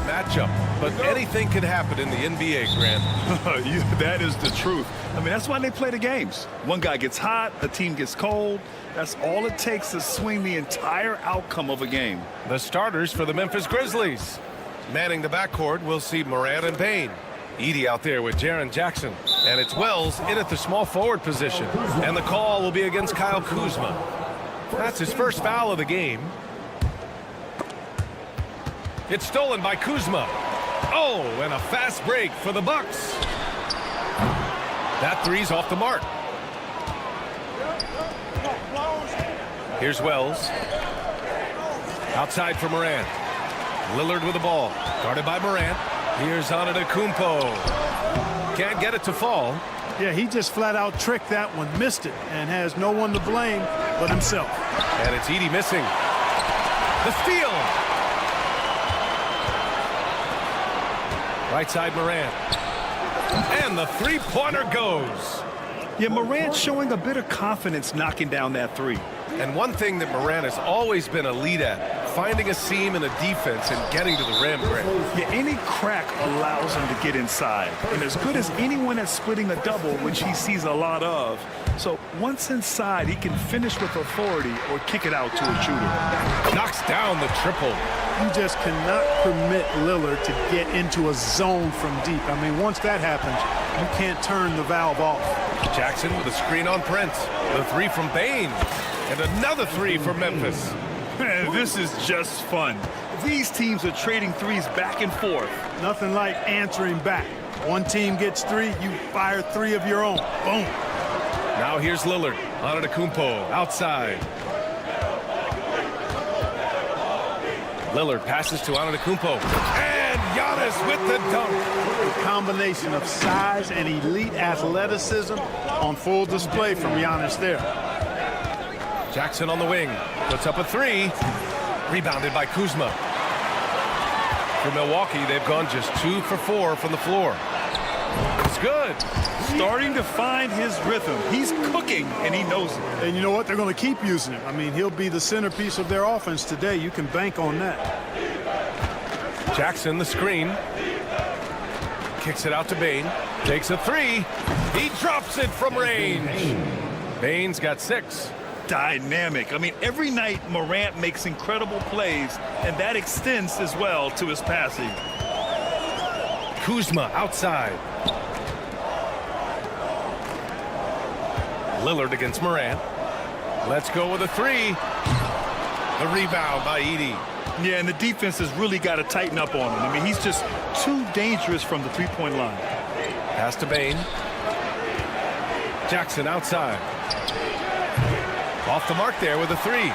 Matchup, but anything can happen in the NBA, Grant. That is the truth. I mean, that's why they play the games. One guy gets hot, a team gets cold. That's all it takes to swing the entire outcome of a game. The starters for the Memphis Grizzlies. Manning the backcourt, we'll see Morant and Payne. Edey out there with Jaren Jackson. And it's Wells in at the small forward position. And the call will be against Kyle Kuzma. That's his first foul of the game. It's stolen by Kuzma. Oh, and a fast break for the Bucks. That three's off the mark. Here's Wells. Outside for Morant. Lillard with the ball. Guarded by Morant. Here's Antetokounmpo. Can't get it to fall. Yeah, he just flat out tricked that one, missed it, and has no one to blame but himself. And it's Edey missing. The steal. Right side Morant. And the three-pointer goes. Yeah, Morant showing a bit of confidence knocking down that three. And one thing that Morant has always been a lead at, finding a seam in a defense and getting to the rim, Grant. Yeah, any crack allows him to get inside. And as good as anyone at splitting a double, which he sees a lot of. So once inside, he can finish with authority or kick it out to a shooter. Knocks down the triple. You just cannot permit Lillard to get into a zone from deep. I mean, once that happens, you can't turn the valve off. Jackson with a screen on Prince. The three from Bain. And another three for Memphis. Man, this is just fun. These teams are trading threes back and forth. Nothing like answering back. One team gets three, you fire three of your own. Boom. Now here's Lillard. Antetokounmpo outside. Lillard passes to Antetokounmpo. And Giannis with the dunk. A combination of size and elite athleticism on full display from Giannis there. Jackson on the wing. Puts up a three. Rebounded by Kuzma. For Milwaukee, they've gone just 2 for 4 from the floor. It's good. Starting to find his rhythm. He's cooking, and he knows it. And you know what? They're going to keep using him. I mean, he'll be the centerpiece of their offense today. You can bank on that. Jackson, the screen. Kicks it out to Bain. Takes a three. He drops it from range. Bain's got 6. Dynamic. I mean, every night Morant makes incredible plays, and that extends as well to his passing. Kuzma outside. Lillard against Morant. Let's go with a three. The rebound by Edey. Yeah, and the defense has really got to tighten up on him. I mean, he's just too dangerous from the three-point line. Pass to Bain. Jackson outside. Off the mark there with a three.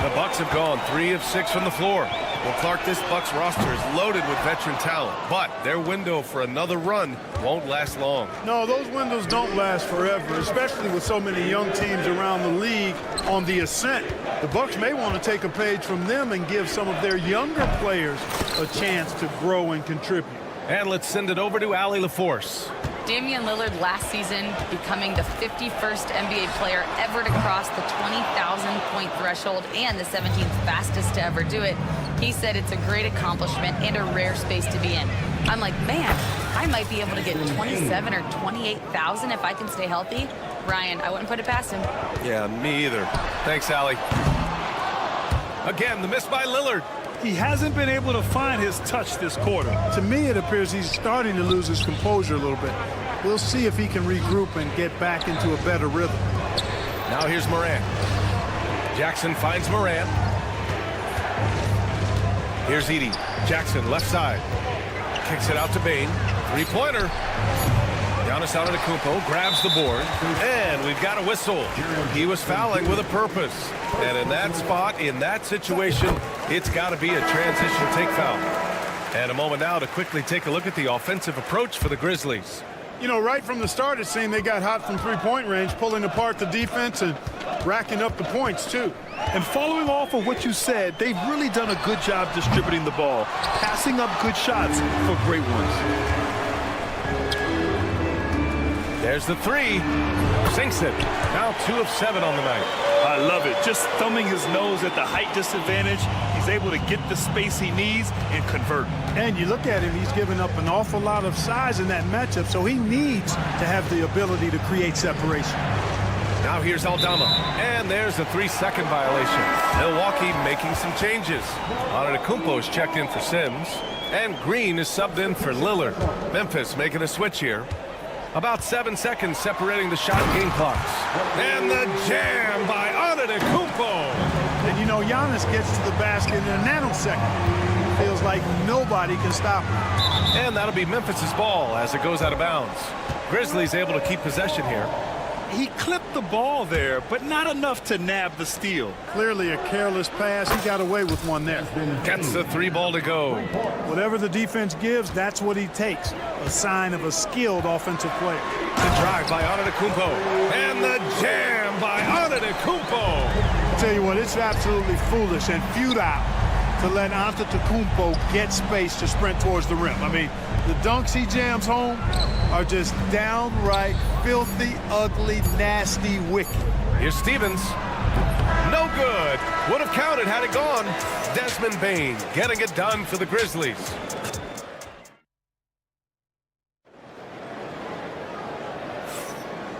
The Bucks have gone 3 of 6 from the floor. Well, Clark, this Bucks roster is loaded with veteran talent, but their window for another run won't last long. No, those windows don't last forever, especially with so many young teams around the league on the ascent. The Bucks may want to take a page from them and give some of their younger players a chance to grow and contribute. And let's send it over to Allie LaForce. Damian Lillard last season becoming the 51st NBA player ever to cross the 20,000-point threshold and the 17th fastest to ever do it. He said it's a great accomplishment and a rare space to be in. I'm like, man, I might be able to get 27 or 28,000 if I can stay healthy. Ryan, I wouldn't put it past him. Yeah, me either. Thanks, Allie. Again, the miss by Lillard. He hasn't been able to find his touch this quarter. To me, it appears he's starting to lose his composure a little bit. We'll see if he can regroup and get back into a better rhythm. Now here's Morant. Jackson finds Morant. Here's Edey. Jackson, left side. Kicks it out to Bain. Three-pointer. Giannis Antetokounmpo grabs the board. And we've got a whistle. He was fouling with a purpose. And in that spot, in that situation, it's got to be a transition take foul. And a moment now to quickly take a look at the offensive approach for the Grizzlies. You know, right from the start, it seemed they got hot from three-point range, pulling apart the defense and racking up the points, too. And following off of what you said, they've really done a good job distributing the ball, passing up good shots for great ones. There's the three. Sinks it. Now 2 of 7 on the night. I love it. Just thumbing his nose at the height disadvantage. He's able to get the space he needs and convert. And you look at him, he's given up an awful lot of size in that matchup, so he needs to have the ability to create separation. Now here's Aldama, and there's a 3-second violation. Milwaukee making some changes. Antetokounmpo is checked in for Sims, and Green is subbed in for Lillard. Memphis making a switch here. About 7 seconds separating the shot game clocks. And the jam by Antetokounmpo. And you know, Giannis gets to the basket in a nanosecond. Feels like nobody can stop him. And that'll be Memphis's ball as it goes out of bounds. Grizzlies able to keep possession here. He clipped the ball there, but not enough to nab the steal. Clearly a careless pass. He got away with one there. Gets the 3 ball to go. Whatever the defense gives, that's what he takes. A sign of a skilled offensive player. The drive by Antetokounmpo. And the jam by Antetokounmpo. I tell you what, it's absolutely foolish and futile to let Antetokounmpo get space to sprint towards the rim. I mean, the dunks he jams home are just downright filthy, ugly, nasty, wicked. Here's Stevens. No good. Would have counted had it gone. Desmond Bane getting it done for the Grizzlies.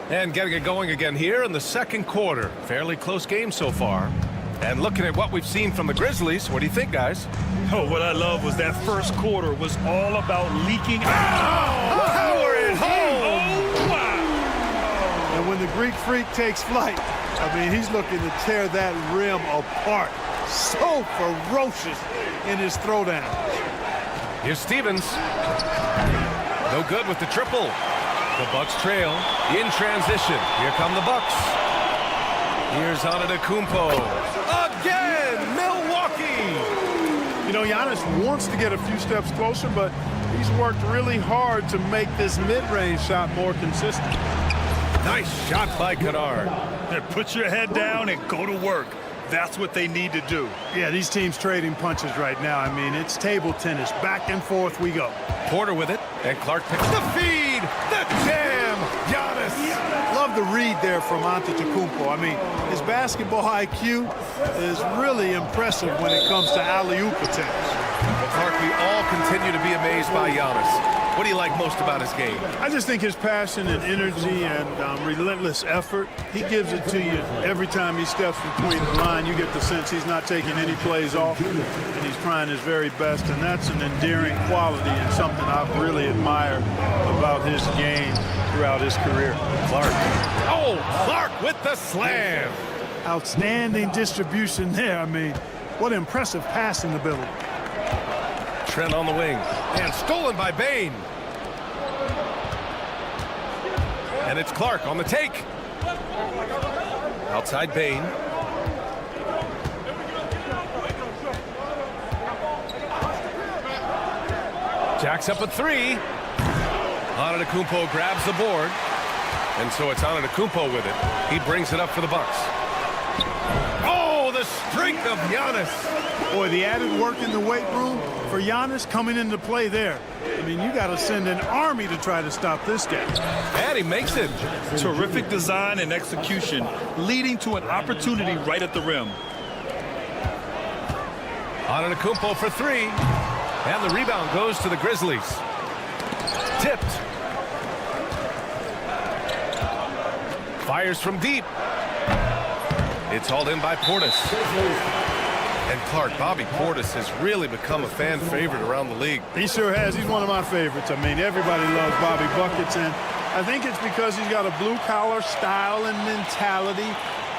And getting it going again here in the second quarter. Fairly close game so far. And looking at what we've seen from the Grizzlies, what do you think, guys? Oh, what I love was that first quarter was all about leaking out. Power it home! Oh, wow! And when the Greek Freak takes flight, I mean, he's looking to tear that rim apart. So ferocious in his throwdown. Here's Stevens. No good with the triple. The Bucks trail in transition. Here come the Bucks. Here's Antetokounmpo. Again, Milwaukee. You know, Giannis wants to get a few steps closer, but he's worked really hard to make this mid-range shot more consistent. Nice shot by Kennard. Put your head down and go to work. That's what they need to do. Yeah, these teams trading punches right now. I mean, it's table tennis. Back and forth we go. Porter with it, and Clark picks the feed. The jam. Giannis. Love the read there from Antetokounmpo. I mean, his basketball IQ is really impressive when it comes to alley-oop attempts. Well, Clark, we all continue to be amazed by Giannis. What do you like most about his game? I just think his passion and energy and relentless effort, he gives it to you every time he steps between the line. You get the sense he's not taking any plays off, and he's trying his very best, and that's an endearing quality and something I've really admired about his game throughout his career. Clark. Oh, Clark with the slam. Outstanding distribution there. I mean, what impressive passing ability. Trent on the wing, and stolen by Bane. And it's Clark on the take. Outside Bane. Jacks up a 3. Antetokounmpo grabs the board. And so it's Antetokounmpo with it. He brings it up for the Bucks. Oh, the strength of Giannis. Boy, the added work in the weight room for Giannis coming into play there. I mean, you got to send an army to try to stop this guy. And he makes it. Terrific design and execution, leading to an opportunity right at the rim. Antetokounmpo for 3. And the rebound goes to the Grizzlies. Tipped. Fires from deep. It's hauled in by Portis. And Clark, Bobby Portis has really become a fan favorite around the league. He sure has. He's one of my favorites. I mean, everybody loves Bobby Buckets, and I think it's because he's got a blue-collar style and mentality.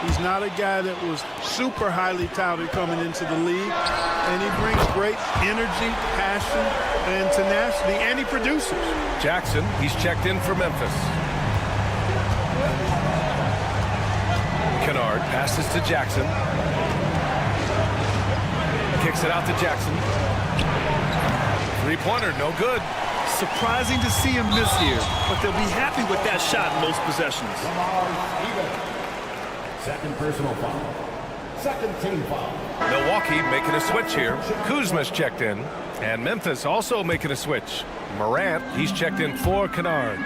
He's not a guy that was super highly touted coming into the league, and he brings great energy, passion, and tenacity, and he produces. Jackson, he's checked in for Memphis. Kennard passes to Jackson. Kicks it out to Jackson. Three-pointer, no good. Surprising to see him miss here, but they'll be happy with that shot in most possessions. Second personal foul. Second team foul. Milwaukee making a switch here. Kuzma's checked in. And Memphis also making a switch. Morant, he's checked in for Kennard.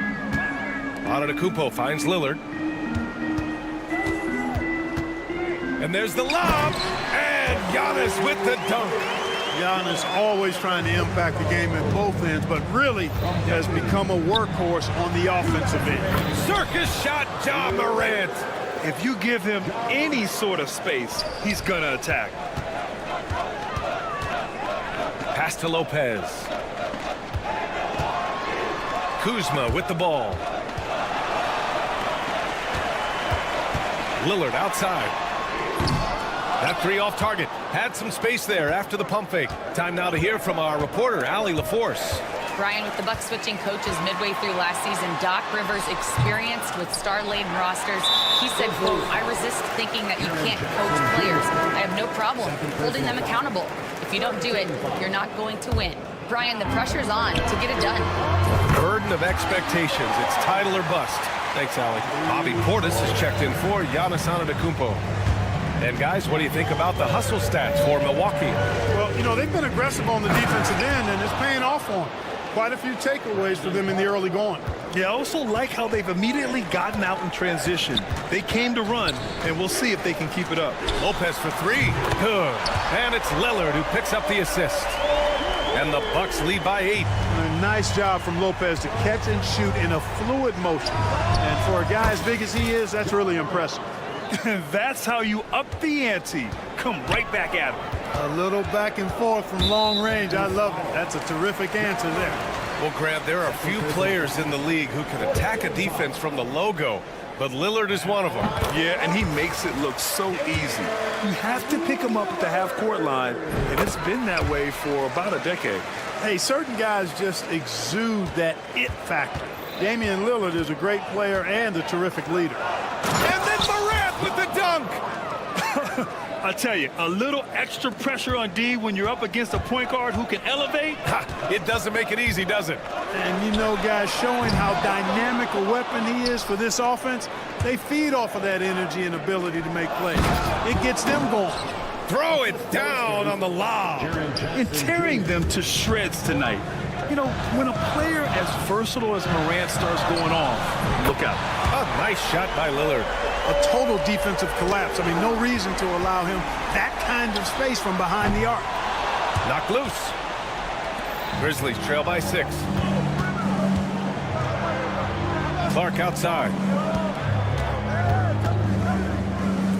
Antetokounmpo finds Lillard. And there's the lob. And Giannis with the dunk. Giannis always trying to impact the game at both ends, but really has become a workhorse on the offensive end. Circus shot, Ja Morant. If you give him any sort of space, he's going to attack. Pass to Lopez. Kuzma with the ball. Lillard outside. That three off target. Had some space there after the pump fake. Time now to hear from our reporter, Allie LaForce. Brian, with the Bucks switching coaches midway through last season, Doc Rivers, experienced with star-laden rosters, he said, quote, "I resist thinking that you can't coach players. I have no problem holding them accountable. If you don't do it, you're not going to win." Brian, the pressure's on to get it done. Burden of expectations. It's title or bust. Thanks, Allie. Bobby Portis is checked in for Giannis Antetokounmpo. And, guys, what do you think about the hustle stats for Milwaukee? Well, you know, they've been aggressive on the defensive end, and it's paying off on them. Quite a few takeaways for them in the early going. Yeah, I also like how they've immediately gotten out in transition. They came to run, and we'll see if they can keep it up. Lopez for three. Good. And it's Lillard who picks up the assist. And the Bucks lead by 8. A nice job from Lopez to catch and shoot in a fluid motion. And for a guy as big as he is, that's really impressive. That's how you up the ante. Come right back at him. A little back and forth from long range. I love it. That's a terrific answer there. Well, Grant, there are few players in the league who can attack a defense from the logo, but Lillard is one of them. Yeah, and he makes it look so easy. You have to pick him up at the half-court line, and it's been that way for about a decade. Hey, certain guys just exude that it factor. Damian Lillard is a great player and a terrific leader. And then Morant with the dunk. I tell you, a little extra pressure on D when you're up against a point guard who can elevate. It doesn't make it easy, does it? And you know, guys, showing how dynamic a weapon he is for this offense, they feed off of that energy and ability to make plays. It gets them going. Throw it down on the lob. And tearing them to shreds tonight. You know, when a player as versatile as Morant starts going off, look out. A nice shot by Lillard. A total defensive collapse. I mean, no reason to allow him that kind of space from behind the arc. Knocked loose. Grizzlies trail by 6. Clark outside.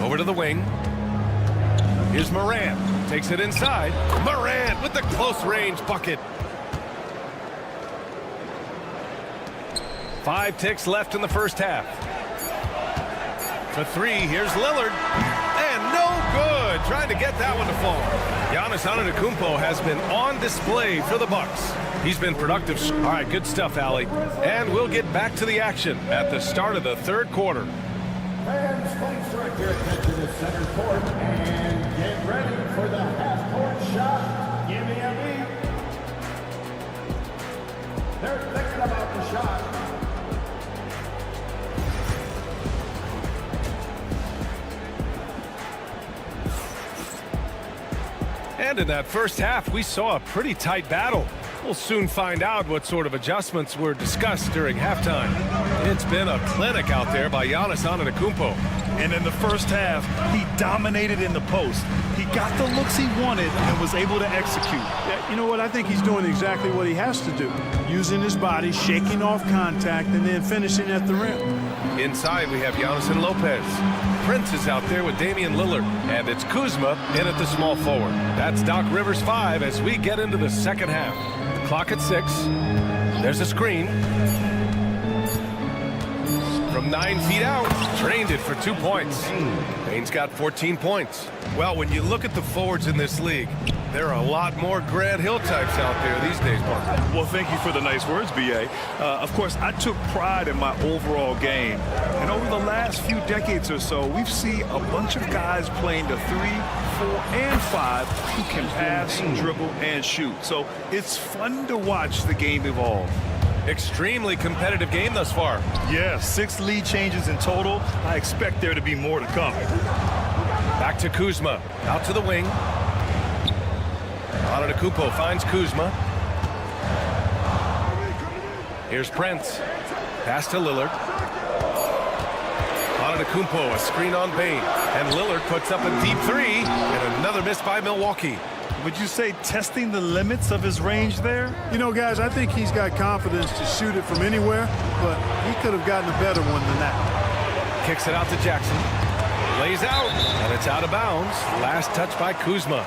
Over to the wing. Here's Morant. Takes it inside. Morant with the close range bucket. 5 ticks left in the first half. For 3, here's Lillard. And no good. Trying to get that one to fall. Giannis Antetokounmpo has been on display for the Bucks. He's been productive. All right, good stuff, Allie. And we'll get back to the action at the start of the third quarter. Fans, please direct your attention to center court and get ready for the half-court shot. Give me a beat. They're thinking about the shot. And in that first half, we saw a pretty tight battle. We'll soon find out what sort of adjustments were discussed during halftime. It's been a clinic out there by Giannis Antetokounmpo. And in the first half, he dominated in the post. He got the looks he wanted and was able to execute. Yeah, you know what? I think he's doing exactly what he has to do. Using his body, shaking off contact, and then finishing at the rim. Inside, we have Giannis and Lopez. Prince is out there with Damian Lillard. And it's Kuzma in at the small forward. That's Doc Rivers 5 as we get into the second half. The clock at 6. There's a screen. From 9 feet out, drained it for 2 points. Payne's got 14 points. Well, when you look at the forwards in this league, there are a lot more Grant Hill types out there these days, Mark. Well, thank you for the nice words, B.A. Of course, I took pride in my overall game. And over the last few decades or so, we've seen a bunch of guys playing the 3, 4, and 5 who can pass, dribble, and shoot. So it's fun to watch the game evolve. Extremely competitive game thus far. Yeah, 6 lead changes in total. I expect there to be more to come. Back to Kuzma. Out to the wing. Antetokounmpo finds Kuzma. Here's Prince. Pass to Lillard. Antetokounmpo, a screen on Bane. And Lillard puts up a deep three, and another miss by Milwaukee. Would you say testing the limits of his range there? You know, guys, I think he's got confidence to shoot it from anywhere, but he could have gotten a better one than that. Kicks it out to Jackson. Lays out, and it's out of bounds. Last touch by Kuzma.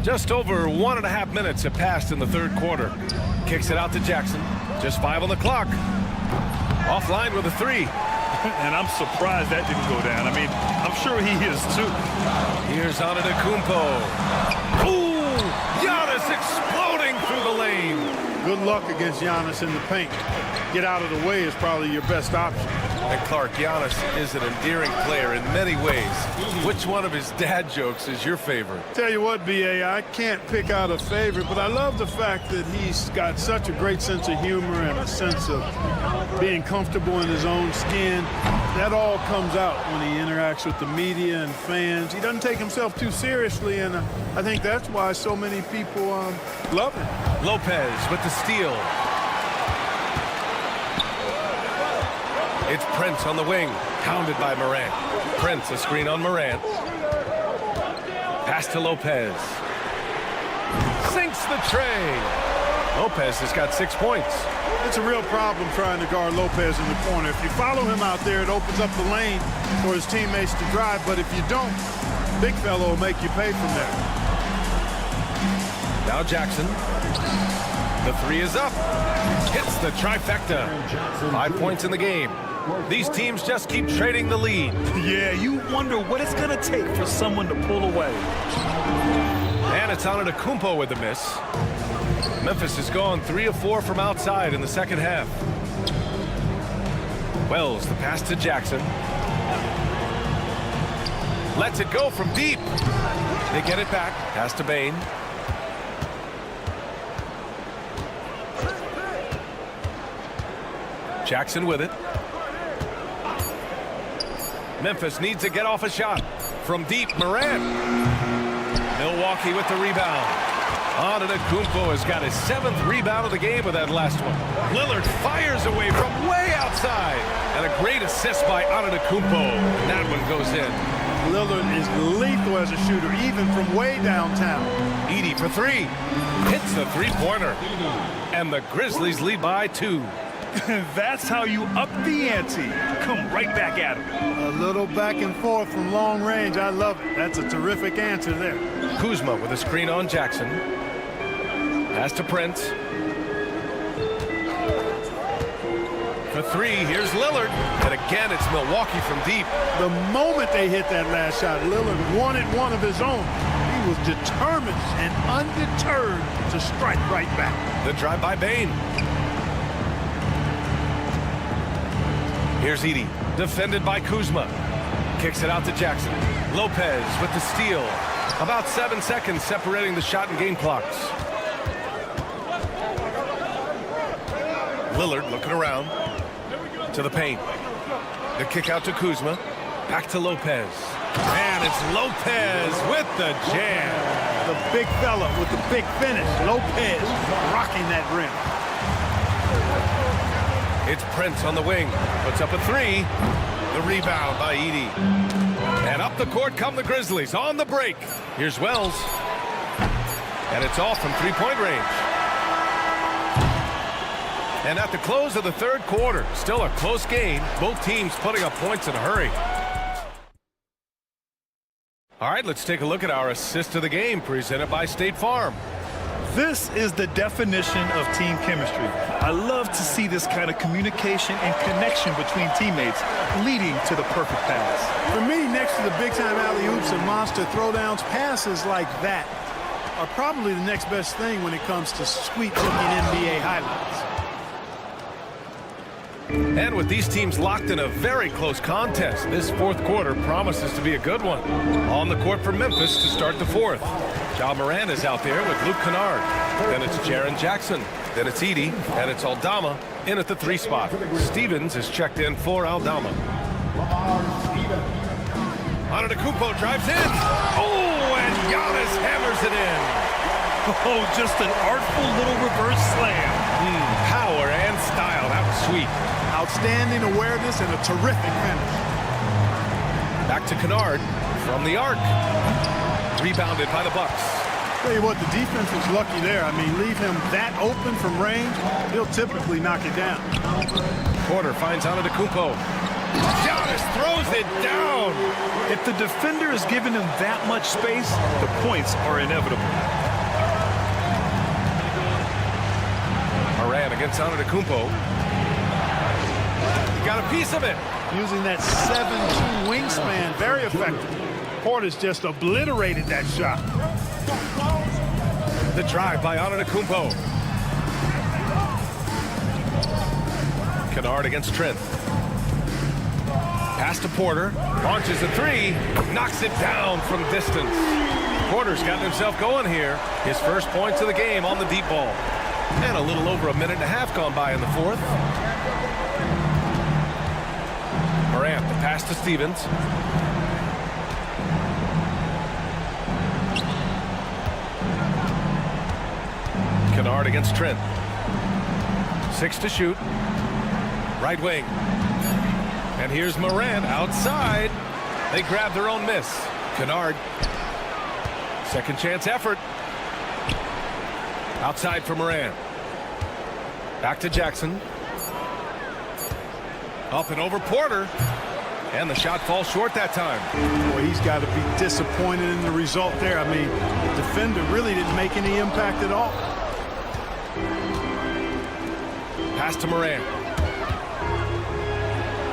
Just over 1.5 minutes have passed in the third quarter. Kicks it out to Jackson. Just 5 on the clock. Offline with a three. And I'm surprised that didn't go down. I mean, I'm sure he is too. Here's Antetokounmpo. Ooh! Giannis exploding through the lane. Good luck against Giannis in the paint. Get out of the way is probably your best option. And Clark, Giannis is an endearing player in many ways. Which one of his dad jokes is your favorite? Tell you what, B.A., I can't pick out a favorite, but I love the fact that he's got such a great sense of humor and a sense of being comfortable in his own skin. That all comes out when he interacts with the media and fans. He doesn't take himself too seriously, and I think that's why so many people love him. Lopez with the steal. It's Prince on the wing, pounded by Morant. Prince, a screen on Morant. Pass to Lopez. Sinks the tray. Lopez has got 6 points. It's a real problem trying to guard Lopez in the corner. If you follow him out there, it opens up the lane for his teammates to drive. But if you don't, big fellow will make you pay from there. Now Jackson. The three is up. Hits the trifecta. 5 points in the game. These teams just keep trading the lead. Yeah, you wonder what it's going to take for someone to pull away. And it's Antetokounmpo with the miss. Memphis has gone 3 of 4 from outside in the second half. Wells, the pass to Jackson. Lets it go from deep. They get it back. Pass to Bane. Jackson with it. Memphis needs to get off a shot. From deep, Morant. Milwaukee with the rebound. Antetokounmpo has got his 7th rebound of the game with that last one. Lillard fires away from way outside. And a great assist by Antetokounmpo. And that one goes in. Lillard is lethal as a shooter, even from way downtown. Edey for 3. Hits the three-pointer. And the Grizzlies lead by 2. That's how you up the ante. Come right back at him. A little back and forth from long range. I love it. That's a terrific answer there. Kuzma with a screen on Jackson. Pass to Prince. For 3, here's Lillard. And again, it's Milwaukee from deep. The moment they hit that last shot, Lillard wanted one of his own. He was determined and undeterred to strike right back. The drive by Bane. Here's Edey, defended by Kuzma. Kicks it out to Jackson. Lopez with the steal. About 7 seconds separating the shot and game clocks. Lillard looking around to the paint. The kick out to Kuzma. Back to Lopez. And it's Lopez with the jam. The big fella with the big finish. Lopez rocking that rim. It's Prince on the wing. Puts up a 3. The rebound by Edey. And up the court come the Grizzlies on the break. Here's Wells. And it's off from 3-point range. And at the close of the third quarter, still a close game. Both teams putting up points in a hurry. All right, let's take a look at our assist of the game presented by State Farm. This is the definition of team chemistry. I love to see this kind of communication and connection between teammates leading to the perfect pass. For me, next to the big-time alley-oops and monster throwdowns, passes like that are probably the next best thing when it comes to sweet-looking NBA highlights. And with these teams locked in a very close contest, this fourth quarter promises to be a good one. On the court for Memphis to start the fourth. Ja Morant is out there with Luke Kennard. Then it's Jaren Jackson. Then it's Edey. And it's Aldama in at the 3 spot. Stevens is checked in for Aldama. Antetokounmpo drives in. Oh, and Giannis hammers it in. Oh, just an artful little reverse slam. Power and style. That was sweet. Outstanding awareness and a terrific finish. Back to Kennard from the arc. Rebounded by the Bucks. Tell you what, the defense was lucky there. I mean, leave him that open from range, he'll typically knock it down. Porter finds Antetokounmpo. Giannis throws it down. If the defender is giving him that much space, the points are inevitable. Moran against Antetokounmpo. He got a piece of it. Using that 7'2" wingspan, very effective. Porter's just obliterated that shot. The drive by Antetokounmpo. Kennard against Trent. Pass to Porter. Launches a three. Knocks it down from distance. Porter's gotten himself going here. His first points of the game on the deep ball. And a little over a minute and a half gone by in the fourth. Morant, the pass to Stevens. Kennard against Trent. 6 to shoot. Right wing. And here's Morant outside. They grab their own miss. Kennard. Second chance effort. Outside for Morant. Back to Jackson. Up and over Porter. And the shot falls short that time. Boy, he's got to be disappointed in the result there. I mean, the defender really didn't make any impact at all. Pass to Morant.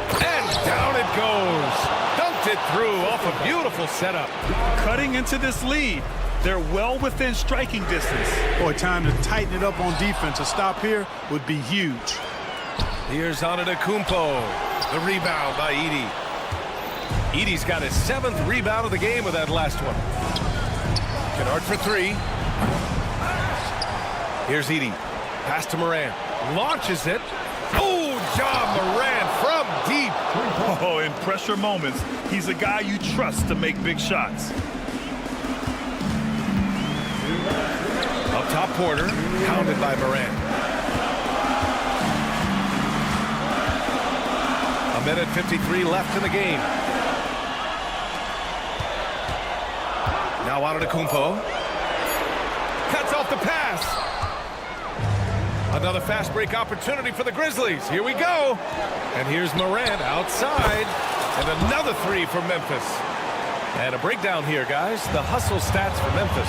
And down it goes. Dunked it through off a beautiful setup. Cutting into this lead. They're well within striking distance. Boy, time to tighten it up on defense. A stop here would be huge. Here's Antetokounmpo. The rebound by Edey. Edey's got his 7th rebound of the game with that last one. Kennard for 3. Here's Edey. Pass to Morant. Launches it. Oh, John Morant from deep. Oh, in pressure moments, he's a guy you trust to make big shots. Up top, Porter. Pounded by Morant. A minute 53 left in the game. Now Antetokounmpo. Cuts off the pass. Another fast break opportunity for the Grizzlies. Here we go. And here's Morant outside. And another 3 for Memphis. And a breakdown here, guys. The hustle stats for Memphis.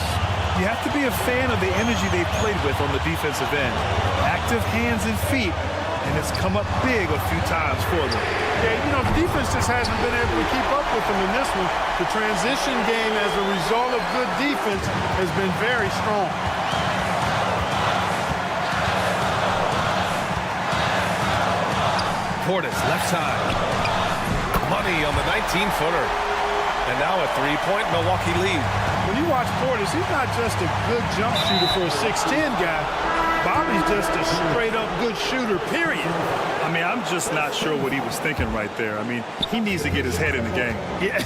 You have to be a fan of the energy they've played with on the defensive end. Active hands and feet, and it's come up big a few times for them. Yeah, you know, the defense just hasn't been able to keep up with them in this one. The transition game as a result of good defense has been very strong. Portis, left side. Money on the 19-footer. And now a 3-point Milwaukee lead. When you watch Portis, he's not just a good jump shooter for a 6'10" guy. Bobby's just a straight-up good shooter, period. I mean, I'm just not sure what he was thinking right there. I mean, he needs to get his head in the game. Yeah,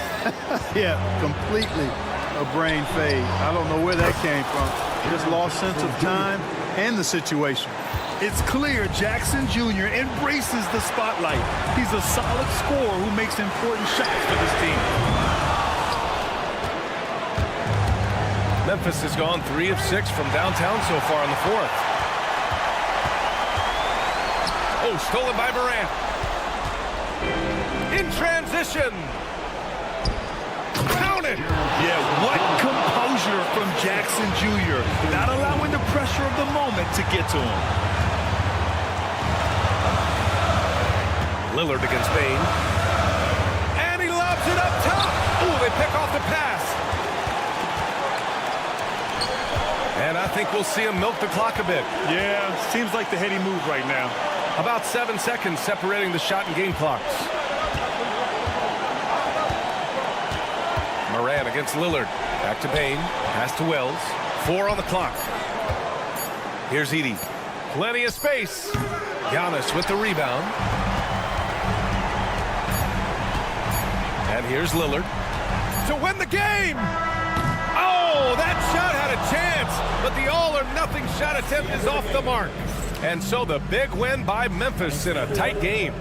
yeah, completely a brain fade. I don't know where that came from. Just lost sense of time and the situation. It's clear Jackson Jr. embraces the spotlight. He's a solid scorer who makes important shots for this team. Memphis has gone 3 of 6 from downtown so far in the fourth. Oh, stolen by Morant. In transition. Counted. Yeah, what composure from Jackson Jr. Not allowing the pressure of the moment to get to him. Lillard against Bane. And he lobs it up top. Ooh, they pick off the pass. And I think we'll see him milk the clock a bit. Yeah, seems like the heady move right now. About 7 seconds separating the shot and game clocks. Morant against Lillard. Back to Bane. Pass to Wells. 4 on the clock. Here's Edey. Plenty of space. Giannis with the rebound. And here's Lillard to win the game. Oh, that shot had a chance. chance, but the all-or-nothing shot attempt is off the mark. And so the big win by Memphis in a tight game.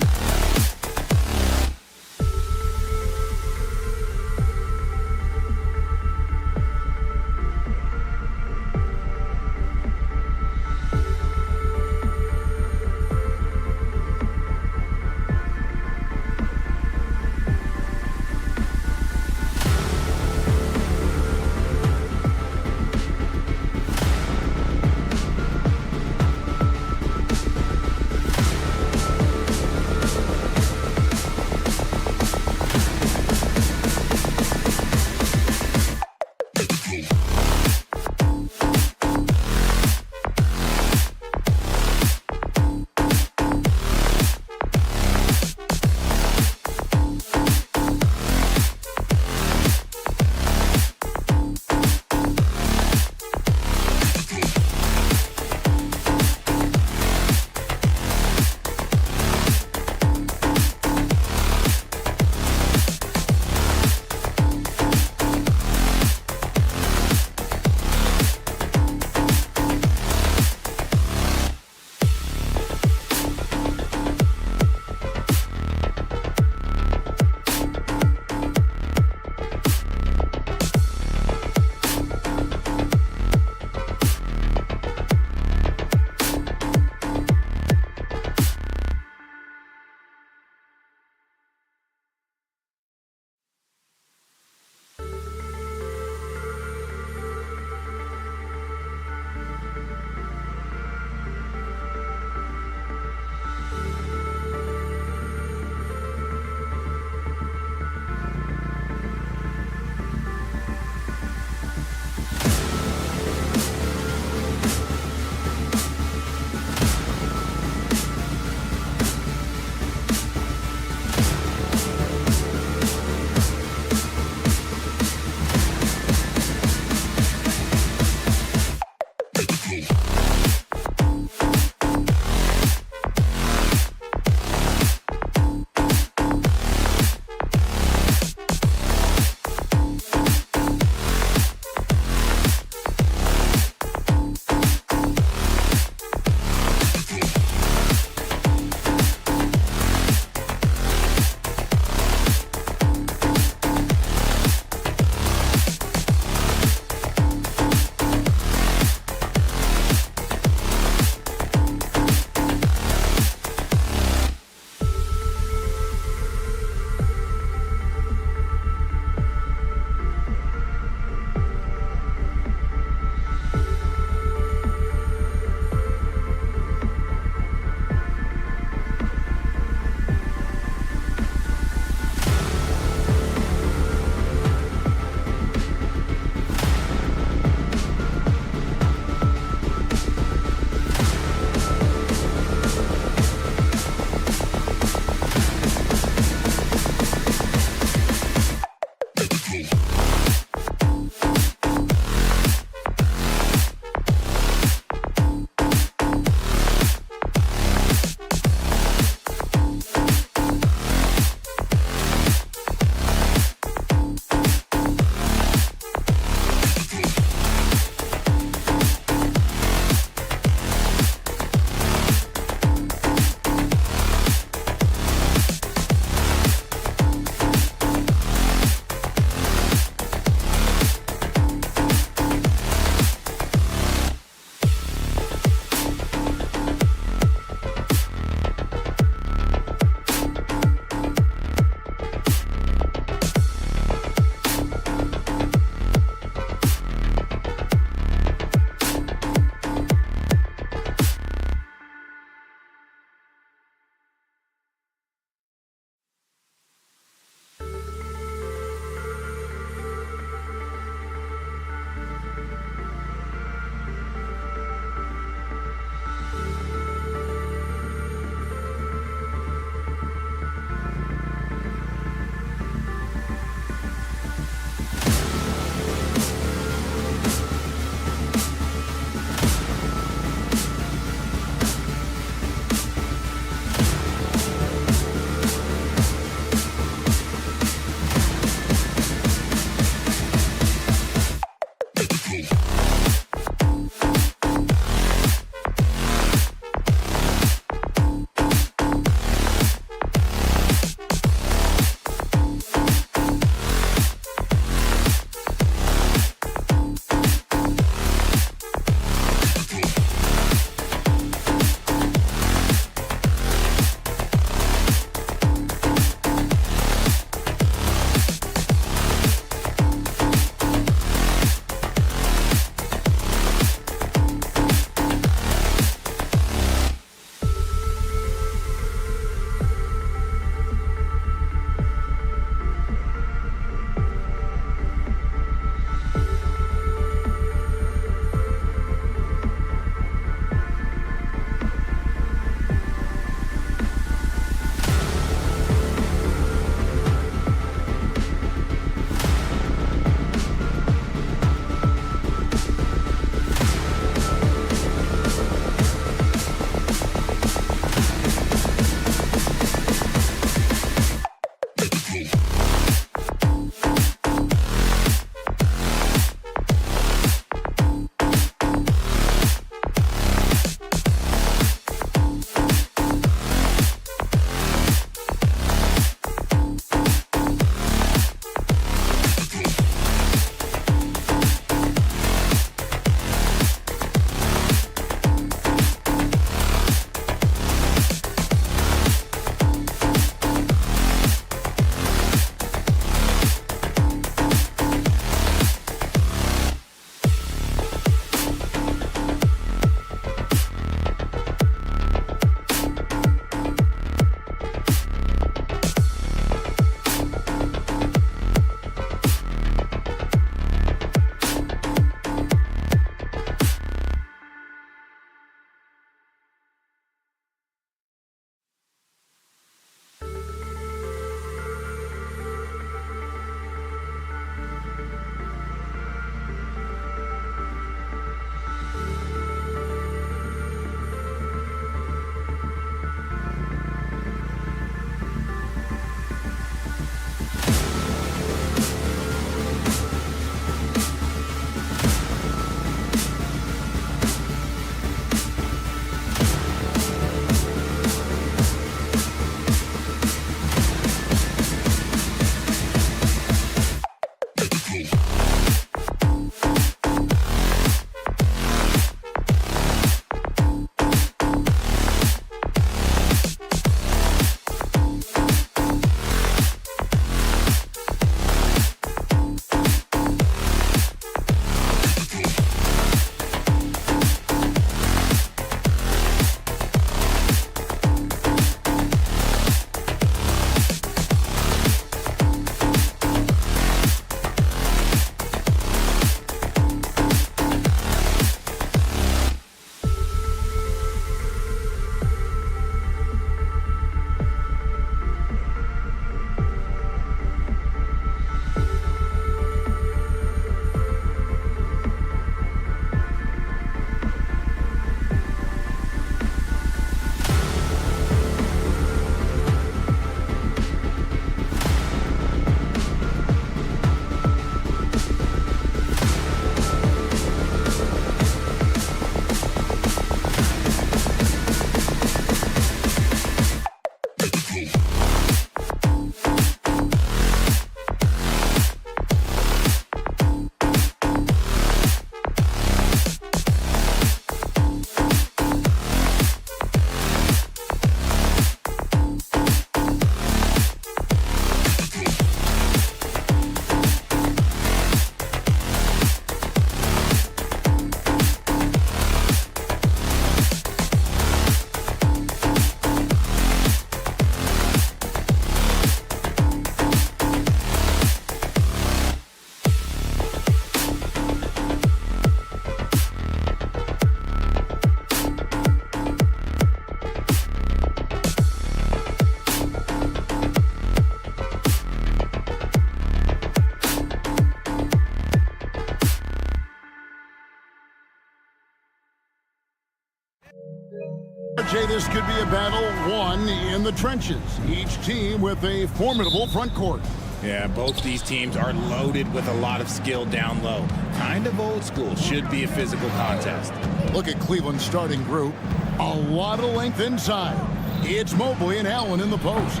this could be a battle won in the trenches. Each team with a formidable front court. Yeah, both these teams are loaded with a lot of skill down low. Kind of old school. Should be a physical contest. Look at Cleveland's starting group. A lot of length inside. It's Mobley and Allen in the post.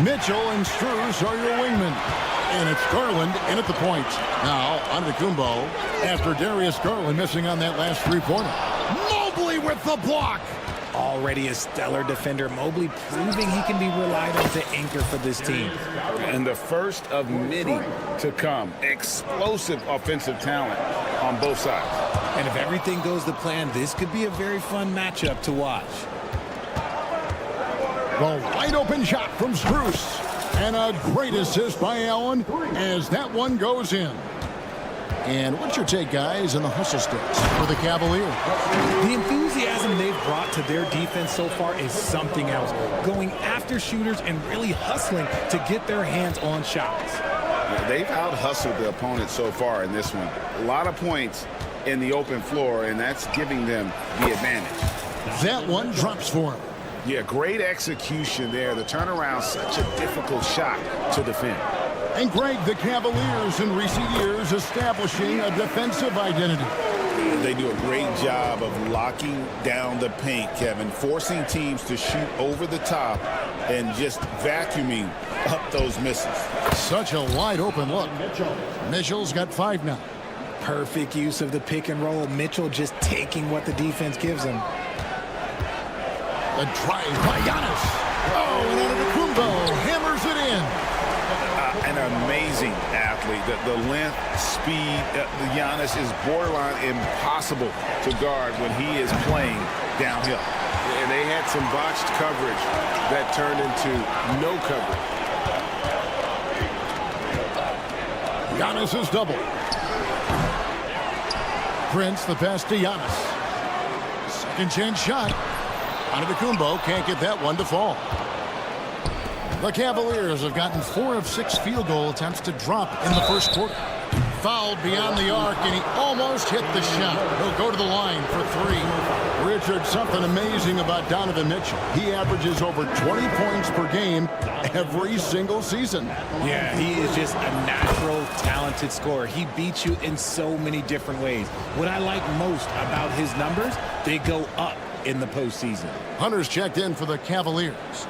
Mitchell and Strus are your wingmen. And it's Garland in at the point. Now, Antetokounmpo after Darius Garland missing on that last three-pointer. Mobley with the block. Already a stellar defender, Mobley proving he can be relied on to anchor for this team. And the first of many to come. Explosive offensive talent on both sides. And if everything goes to plan, this could be a very fun matchup to watch. The wide open shot from Strus. And a great assist by Allen as that one goes in. And what's your take, guys, in the hustle sticks for the Cavaliers? The enthusiasm they've brought to their defense so far is something else. Going after shooters and really hustling to get their hands on shots. They've out-hustled the opponent so far in this one. A lot of points in the open floor, and that's giving them the advantage. That one drops for him. Yeah, great execution there. The turnaround, such a difficult shot to defend. And Greg, the Cavaliers in recent years establishing a defensive identity. They do a great job of locking down the paint, Kevin, forcing teams to shoot over the top and just vacuuming up those misses. Such a wide open look. Mitchell's got 5 now. Perfect use of the pick and roll. Mitchell just taking what the defense gives him. The drive by Giannis. Oh, and Antetokounmpo hammers it in. An amazing athlete. The length, speed, Giannis is borderline impossible to guard when he is playing downhill. And they had some botched coverage that turned into no coverage. Giannis is double. Prince the pass to Giannis. Second chance shot. Antetokounmpo can't get that one to fall. The Cavaliers have gotten 4 of 6 field goal attempts to drop in the first quarter. Fouled beyond the arc, and he almost hit the shot. He'll go to the line for 3. Richard, something amazing about Donovan Mitchell. He averages over 20 points per game every single season. Yeah, he is just a natural, talented scorer. He beats you in so many different ways. What I like most about his numbers, they go up in the postseason. Hunter's checked in for the Cavaliers.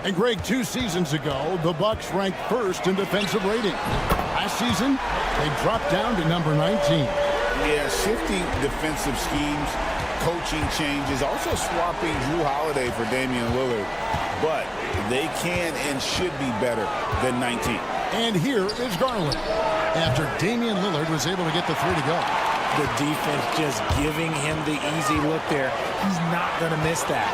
And Greg, 2 seasons ago, the Bucks ranked 1st in defensive rating. Last season, they dropped down to number 19. Yeah, shifting defensive schemes, coaching changes, also swapping Drew Holiday for Damian Lillard. But they can and should be better than 19. And here is Garland. After Damian Lillard was able to get the 3 to go. The defense just giving him the easy look there. He's not going to miss that.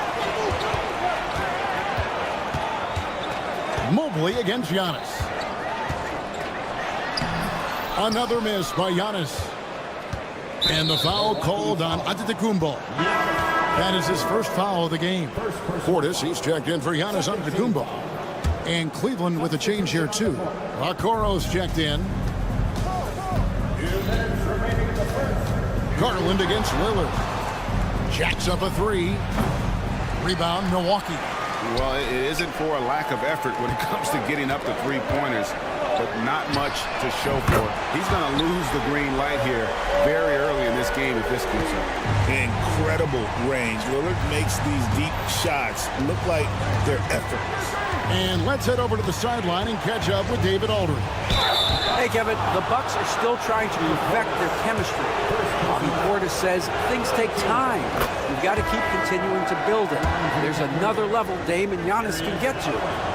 Mobley against Giannis. Another miss by Giannis. And the foul called on Antetokounmpo. That is his first foul of the game. Portis, he's checked in for Giannis Antetokounmpo. And Cleveland with a change here too. Okoro's checked in. Garland against Lillard. Jacks up a 3. Rebound, Milwaukee. Well, it isn't for a lack of effort when it comes to getting up to 3-pointers, but not much to show for it. He's going to lose the green light here very early in this game if this keeps up. Incredible range. Lillard makes these deep shots look like they're effortless. And let's head over to the sideline and catch up with David Aldridge. Hey, Kevin, the Bucks are still trying to perfect their chemistry. Bobby Portis says things take time. You've got to keep continuing to build it. There's another level Dame and Giannis can get to.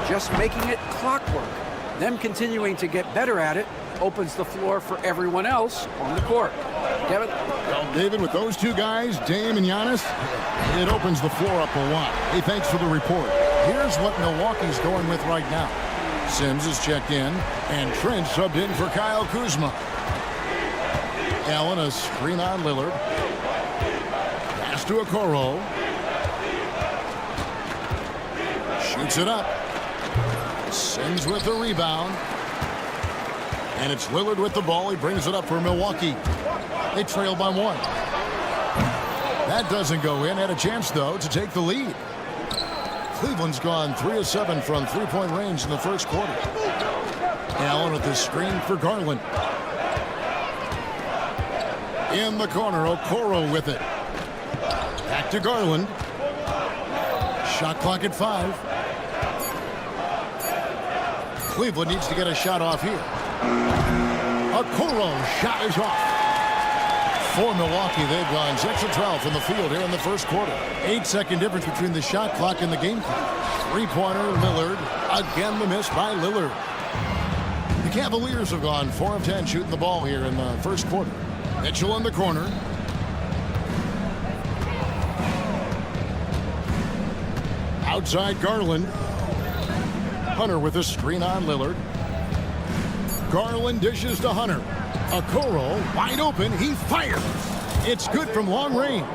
Just making it clockwork. Them continuing to get better at it opens the floor for everyone else on the court. Kevin? Well, David, with those 2 guys, Dame and Giannis, it opens the floor up a lot. Hey, thanks for the report. Here's what Milwaukee's going with right now. Sims is checked in, and Trent subbed in for Kyle Kuzma. Allen a screen on Lillard. Pass to Okoro. Shoots it up. Sims with the rebound. And it's Lillard with the ball. He brings it up for Milwaukee. They trail by 1. That doesn't go in. Had a chance, though, to take the lead. Cleveland's gone 3 of 7 from three-point range in the first quarter. Allen with the screen for Garland. In the corner, Okoro with it. Back to Garland. Shot clock at 5. Cleveland needs to get a shot off here. Okoro shot is off. For Milwaukee, they've gone 6 of 12 from the field here in the first quarter. 8-second difference between the shot clock and the game clock. Three-pointer, Lillard. Again, the miss by Lillard. The Cavaliers have gone 4 of 10 shooting the ball here in the first quarter. Mitchell in the corner. Outside Garland. Hunter with a screen on Lillard. Garland dishes to Hunter. Okoro wide open. He fires. It's good from long range.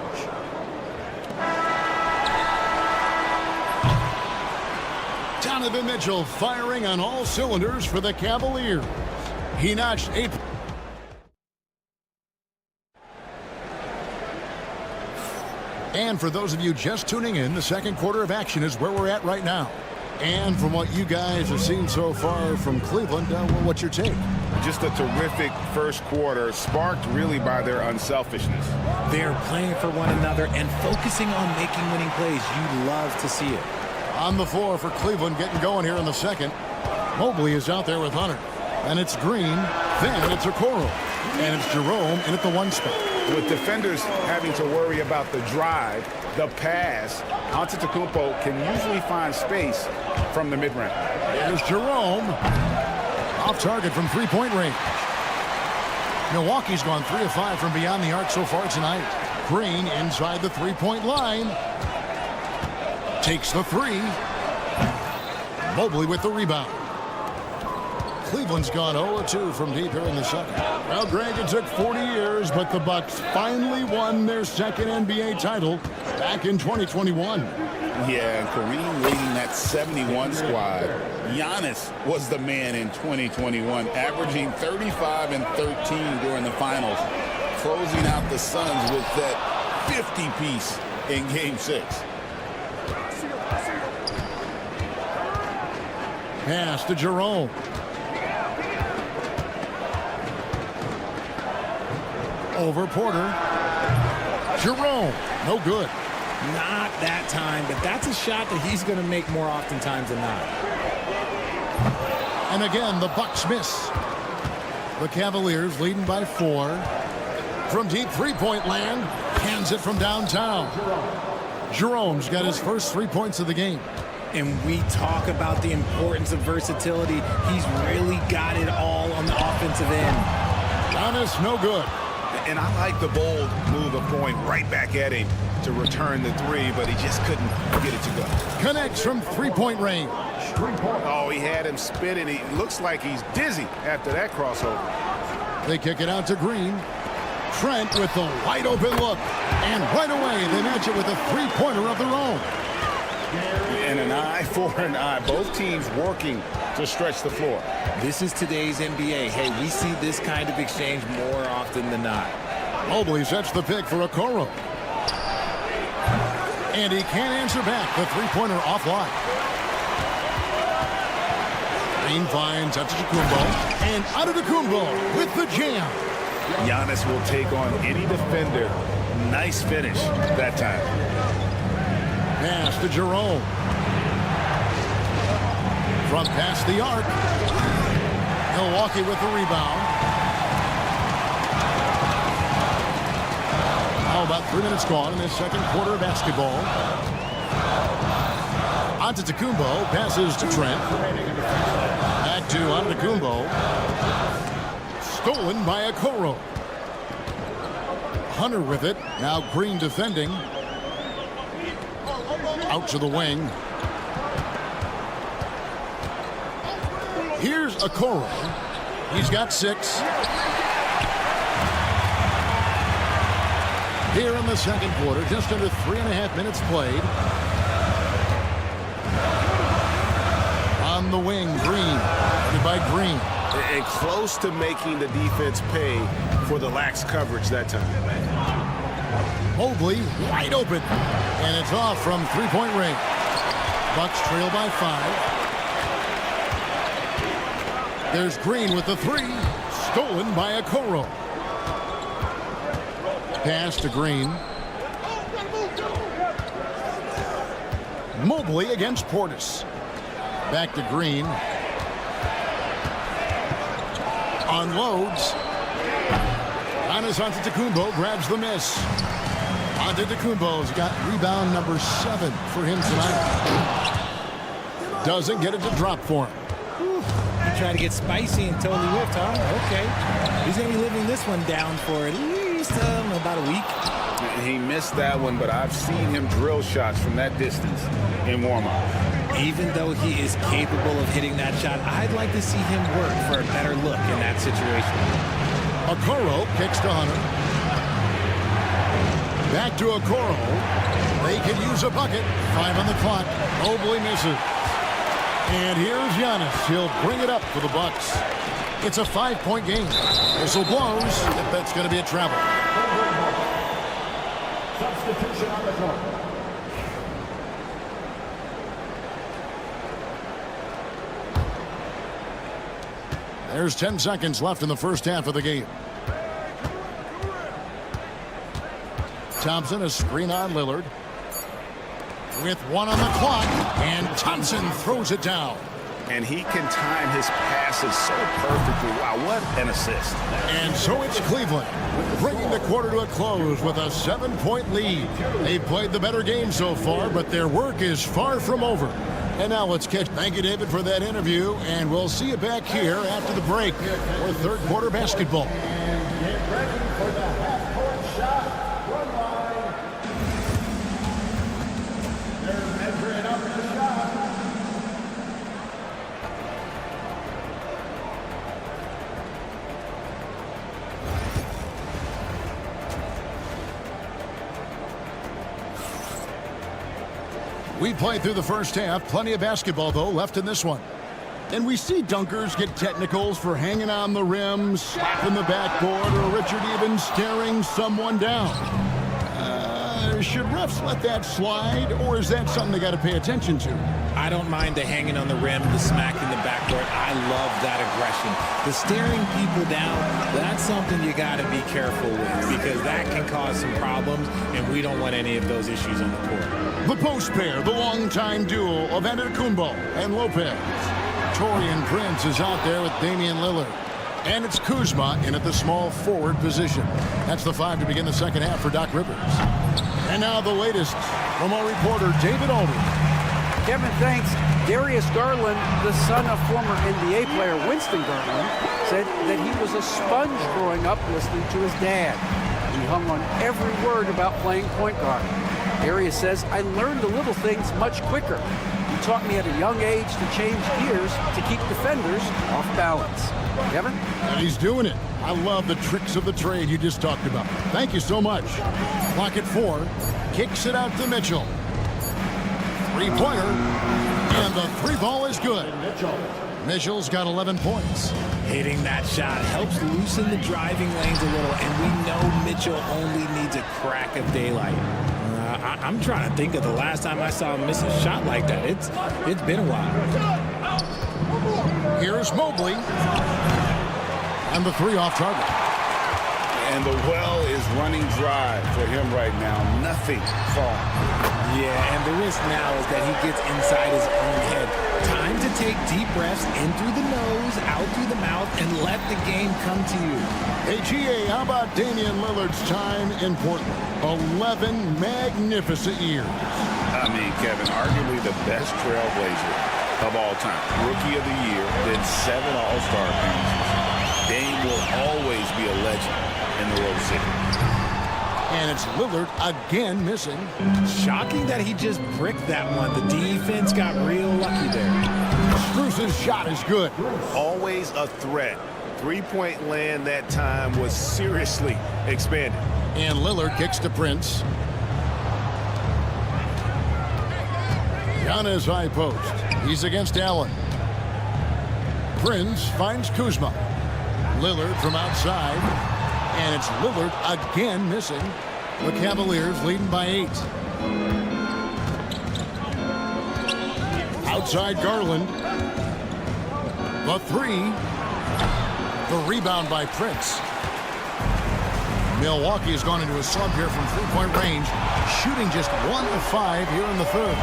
Donovan Mitchell firing on all cylinders for the Cavaliers. He notched 8. And for those of you just tuning in, the second quarter of action is where we're at right now. And from what you guys have seen so far from Cleveland, what's your take? Just a terrific first quarter, sparked really by their unselfishness. They're playing for one another and focusing on making winning plays. You love to see it. On the floor for Cleveland, getting going here in the second. Mobley is out there with Hunter. And it's Green, then it's Okoro. And it's Jerome in at the 1 spot. With defenders having to worry about the drive, the pass, Antetokounmpo can usually find space from the mid-range. There's Jerome. Off target from three-point range. Milwaukee's gone 3 of 5 from beyond the arc so far tonight. Green inside the three-point line. Takes the 3. Mobley with the rebound. Cleveland's gone 0-2 from deep here in the second. Well, Greg, it took 40 years, but the Bucks finally won their second NBA title back in 2021. Yeah, and Kareem leading that 71 squad. Giannis was the man in 2021, averaging 35 and 13 during the finals, closing out the Suns with that 50-piece in Game 6. Pass to Jerome. Over Porter. Jerome, no good. Not that time, but that's a shot that he's going to make more oftentimes than not. And again, the Bucks miss. The Cavaliers leading by 4. From deep three-point land, hands it from downtown. Jerome's got his first 3 points of the game. And we talk about the importance of versatility. He's really got it all on the offensive end. Giannis, no good. And I like the bold move of going right back at him to return the 3, but he just couldn't get it to go. Connects from three-point range. Oh, he had him spinning. He looks like he's dizzy after that crossover. They kick it out to Green. Trent with the wide open look. And right away, they match it with a three-pointer of their own. And an eye for an eye. Both teams working to stretch the floor. This is today's NBA. Hey, we see this kind of exchange more often than not. Mobley sets the pick for Okoro. And he can't answer back. The three-pointer offline. Green finds Antetokounmpo. And Antetokounmpo with the jam. Giannis will take on any defender. Nice finish that time. Pass to Jerome. From past the arc. Milwaukee with the rebound. Now about 3 minutes gone in this second quarter of basketball. Antetokounmpo passes to Trent. Back to Antetokounmpo. Stolen by Okoro. Hunter with it. Now Green defending. Out to the wing. Here's Okoro. He's got 6. Here in the second quarter, just under 3.5 minutes played. On the wing, Green. Headed by Green. And close to making the defense pay for the lax coverage that time. Mobley wide open. And it's off from three-point range. Bucks trail by 5. There's Green with the 3. Stolen by Okoro. Pass to Green. Mobley against Portis. Back to Green. Unloads. Giannis Antetokounmpo grabs the miss. Antetokounmpo's got rebound number 7 for him tonight. Doesn't get it to drop for him. He tried to get spicy and totally whiffed, huh? Okay. He's going to be living this one down for at least about a week. He missed that one, but I've seen him drill shots from that distance in warm-up. Even though he is capable of hitting that shot, I'd like to see him work for a better look in that situation. Okoro kicks to Hunter. Back to Okoro. They could use a bucket. 5 on the clock. Mobley misses. And here's Giannis. He'll bring it up for the Bucks. It's a 5-point game. Whistle blows. If that's going to be a travel. Substitution on the court. There's 10 seconds left in the first half of the game. Thompson, a screen on Lillard. With 1 on the clock, and Thompson throws it down. And he can time his passes so perfectly. Wow, what an assist. And so it's Cleveland, bringing the quarter to a close with a 7-point lead. They've played the better game so far, but their work is far from over. And now let's catch. Thank you, David, for that interview, and we'll see you back here after the break for third quarter basketball. And get ready for the half-court shot. Run line. They're measuring up the shot. We played through the first half. Plenty of basketball, though, left in this one. And we see dunkers get technicals for hanging on the rim, slapping the backboard, or Richard even staring someone down. Should refs let that slide, or is that something they got to pay attention to? I don't mind the hanging on the rim, the smacking the backboard. I love that aggression. The staring people down, that's something you got to be careful with because that can cause some problems, and we don't want any of those issues on the court. The post pair, the longtime duo of Antetokounmpo and Lopez. Taurean Prince is out there with Damian Lillard. And it's Kuzma in at the small forward position. That's the 5 to begin the second half for Doc Rivers. And now the latest from our reporter, David Aldridge. Kevin, thanks. Darius Garland, the son of former NBA player Winston Garland, said that he was a sponge growing up listening to his dad. He hung on every word about playing point guard. Darius says, I learned the little things much quicker. He taught me at a young age to change gears to keep defenders off balance. Kevin? And he's doing it. I love the tricks of the trade you just talked about. Thank you so much. Clock at 4. Kicks it out to Mitchell. Three-pointer. And the 3-ball is good. Mitchell's got 11 points. Hitting that shot helps loosen the driving lanes a little, and we know Mitchell only needs a crack of daylight. I'm trying to think of the last time I saw him miss a shot like that. It's been a while. Here's Mobley. And the 3 off target. And the well is running dry for him right now. Nothing falling. Yeah, and the risk now is that he gets inside his own head. Time to take deep breaths in through the nose, out through the mouth, and let the game come to you. Hey, GA, how about Damian Lillard's time in Portland? 11 magnificent years. I mean, Kevin, arguably the best trailblazer of all time. Rookie of the year, then 7 All-Star appearances. Dame will always be a legend in the Rose City. And it's Lillard again missing. Shocking that he just bricked that one. The defense got real lucky there. Strus's shot is good. Always a threat. 3-point land that time was seriously expanded. And Lillard kicks to Prince. Giannis high post. He's against Allen. Prince finds Kuzma. Lillard from outside. And it's Lillard again missing. The Cavaliers leading by 8. Outside Garland. The three. The rebound by Prince. Milwaukee has gone into a slump here from three-point range, shooting just 1 of 5 here in the third.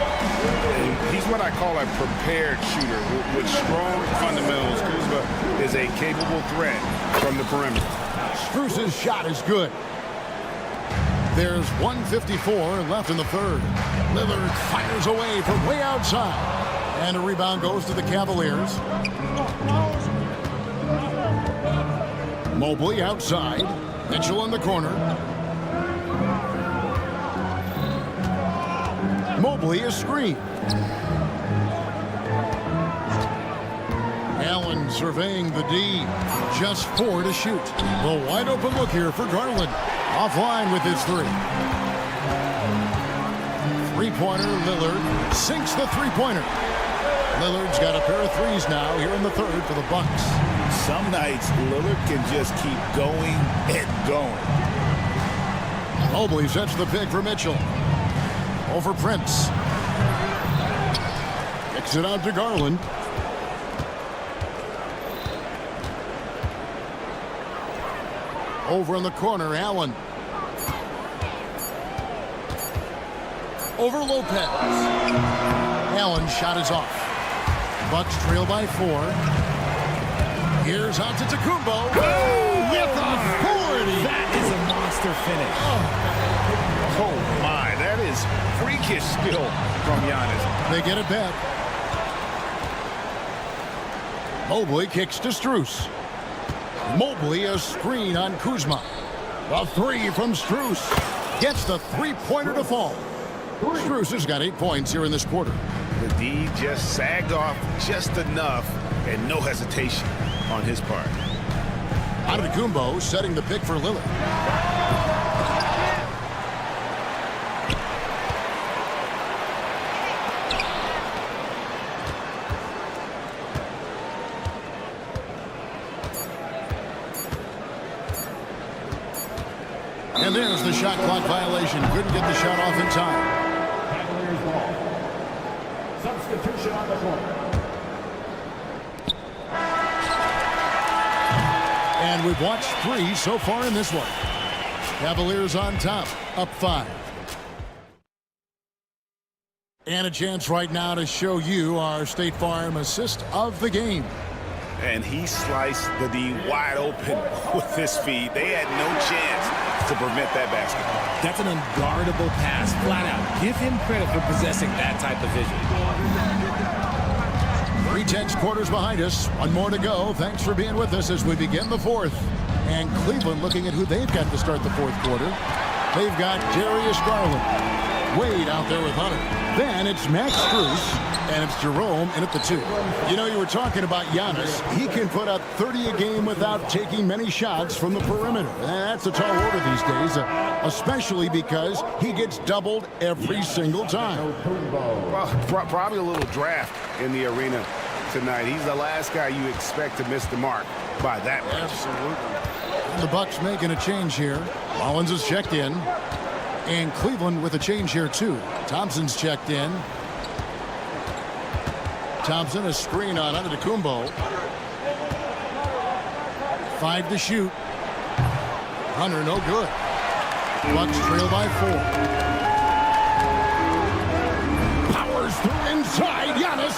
He's what I call a prepared shooter with strong fundamentals. Kuzma is a capable threat from the perimeter. Strus's shot is good. There's 1:54 left in the third. Lillard fires away from way outside. And a rebound goes to the Cavaliers. Mobley outside. Mitchell in the corner. Mobley is screened. Allen surveying the D. Just 4 to shoot. The wide open look here for Garland. Offline with his 3. Three-pointer, Lillard sinks the three-pointer. Lillard's got a pair of threes now here in the third for the Bucks. Some nights, Lillard can just keep going and going. Mobley sets the pick for Mitchell. Over Prince. Kicks it out to Garland. Over in the corner, Allen. Over Lopez. Allen's shot is off. Bucks trail by 4. Here's Antetokounmpo. With authority. That is a monster finish. Oh, my. That is freakish skill from Giannis. They get it back. Mobley kicks to Strus. Mobley a screen on Kuzma. A 3 from Strus. Gets the three-pointer to fall. Strus has got 8 points here in this quarter. The D just sagged off just enough and no hesitation on his part. Antetokounmpo setting the pick for Lillard. And there's the shot clock violation. Couldn't get the shot off in time. Cavaliers ball. Substitution on the court. And we've watched 3 so far in this one. Cavaliers on top, up 5. And a chance right now to show you our State Farm assist of the game. And he sliced the D wide open with his feet. They had no chance to prevent that basket. That's an unguardable pass, flat out. Give him credit for possessing that type of vision. 3 tenths quarters behind us. 1 more to go. Thanks for being with us as we begin the fourth. And Cleveland looking at who they've got to start the fourth quarter. They've got Darius Garland. Wade out there with Hunter. Then it's Max Strus. And it's Jerome in at the 2. You know, you were talking about Giannis. He can put up 30 a game without taking many shots from the perimeter. That's a tall order these days, especially because he gets doubled every single time. Well, probably a little draft in the arena tonight. He's the last guy you expect to miss the mark by that much. Absolutely. And the Bucks making a change here. Rollins is checked in. And Cleveland with a change here, too. Thompson's checked in. Thompson, a screen on Antetokounmpo. 5 to shoot. Hunter, no good. Bucks trail by 4. Powers through inside. Giannis.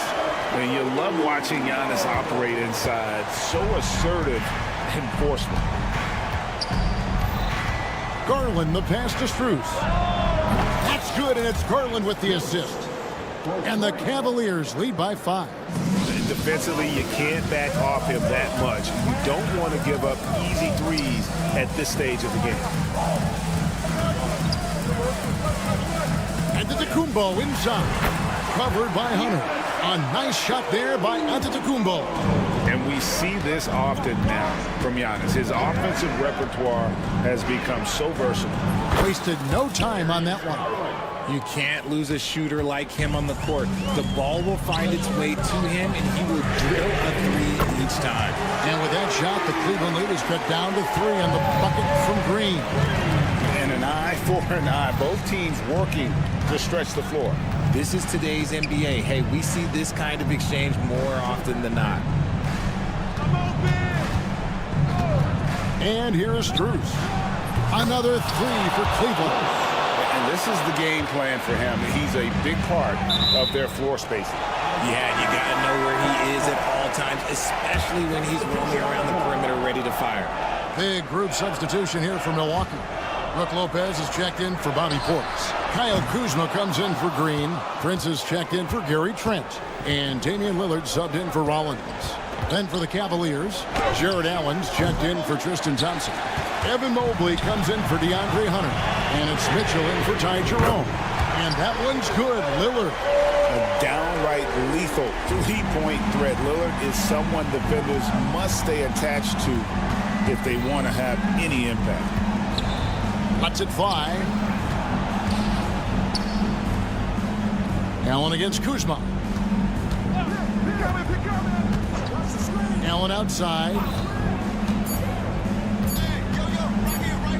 And you love watching Giannis operate inside. So assertive enforcement. Garland, the pass to Strus. That's good, and it's Garland with the assist. And the Cavaliers lead by 5. Defensively, you can't back off him that much. You don't want to give up easy threes at this stage of the game. Antetokounmpo inside. Covered by Hunter. A nice shot there by Antetokounmpo. And we see this often now from Giannis. His offensive repertoire has become so versatile. Wasted no time on that one. You can't lose a shooter like him on the court. The ball will find its way to him, and he will drill a 3 each time. And with that shot, the Cleveland lead is cut down to 3 on the bucket from Green. And an eye for an eye. Both teams working to stretch the floor. This is today's NBA. Hey, we see this kind of exchange more often than not. And here is Strus. Another three for Cleveland. And this is the game plan for him. He's a big part of their floor spacing. Yeah, you got to know where he is at all times, especially when he's roaming around the perimeter ready to fire. Big group substitution here for Milwaukee. Brook Lopez is checked in for Bobby Portis. Kyle Kuzma comes in for Green. Prince is checked in for Gary Trent. And Damian Lillard subbed in for Rollins. Then for the Cavaliers, Jared Allen's checked in for Tristan Thompson. Evan Mobley comes in for DeAndre Hunter. And it's Mitchell in for Ty Jerome. And that one's good. Lillard. A downright lethal three-point threat. Lillard is someone defenders must stay attached to if they want to have any impact. Lets it fly. Allen against Kuzma. Allen outside.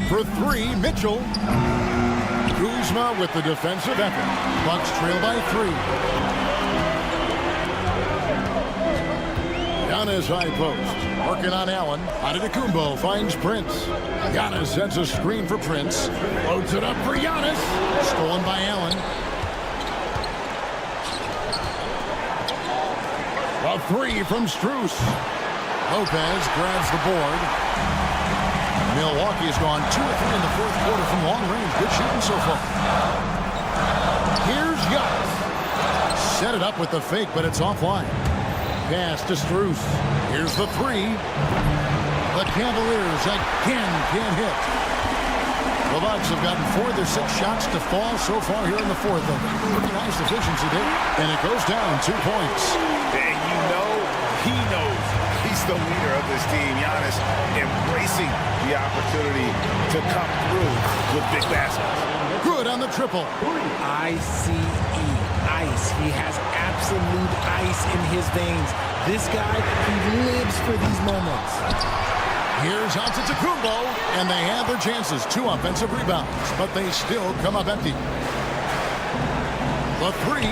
For three, Mitchell. Kuzma with the defensive effort. Bucks trail by 3. Giannis high post. Working on Allen. Antetokounmpo finds Prince. Giannis sets a screen for Prince. Loads it up for Giannis. Stolen by Allen. A three from Strus. Lopez grabs the board. Milwaukee has gone 2 of 3 in the fourth quarter from long range. Good shooting so far. Here's Giannis. Set it up with the fake, but it's offline. Pass to Strus. Here's the three. The Cavaliers again can't hit. The Bucks have gotten 4 of their 6 shots to fall so far here in the fourth. Pretty nice efficiency there. And it goes down 2 points. And you know he knows he's the leader of this team. Giannis embracing the opportunity to come through with big baskets. Good on the triple. ICE. Ice. He has absolute ice in his veins. This guy, he lives for these moments. Here's Antetokounmpo, and they have their chances. 2 offensive rebounds, but they still come up empty. The three.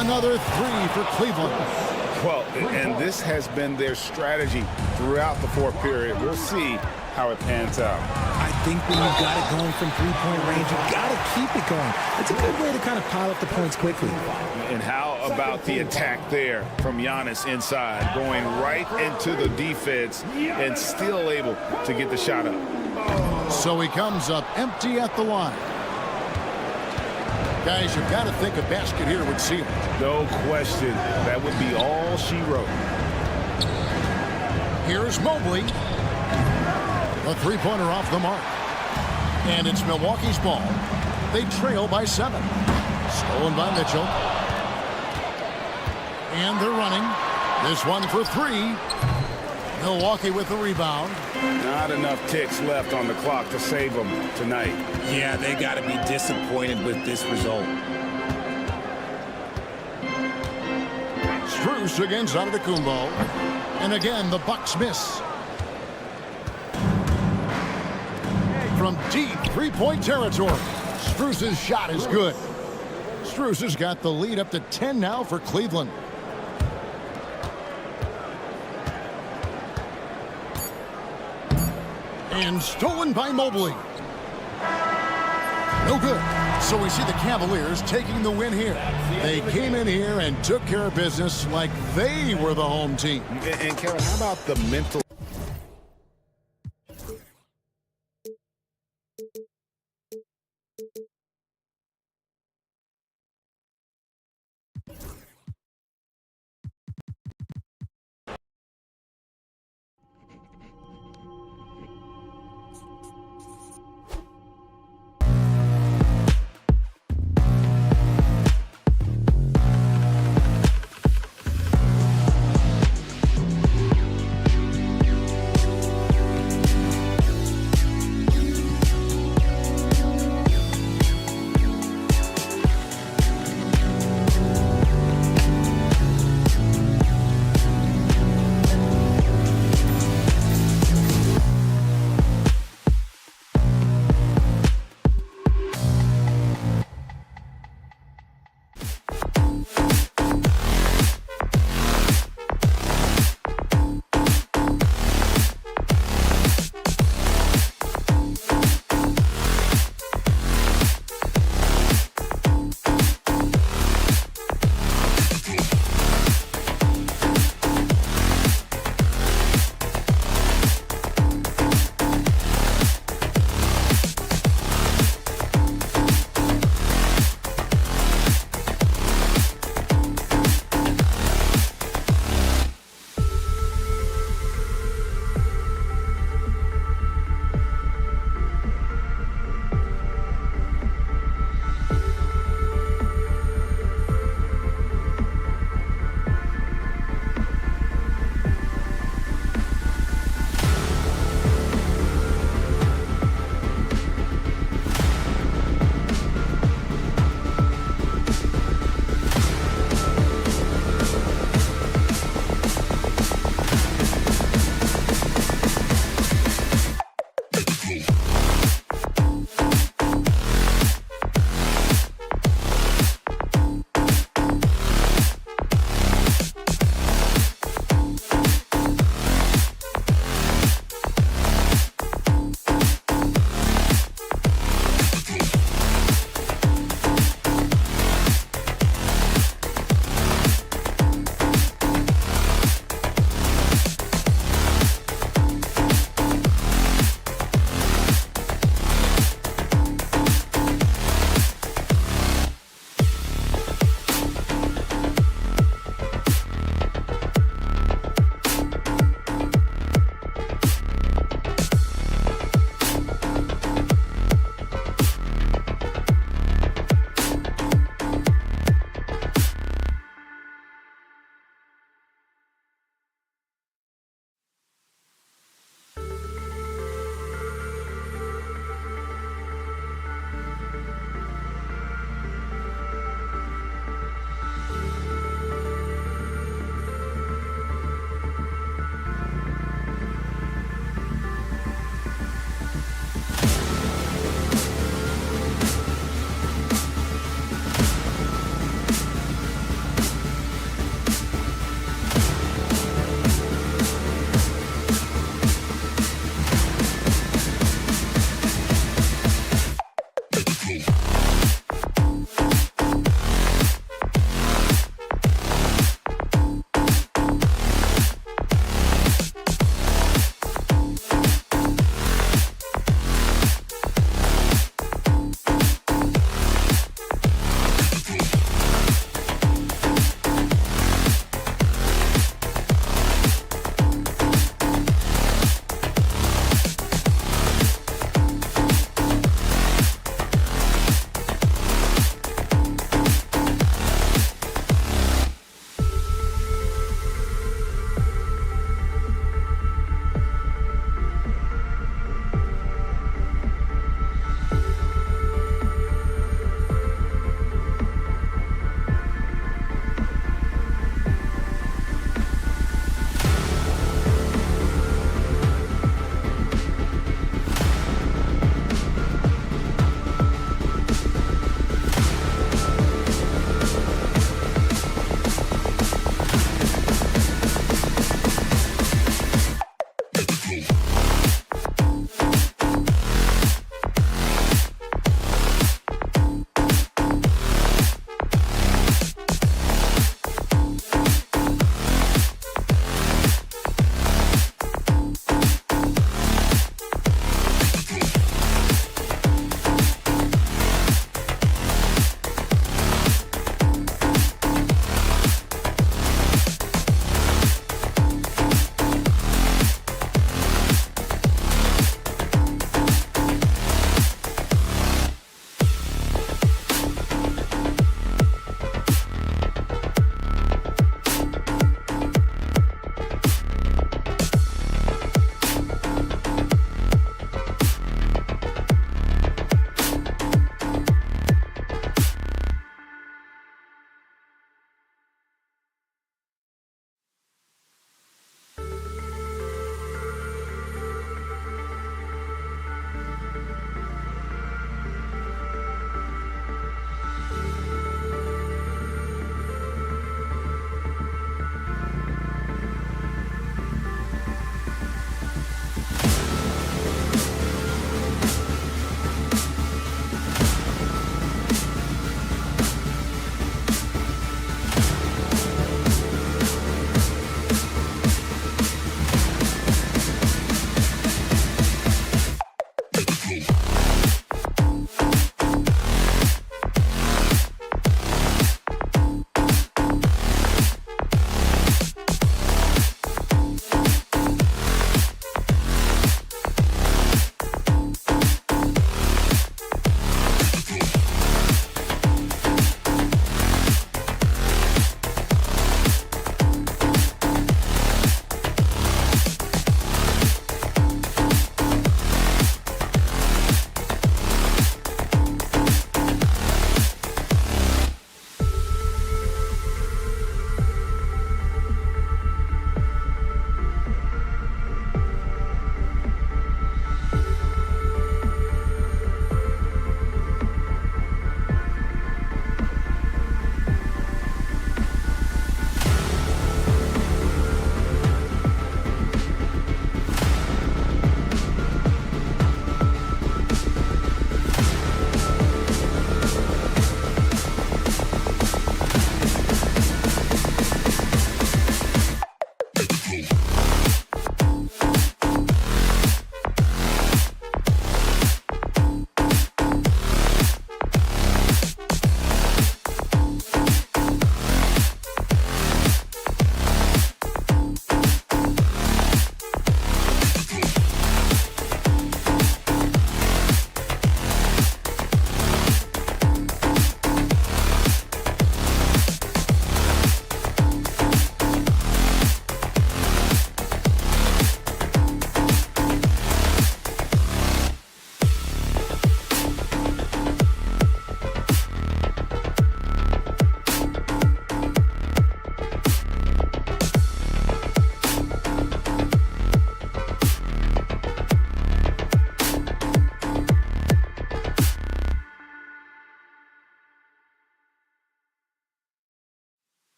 Another three for Cleveland. Well, and this has been their strategy throughout the fourth period. We'll see how it pans out. I think when you've got it going from three-point range, you've got to keep it going. It's a good way to kind of pile up the points quickly. And how about the attack there from Giannis inside, going right into the defense and still able to get the shot up. So he comes up empty at the line. Guys, you've got to think a basket here would seal it. No question. That would be all she wrote. Here's Mobley. A three-pointer off the mark. And it's Milwaukee's ball. They trail by 7. Stolen by Mitchell. And they're running. This one for 3. Milwaukee with the rebound. Not enough ticks left on the clock to save them tonight. Yeah, they got to be disappointed with this result. Strus against Antetokounmpo. And again, the Bucks miss. From deep three-point territory, Strus's shot is good. Strus has got the lead up to 10 now for Cleveland. And stolen by Mobley. No good. So we see the Cavaliers taking the win here. They came in here and took care of business like they were the home team. And Kevin, how about the mental?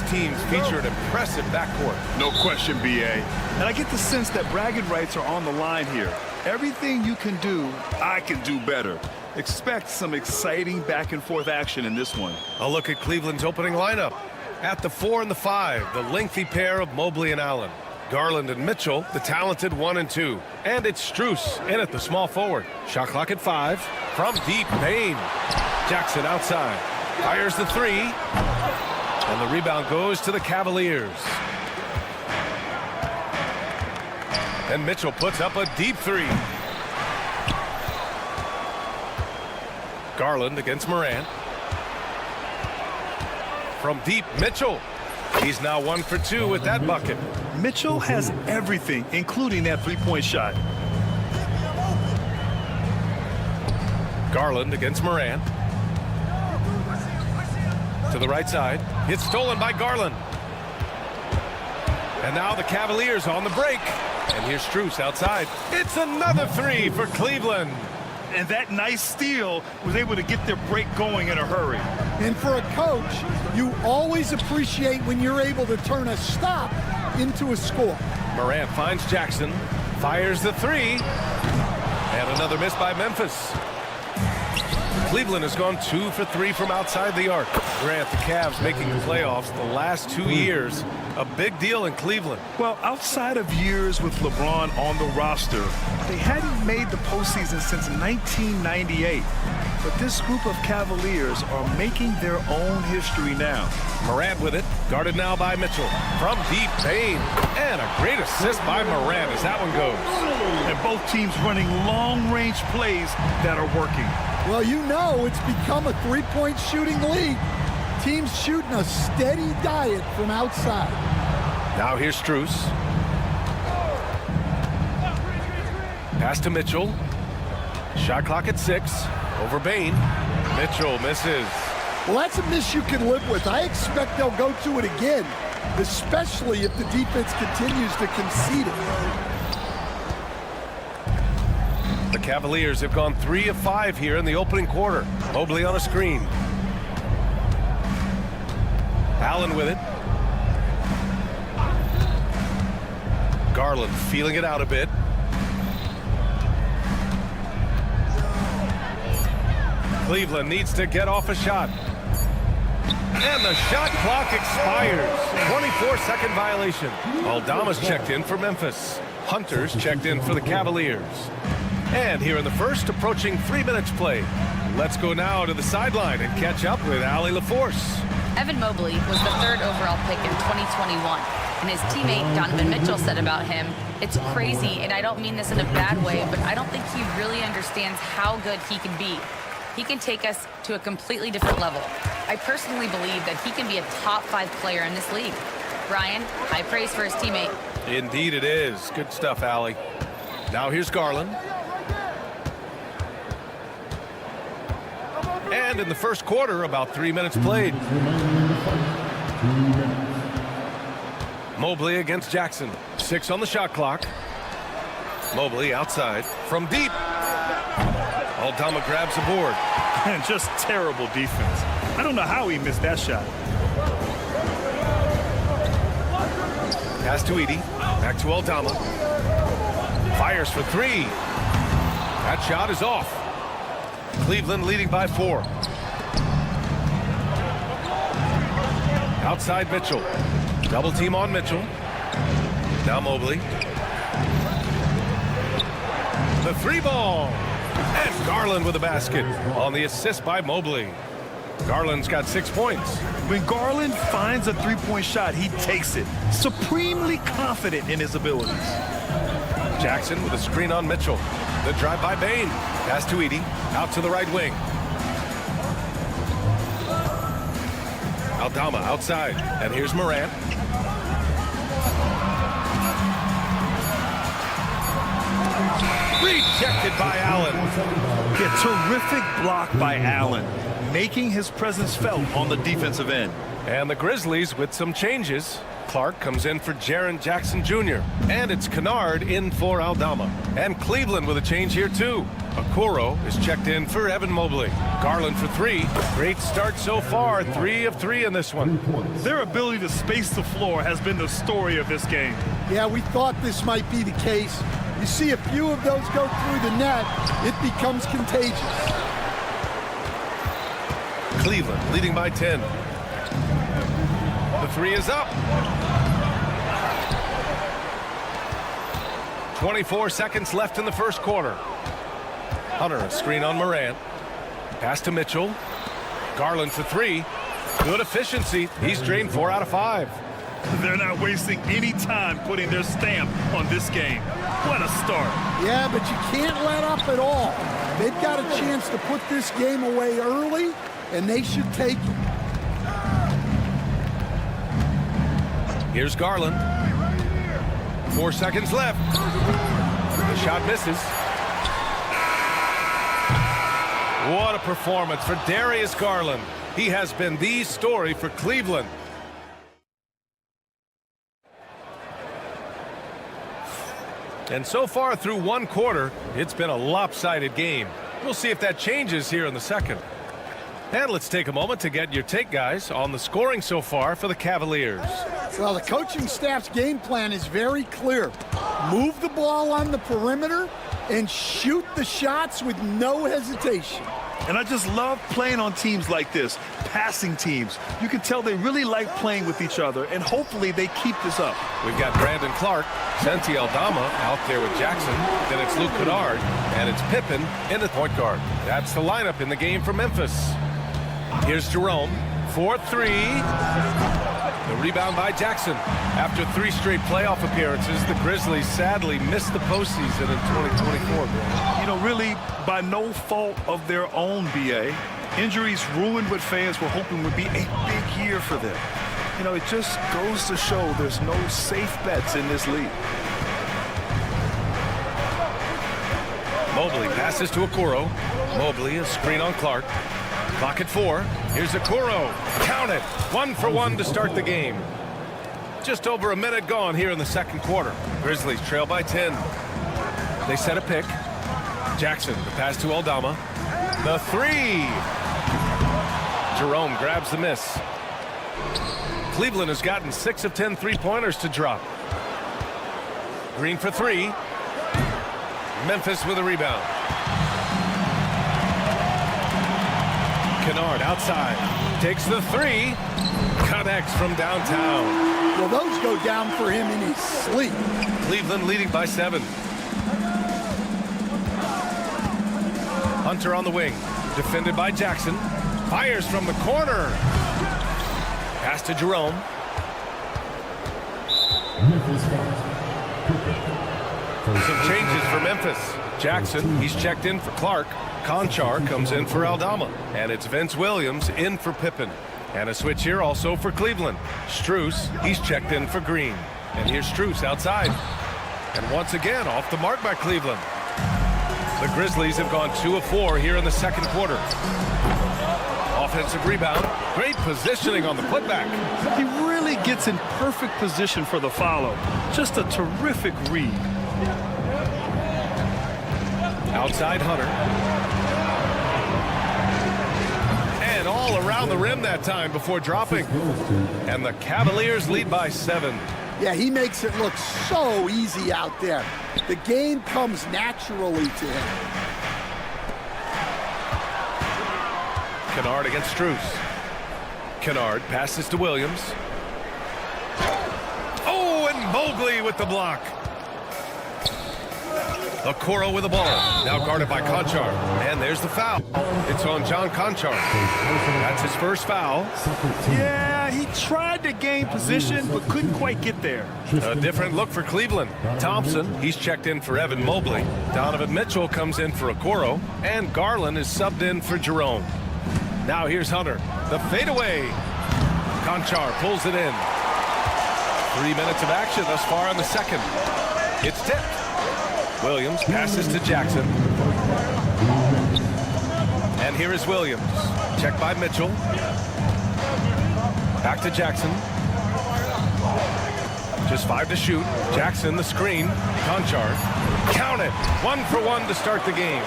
teams feature an impressive backcourt. No question, B.A. And I get the sense that bragging rights are on the line here. Everything you can do, I can do better. Expect some exciting back-and-forth action in this one. A look at Cleveland's opening lineup. At the 4 and the 5, the lengthy pair of Mobley and Allen. Garland and Mitchell, the talented 1 and 2. And it's Strus in at the small forward. Shot clock at 5. From deep, Payne. Jackson outside. Fires the 3. And the rebound goes to the Cavaliers. And Mitchell puts up a deep 3. Garland against Morant. From deep, Mitchell. He's now 1 for 2 with that bucket. Mitchell has everything, including that three-point shot. Garland against Morant. To the right side. It's stolen by Garland. And now the Cavaliers on the break. And here's Strus outside. It's another 3 for Cleveland. And that nice steal was able to get their break going in a hurry. And for a coach, you always appreciate when you're able to turn a stop into a score. Morant finds Jackson, fires the 3, and another miss by Memphis. Cleveland has gone 2 for 3 from outside the arc. Grant, the Cavs making the playoffs the last 2 years. A big deal in Cleveland. Well, outside of years with LeBron on the roster, they hadn't made the postseason since 1998. But this group of Cavaliers are making their own history now. Morant with it, guarded now by Mitchell. From deep, Payne. And a great assist by Morant as that one goes. And both teams running long-range plays that are working. Well, you know it's become a three-point shooting league. Teams shooting a steady diet from outside. Now here's Strus. Pass to Mitchell. Shot clock at 6. Over Bain. Mitchell misses. Well, that's a miss you can live with. I expect they'll go to it again, especially if the defense continues to concede it. The Cavaliers have gone 3 of 5 here in the opening quarter. Mobley on a screen. Allen with it. Garland feeling it out a bit. Cleveland needs to get off a shot. And the shot clock expires. 24-second violation. Aldama's checked in for Memphis. Hunter's checked in for the Cavaliers. And here in the first, approaching 3 minutes played. Let's go now to the sideline and catch up with Allie LaForce. Evan Mobley was the 3rd overall pick in 2021. And his teammate Donovan Mitchell said about him, "It's crazy, and I don't mean this in a bad way, but I don't think he really understands how good he can be. He can take us to a completely different level. I personally believe that he can be a top 5 player in this league." Ryan, high praise for his teammate. Indeed it is. Good stuff, Allie. Now here's Garland. And in the first quarter, about 3 minutes played. Mobley against Jackson. 6 on the shot clock. Mobley outside. From deep. Aldama grabs the board. And just terrible defense. I don't know how he missed that shot. Pass to Edey. Back to Aldama. Fires for 3. That shot is off. Cleveland leading by 4. Outside Mitchell. Double team on Mitchell. Now Mobley. The 3 ball. And Garland with a basket on the assist by Mobley. Garland's got 6 points. When Garland finds a three-point shot, he takes it. Supremely confident in his abilities. Jackson with a screen on Mitchell. The drive by Bain. Pass to Edey. Out to the right wing. Aldama outside. And here's Morant. Rejected by Allen. A terrific block by Allen, making his presence felt on the defensive end. And the Grizzlies with some changes. Clark comes in for Jaren Jackson Jr. And it's Kennard in for Aldama. And Cleveland with a change here too. Okoro is checked in for Evan Mobley. Garland for three. Great start so far. 3 of 3 in this one. Their ability to space the floor has been the story of this game. Yeah, we thought this might be the case. You see a few of those go through the net, it becomes contagious. Cleveland leading by 10. The three is up. 24 seconds left in the first quarter. Hunter, a screen on Morant. Pass to Mitchell. Garland for three. Good efficiency. He's drained 4 out of 5. They're not wasting any time putting their stamp on this game. What a start. Yeah, but you can't let up at all. They've got a chance to put this game away early, and they should take it. Here's Garland. 4 seconds left. The shot misses. What a performance for Darius Garland. He has been the story for Cleveland. And so far through one quarter, it's been a lopsided game. We'll see if that changes here in the second. And let's take a moment to get your take, guys, on the scoring so far for the Cavaliers. Well, the coaching staff's game plan is very clear. Move the ball on the perimeter and shoot the shots with no hesitation. And I just love playing on teams like this, passing teams. You can tell they really like playing with each other, and hopefully they keep this up. We've got Brandon Clark, Santi Aldama out there with Jackson. Then it's Luke Kennard, and it's Pippen in the point guard. That's the lineup in the game for Memphis. Here's Jerome, 4-3. The rebound by Jackson. After 3 straight playoff appearances, the Grizzlies sadly missed the postseason in 2024. You know, really by no fault of their own, BA. Injuries ruined what fans were hoping would be a big year for them. You know, it just goes to show there's no safe bets in this league. Mobley passes to Okoro. Mobley, a screen on Clark. Clock at 4. Here's Okoro. Count it. 1 for 1 to start the game. Just over a minute gone here in the second quarter. Grizzlies trail by 10. They set a pick. Jackson, the pass to Aldama. The 3. Jerome grabs the miss. Cleveland has gotten 6 of 10 three-pointers to drop. Green for 3. Memphis with a rebound. Kennard outside. Takes the 3. Connects from downtown. Well, those go down for him in his sleep. Cleveland leading by 7. Hunter on the wing. Defended by Jackson. Fires from the corner. Pass to Jerome. Some changes for Memphis. Jackson, he's checked in for Clark. Conchar comes in for Aldama. And it's Vince Williams in for Pippen. And a switch here also for Cleveland. Strus, he's checked in for Green. And here's Strus outside. And once again, off the mark by Cleveland. The Grizzlies have gone 2 of 4 here in the second quarter. Offensive rebound. Great positioning on the putback. He really gets in perfect position for the follow. Just a terrific read. Outside Hunter. And all around the rim that time before dropping. And the Cavaliers lead by 7. Yeah, he makes it look so easy out there. The game comes naturally to him. Kennard against Strus. Kennard passes to Williams. Oh, and Mobley with the block. Okoro with the ball. Now guarded by Conchar. And there's the foul. It's on John Conchar. That's his first foul. Yeah, he tried to gain position, but couldn't quite get there. A different look for Cleveland. Thompson, he's checked in for Evan Mobley. Donovan Mitchell comes in for Okoro. And Garland is subbed in for Jerome. Now here's Hunter. The fadeaway. Conchar pulls it in. 3 minutes of action thus far in the second. It's tipped. Williams passes to Jackson. And here is Williams. Checked by Mitchell. Back to Jackson. Just 5 to shoot. Jackson the screen. Conchar. Count it. 1 for 1 to start the game.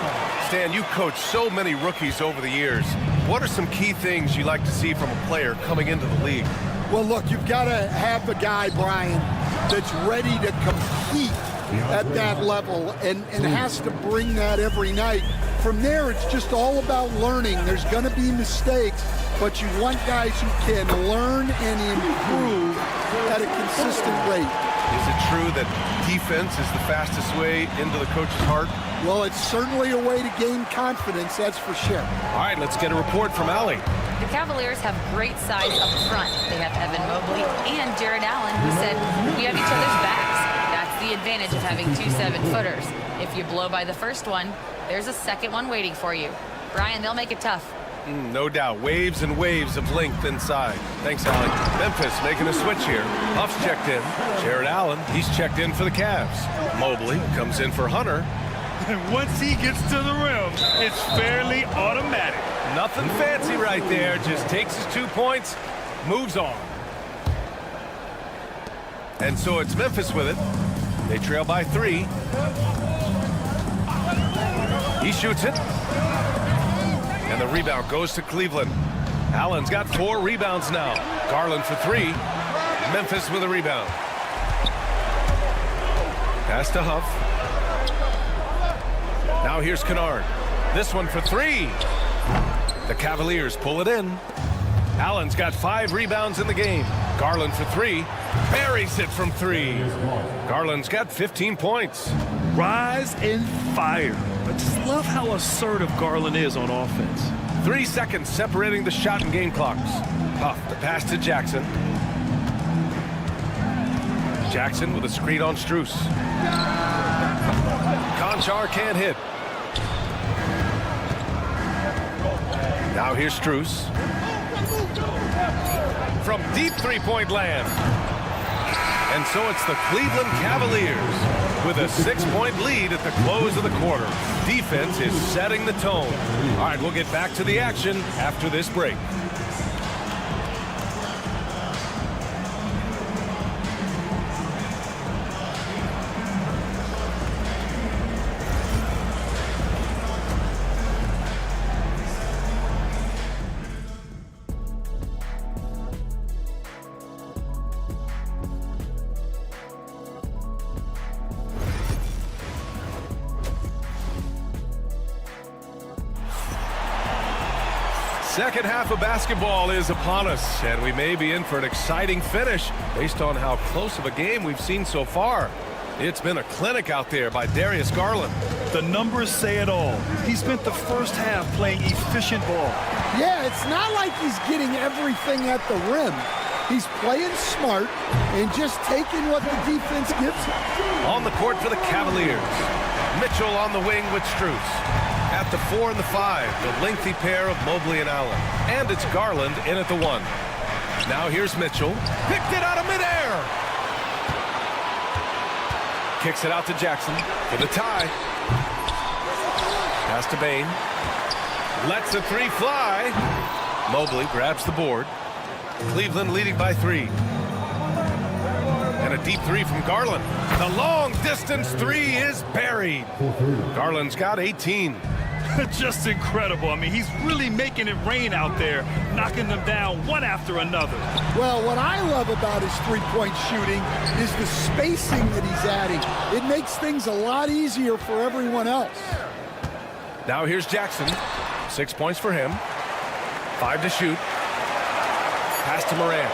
Stan, you coached so many rookies over the years. What are some key things you like to see from a player coming into the league? Well, look, you've got to have the guy, Brian, that's ready to compete at that level and has to bring that every night. From there, it's just all about learning. There's going to be mistakes, but you want guys who can learn and improve at a consistent rate. Is it true that defense is the fastest way into the coach's heart? Well, it's certainly a way to gain confidence, that's for sure. All right, let's get a report from Allie. The Cavaliers have great size up front. They have Evan Mobley and Jared Allen, who said, we have each other's backs. That's the advantage of having 2 7-footers. If you blow by the first one, there's a second one waiting for you. Brian, they'll make it tough. No doubt. Waves and waves of length inside. Thanks, Allie. Memphis making a switch here. Huff's checked in. Jared Allen, he's checked in for the Cavs. Mobley comes in for Hunter. And once he gets to the rim, it's fairly automatic. Nothing fancy right there. Just takes his 2 points, moves on. And so it's Memphis with it. They trail by 3. He shoots it. And the rebound goes to Cleveland. Allen's got 4 rebounds now. Garland for 3. Memphis with a rebound. Pass to Huff. Now here's Kennard. This one for 3. The Cavaliers pull it in. Allen's got 5 rebounds in the game. Garland for 3. Buries it from 3. Garland's got 15 points. Rise and fire. I just love how assertive Garland is on offense. 3 seconds separating the shot and game clocks. Huff, the pass to Jackson. Jackson with a screen on Strus. Conchar can't hit. Now here's Strus. From deep three-point land. And so it's the Cleveland Cavaliers with a 6-point lead at the close of the quarter. Defense is setting the tone. All right, we'll get back to the action after this break. Second half of basketball is upon us, and we may be in for an exciting finish based on how close of a game we've seen so far. It's been a clinic out there by Darius Garland. The numbers say it all. He spent the first half playing efficient ball. Yeah, it's not like he's getting everything at the rim. He's playing smart and just taking what the defense gives him. On the court for the Cavaliers. Mitchell on the wing with Strus. At the 4 and the 5, the lengthy pair of Mobley and Allen. And it's Garland in at the 1. Now here's Mitchell. Picked it out of midair. Kicks it out to Jackson for the tie. Pass to Bain. Lets the 3 fly. Mobley grabs the board. Cleveland leading by 3. And a deep 3 from Garland. The long distance 3 is buried. Garland's got 18. Just incredible. I mean, he's really making it rain out there, knocking them down one after another. Well, what I love about his three-point shooting is the spacing that he's adding. It makes things a lot easier for everyone else. Now here's Jackson. 6 points for him. 5 to shoot. Pass to Morant.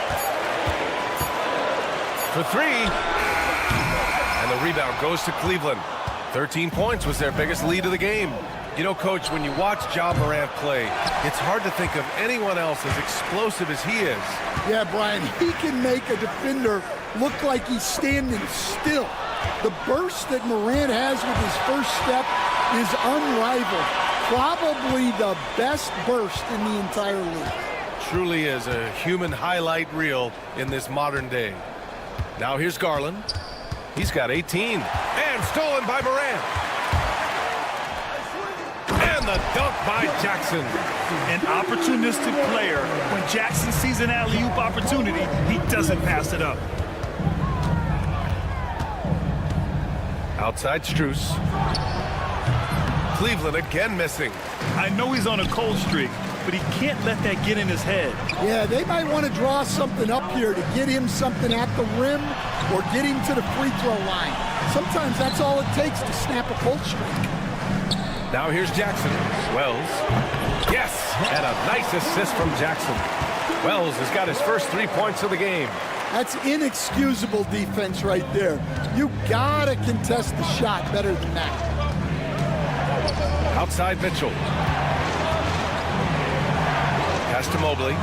For 3. And the rebound goes to Cleveland. 13 points was their biggest lead of the game. You know, Coach, when you watch Ja Morant play, it's hard to think of anyone else as explosive as he is. Yeah, Brian, he can make a defender look like he's standing still. The burst that Morant has with his first step is unrivaled. Probably the best burst in the entire league. Truly is a human highlight reel in this modern day. Now here's Garland. He's got 18. And stolen by Morant. And the dunk by Jackson. An opportunistic player. When Jackson sees an alley-oop opportunity, he doesn't pass it up. Outside Strus. Cleveland again missing. I know he's on a cold streak, but he can't let that get in his head. Yeah, they might want to draw something up here to get him something at the rim or get him to the free throw line. Sometimes that's all it takes to snap a cold streak. Now here's Jackson. Wells. Yes! And a nice assist from Jackson. Wells has got his first 3 points of the game. That's inexcusable defense right there. You gotta contest the shot better than that. Outside Mitchell. Pass to Mobley.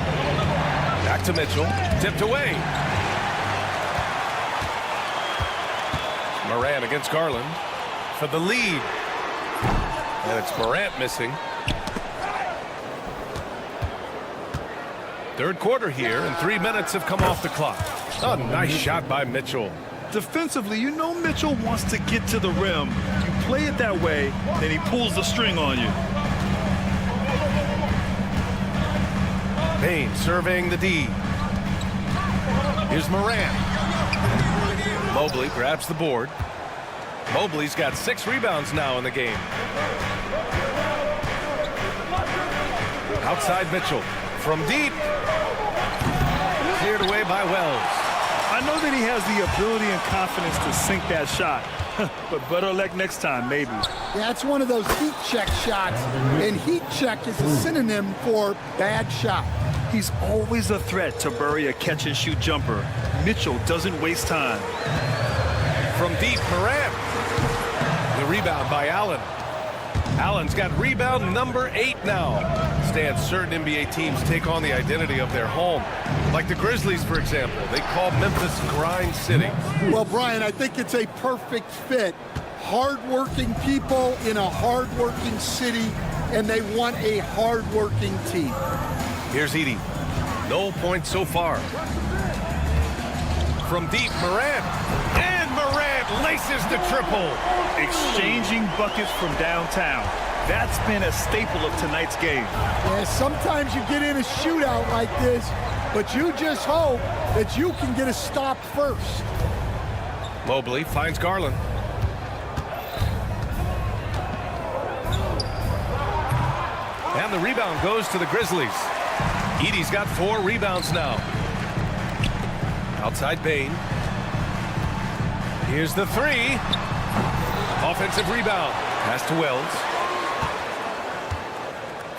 Back to Mitchell. Tipped away. Morant against Garland for the lead. And it's Morant missing. Third quarter here, and 3 minutes have come off the clock. A nice shot by Mitchell. Defensively, you know Mitchell wants to get to the rim. You play it that way, then he pulls the string on you. Payne surveying the D. Here's Morant. Mobley grabs the board. Mobley's got 6 rebounds now in the game. Outside Mitchell. From deep. Cleared away by Wells. I know that he has the ability and confidence to sink that shot, but better luck next time, maybe. Yeah, it's one of those heat check shots, and heat check is a synonym for bad shot. He's always a threat to bury a catch-and-shoot jumper. Mitchell doesn't waste time. From deep, Morant. The rebound by Allen. Allen's got rebound number 8 now. Stan, certain NBA teams take on the identity of their home. Like the Grizzlies, for example. They call Memphis Grind City. Well, Brian, I think it's a perfect fit. Hard-working people in a hard-working city, and they want a hard-working team. Here's Edey. No points so far. From deep, Morant. And Morant laces the triple. Exchanging buckets from downtown. That's been a staple of tonight's game. Yeah, sometimes you get in a shootout like this, but you just hope that you can get a stop first. Mobley finds Garland. And the rebound goes to the Grizzlies. Edey's got 4 rebounds now. Outside Payne. Here's the 3. Offensive rebound. Pass to Wells.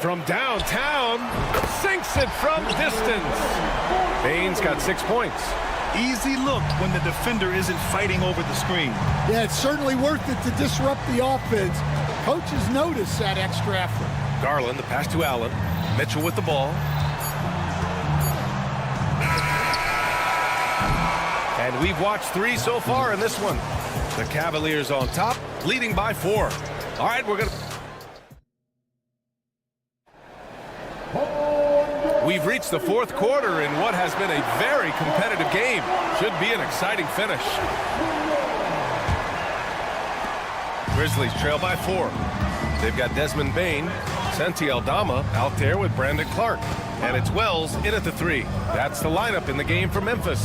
From downtown. Sinks it from distance. Payne's got 6 points. Easy look when the defender isn't fighting over the screen. Yeah, it's certainly worth it to disrupt the offense. Coaches notice that extra effort. Garland, the pass to Allen. Mitchell with the ball. And we've watched 3 so far in this one. The Cavaliers on top, leading by 4. All right, we're going to... We've reached the 4th quarter in what has been a very competitive game. Should be an exciting finish. Grizzlies trail by 4. They've got Desmond Bane, Santi Aldama out there with Brandon Clark. And it's Wells in at the 3. That's the lineup in the game for Memphis.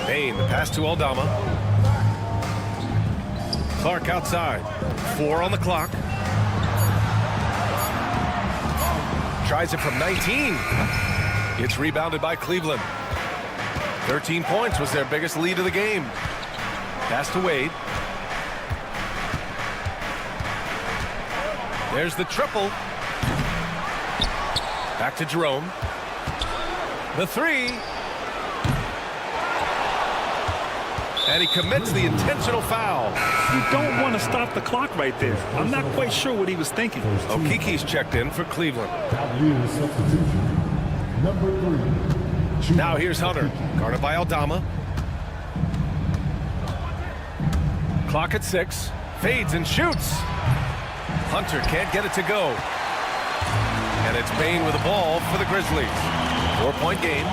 Bane, the pass to Aldama. Clark outside. 4 on the clock. Tries it from 19. It's rebounded by Cleveland. 13 points was their biggest lead of the game. Pass to Wade. There's the triple. Back to Jerome. The 3. And he commits the intentional foul. You don't want to stop the clock right there. I'm not quite sure what he was thinking. Okiki's checked in for Cleveland. Number 3. Now here's Hunter, guarded by Aldama. Clock at 6. Fades and shoots. Hunter can't get it to go. And it's Bane with the ball for the Grizzlies. 4-point game.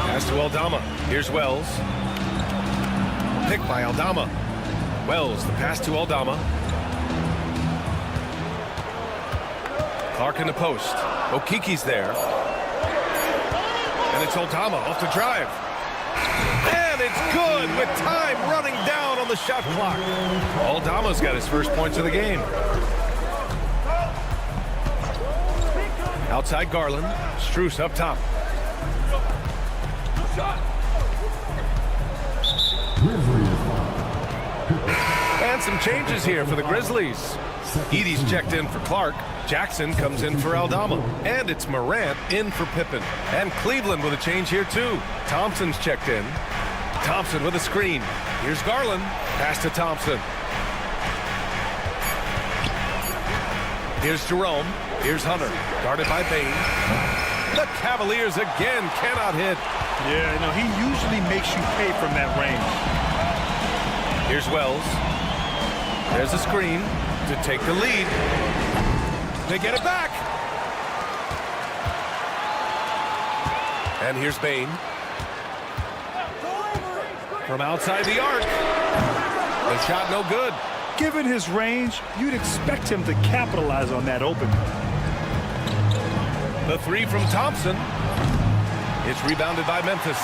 Pass to Aldama. Here's Wells. Picked by Aldama. Wells, the pass to Aldama. Clark in the post. Okiki's there. And it's Aldama off the drive. And it's good with time running down on the shot clock. Aldama's got his first points of the game. Outside Garland. Strus up top. And some changes here for the Grizzlies. Edey's checked in for Clark. Jackson comes in for Aldama. And it's Morant in for Pippen. And Cleveland with a change here too. Thompson's checked in. Thompson with a screen. Here's Garland. Pass to Thompson. Here's Jerome. Here's Hunter. Guarded by Bane. The Cavaliers again cannot hit. Yeah, you know, he usually makes you pay from that range. Here's Wells. There's a screen to take the lead. They get it back. And here's Bane. From outside the arc. The shot no good. Given his range, you'd expect him to capitalize on that opening. The three from Thompson. It's rebounded by Memphis.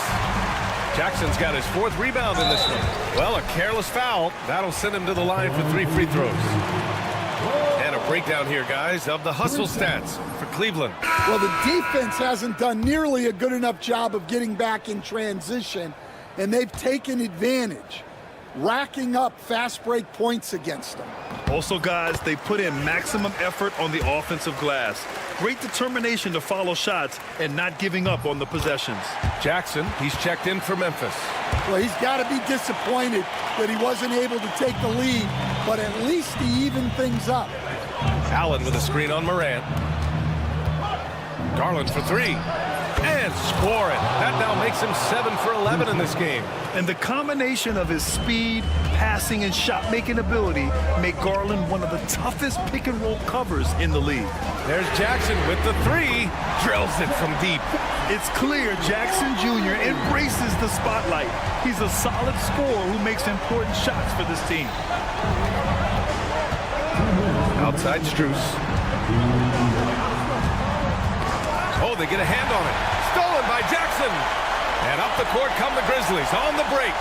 Jackson's got his fourth rebound in this one. Well, a careless foul. That'll send him to the line for 3 free throws. And a breakdown here, guys, of the hustle stats for Cleveland. Well, the defense hasn't done nearly a good enough job of getting back in transition, and they've taken advantage, racking up fast break points against them. Also, guys, they put in maximum effort on the offensive glass. Great determination to follow shots and not giving up on the possessions. Jackson, he's checked in for Memphis. Well, he's got to be disappointed that he wasn't able to take the lead, but at least he evened things up. Allen with a screen on Morant. Garland for three. And score it. That now makes him 7 for 11 in this game. And the combination of his speed, passing, and shot-making ability make Garland one of the toughest pick-and-roll covers in the league. There's Jackson with the three. Drills it from deep. It's clear Jackson Jr. embraces the spotlight. He's a solid scorer who makes important shots for this team. Outside Strus. Oh, they get a hand on it. Stolen by Jackson. And up the court come the Grizzlies on the break.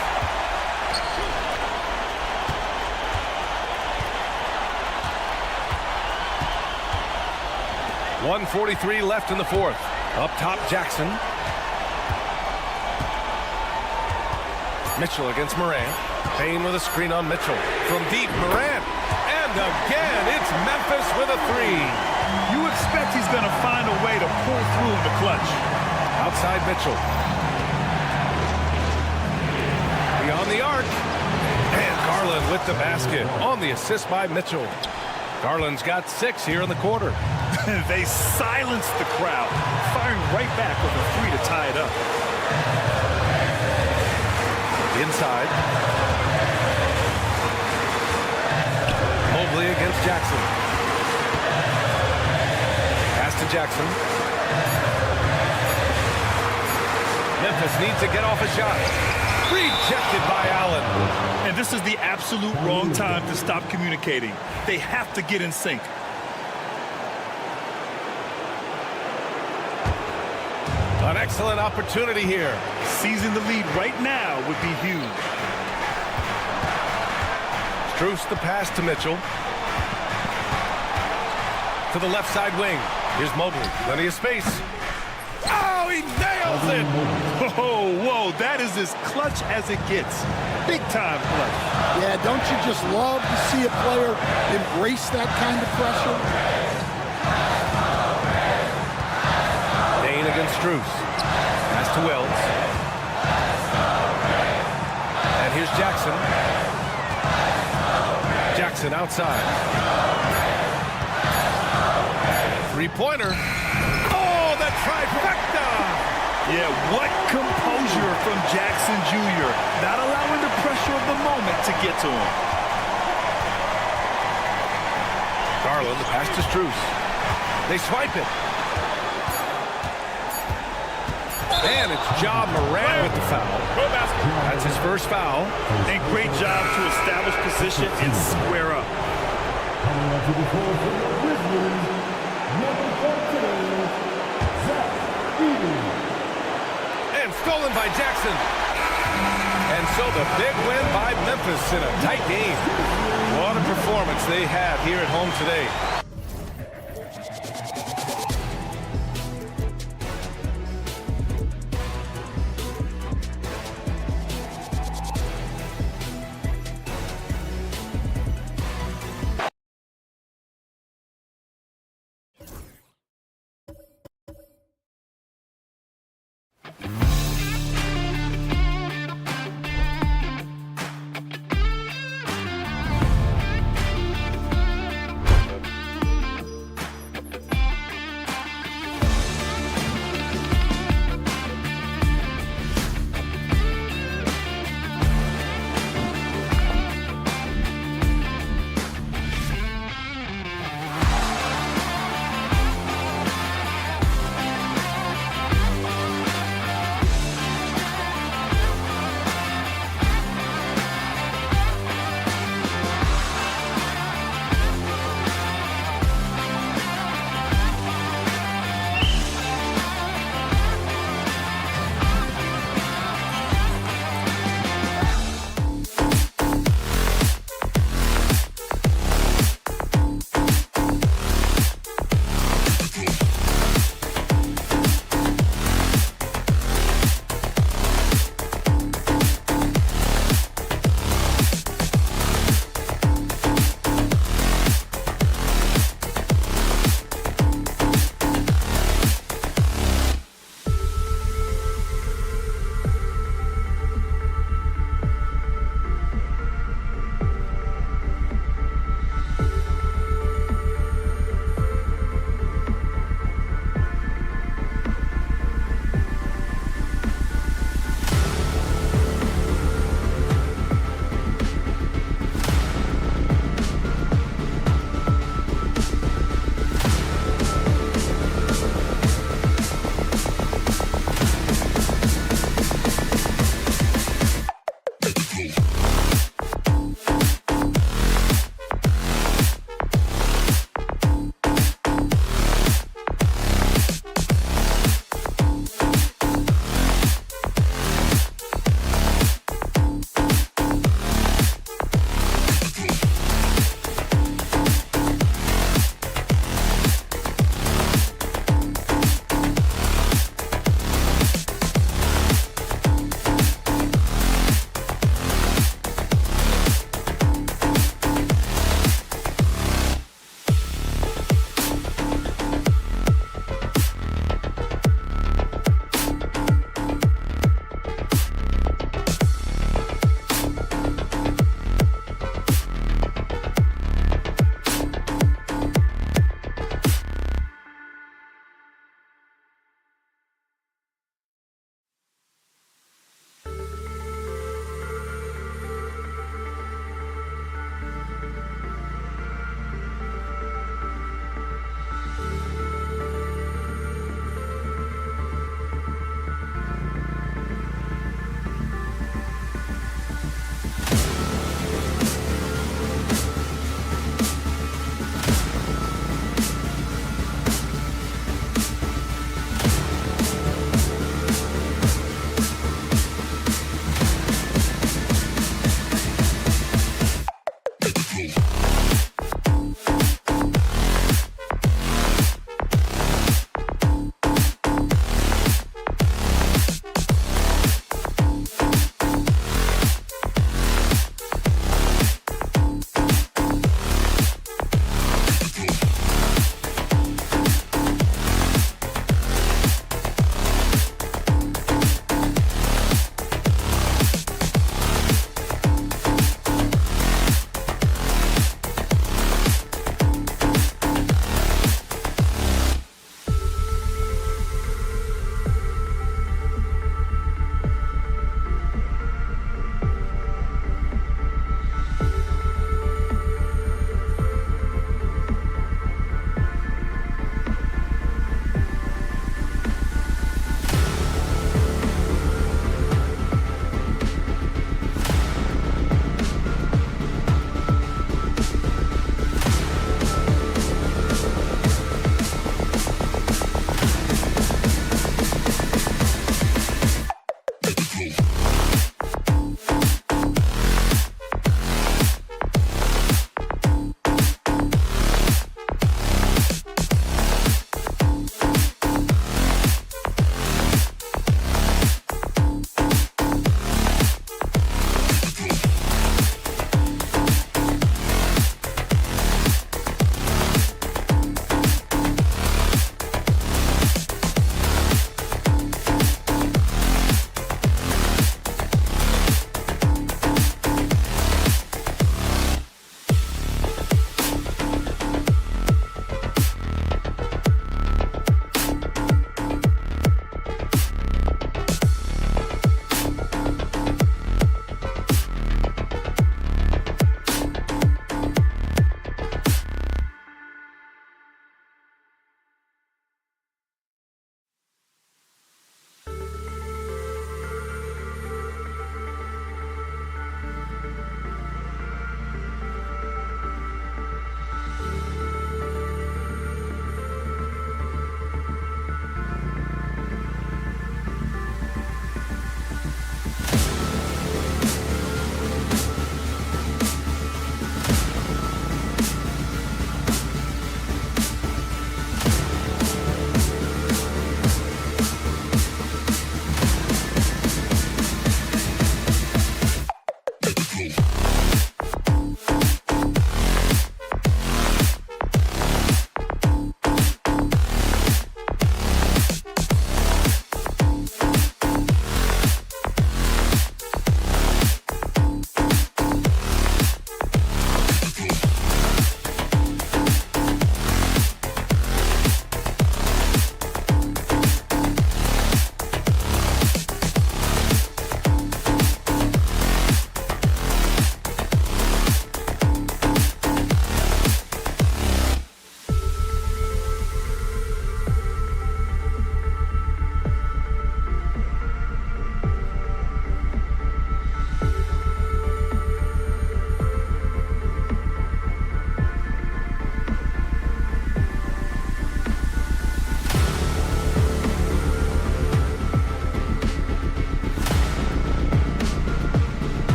.143 left in the fourth. Up top, Jackson. Mitchell against Morant. Payne with a screen on Mitchell. From deep, Morant. And again, it's Memphis with a three. You expect he's going to find a way to pull through in the clutch. Outside Mitchell. Beyond the arc. And Garland with the basket on the assist by Mitchell. Garland's got 6 here in the quarter. They silenced the crowd, firing right back with a three to tie it up. Inside. Mobley against Jackson. Pass to Jackson. Memphis needs to get off a shot. Rejected by Allen. And this is the absolute wrong time to stop communicating. They have to get in sync. An excellent opportunity here. Seizing the lead right now would be huge. Strus the pass to Mitchell. To the left side wing. Here's Mobley. Plenty of space. Oh, he nails it! Whoa, that is as clutch as it gets. Big time clutch. Yeah, don't you just love to see a player embrace that kind of pressure? Dane against Strus. Pass to Wells. And here's Jackson. Jackson outside. Three-pointer. Oh, the trifecta! Yeah, what composure from Jackson Jr. Not allowing the pressure of the moment to get to him. Garland, the pass to Strus. They swipe it. And it's Ja Morant with the foul. That's his first foul. And great job to establish position and square up. And stolen by Jackson. so the big win by Memphis in a tight game. What a performance they had here at home today.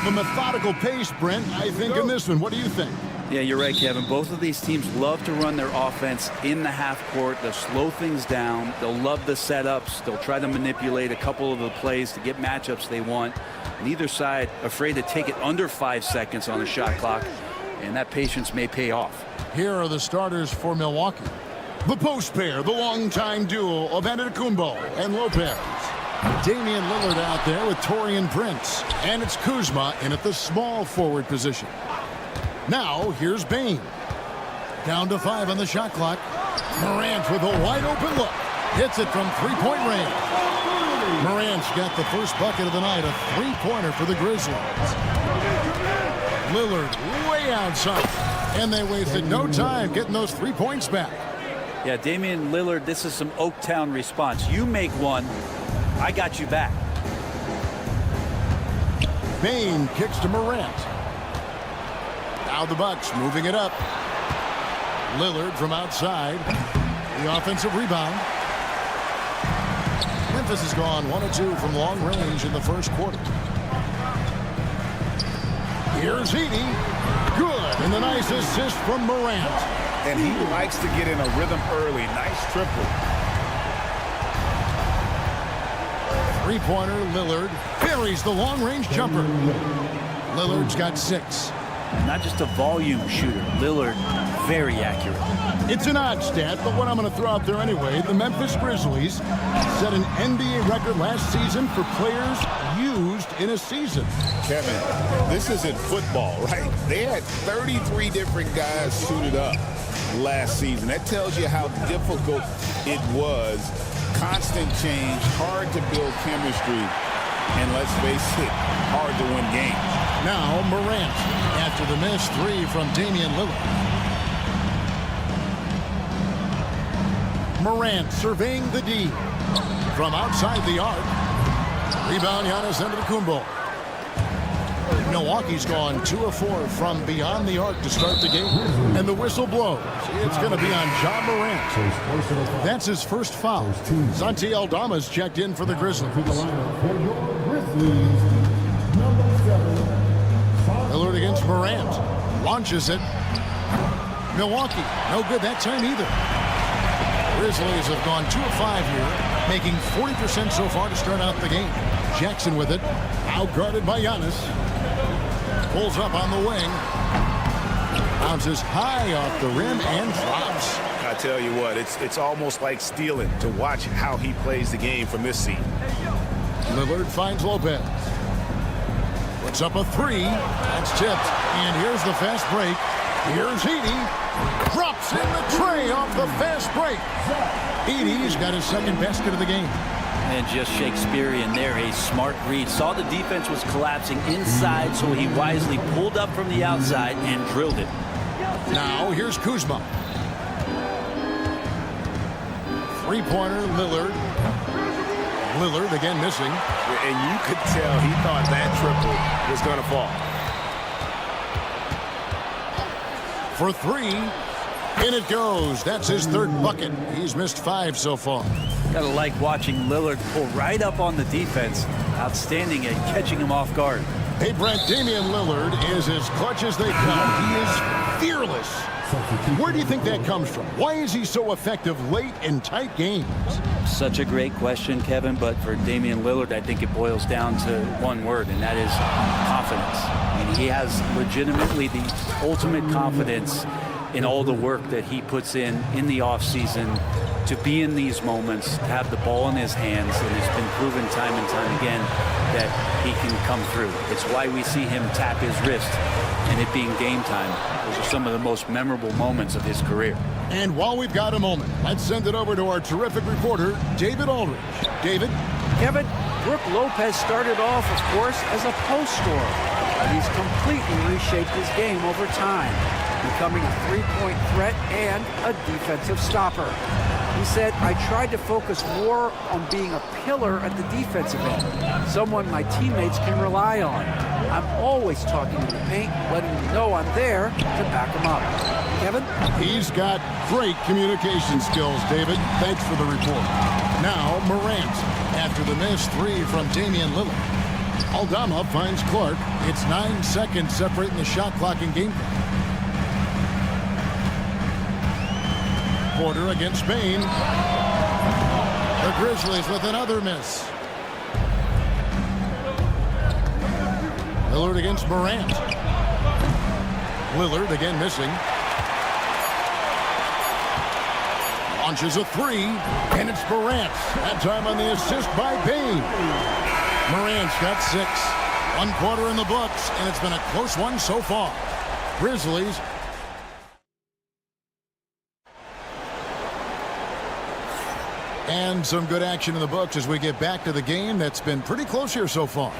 of a methodical pace, Brent, I think, in this one. What do you think? Yeah, you're right, Kevin. Both of these teams love to run their offense in the half court. They'll slow things down. They'll love the setups. They'll try to manipulate a couple of the plays to get matchups they want. Neither side afraid to take it under 5 seconds on the shot clock, and that patience may pay off. Here are the starters for Milwaukee. The post pair, the longtime duo of Antetokounmpo and Lopez. Damian Lillard out there with Taurean Prince. And it's Kuzma in at the small forward position. Now, here's Bane. Down to 5 on the shot clock. Morant with a wide open look. Hits it from three-point range. Morant's got the first bucket of the night, a three-pointer for the Grizzlies. Lillard way outside. And they wasted no time getting those 3 points back. Yeah, Damian Lillard, this is some Oaktown response. You make one, I got you back. Bane kicks to Morant. Now the Bucks moving it up. Lillard from outside. The offensive rebound. Memphis has gone 1 of 2 from long range in the first quarter. Here's Heaney. Good. And the nice assist from Morant. And he likes to get in a rhythm early. Nice triple. Three-pointer, Lillard buries the long-range jumper. Lillard's got 6. Not just a volume shooter. Lillard, very accurate. It's an odd stat, but what I'm going to throw out there anyway, the Memphis Grizzlies set an NBA record last season for players used in a season. Kevin, this isn't football, right? They had 33 different guys suited up last season. That tells you how difficult it was. Constant change, hard to build chemistry, and let's face it, hard to win games. Now Morant after the missed 3 from Damian Lillard. Morant surveying the D from outside the arc. Rebound Giannis Antetokounmpo. Milwaukee's gone 2 of 4 from beyond the arc to start the game. And the whistle blows. It's going to be on John Morant. That's his first foul. Santi Aldama's checked in for the Grizzlies. Lillard against Morant. Launches it. Milwaukee, no good that time either. Grizzlies have gone 2 of 5 here, making 40% so far to start out the game. Jackson with it. Out guarded by Giannis. Pulls up on the wing. Bounces high off the rim and drops. I tell you what, it's almost like stealing to watch how he plays the game from this seat. Lillard finds Lopez. Puts up a 3. That's tipped. And here's the fast break. Here's Heaney. Drops in the tray off the fast break. Heaney's got his second basket of the game. And just Shakespearean there, a smart read. Saw the defense was collapsing inside, so he wisely pulled up from the outside and drilled it. Now here's Kuzma. Three-pointer, Lillard. Lillard again missing. And you could tell he thought that triple was going to fall. For 3. In it goes. That's his third bucket. He's missed 5 so far. Gotta like watching Lillard pull right up on the defense. Outstanding at catching him off guard. Hey, Brent, Damian Lillard is as clutch as they come. He is fearless. Where do you think that comes from? Why is he so effective late in tight games? Such a great question, Kevin, but for Damian Lillard, I think it boils down to one word, and that is confidence. I mean, he has legitimately the ultimate confidence in all the work that he puts in the offseason to be in these moments, to have the ball in his hands, and it's been proven time and time again that he can come through. It's why we see him tap his wrist and it being game time. Those are some of the most memorable moments of his career. And while we've got a moment, let's send it over to our terrific reporter, David Aldridge. David? Kevin, Brook Lopez started off, of course, as a post scorer, but he's completely reshaped his game over time, becoming a three-point threat and a defensive stopper. He said, I tried to focus more on being a pillar at the defensive end, someone my teammates can rely on. I'm always talking in the paint, letting them know I'm there to back them up. Kevin? He's got great communication skills, David. Thanks for the report. Now, Morant, after the missed 3 from Damian Lillard. Aldama finds Clark. It's 9 seconds separating the shot clock and game clock. Porter against Bain. The Grizzlies with another miss. Lillard against Morant. Lillard again missing. Launches a three, and it's Morant. That time on the assist by Bain. Morant's got 6. 1 quarter in the books, and it's been a close one so far. Grizzlies. And some good action in the books as we get back to the game that's been pretty close here so far.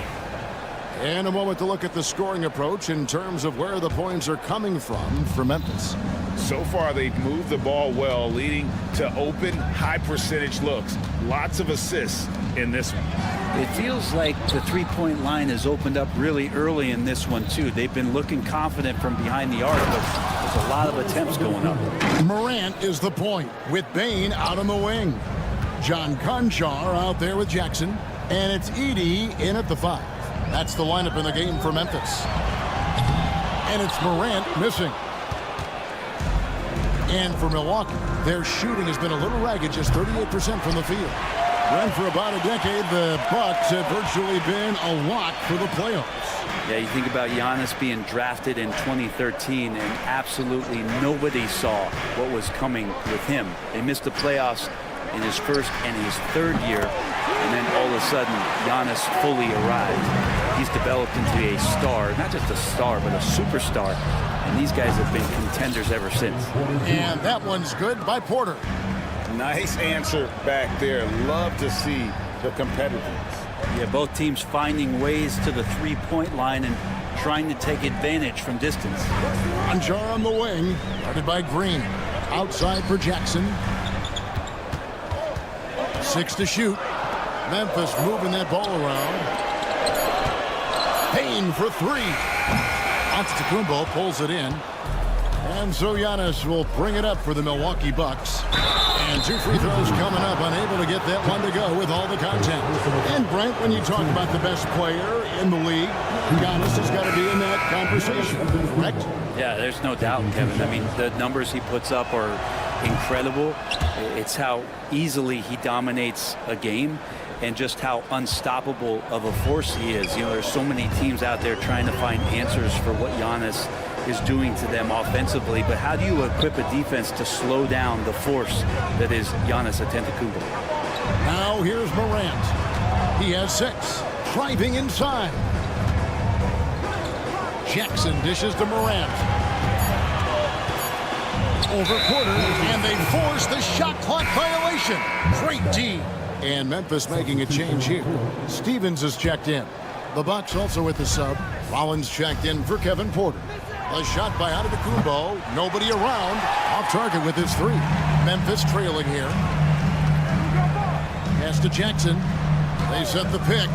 And a moment to look at the scoring approach in terms of where the points are coming from for Memphis. So far, they've moved the ball well, leading to open, high-percentage looks. Lots of assists in this one. It feels like the three-point line has opened up really early in this one, too. They've been looking confident from behind the arc, but there's a lot of attempts going up. Morant is the point with Bain out on the wing. John Conchar out there with Jackson. And it's Edey in at the 5. That's the lineup in the game for Memphis. And it's Morant missing. And for Milwaukee, their shooting has been a little ragged, just 38% from the field. Run for about a decade, the Bucks have virtually been a lock for the playoffs. Yeah, you think about Giannis being drafted in 2013, and absolutely nobody saw what was coming with him. They missed the playoffs in his first and his third year, and then all of a sudden, Giannis fully arrived. He's developed into a star, not just a star, but a superstar. And these guys have been contenders ever since. And that one's good by Porter. Nice answer back there. Love to see the competitiveness. Yeah, both teams finding ways to the three-point line and trying to take advantage from distance. Conchar on the wing, guarded by Green. Outside for Jackson. 6 to shoot. Memphis moving that ball around. Payne for 3. Antetokounmpo pulls it in. And so Giannis will bring it up for the Milwaukee Bucks. And 2 free throws coming up, unable to get that one to go with all the contact. And Brent, when you talk about the best player in the league, Giannis has got to be in that conversation, correct? Yeah, there's no doubt, Kevin. I mean, the numbers he puts up are incredible. It's how easily he dominates a game and just how unstoppable of a force he is. You know, there's so many teams out there trying to find answers for what Giannis is doing to them offensively, but how do you equip a defense to slow down the force that is Giannis Antetokounmpo? Now here's Morant. He has 6. Driving inside. Jackson dishes to Morant. Over Porter, and they force the shot clock violation. Great D. And Memphis making a change here. Stevens is checked in. The Bucks also with the sub. Rollins checked in for Kevin Porter. A shot by Antetokounmpo. Nobody around. Off target with his 3. Memphis trailing here. Pass to Jackson. They set the pick.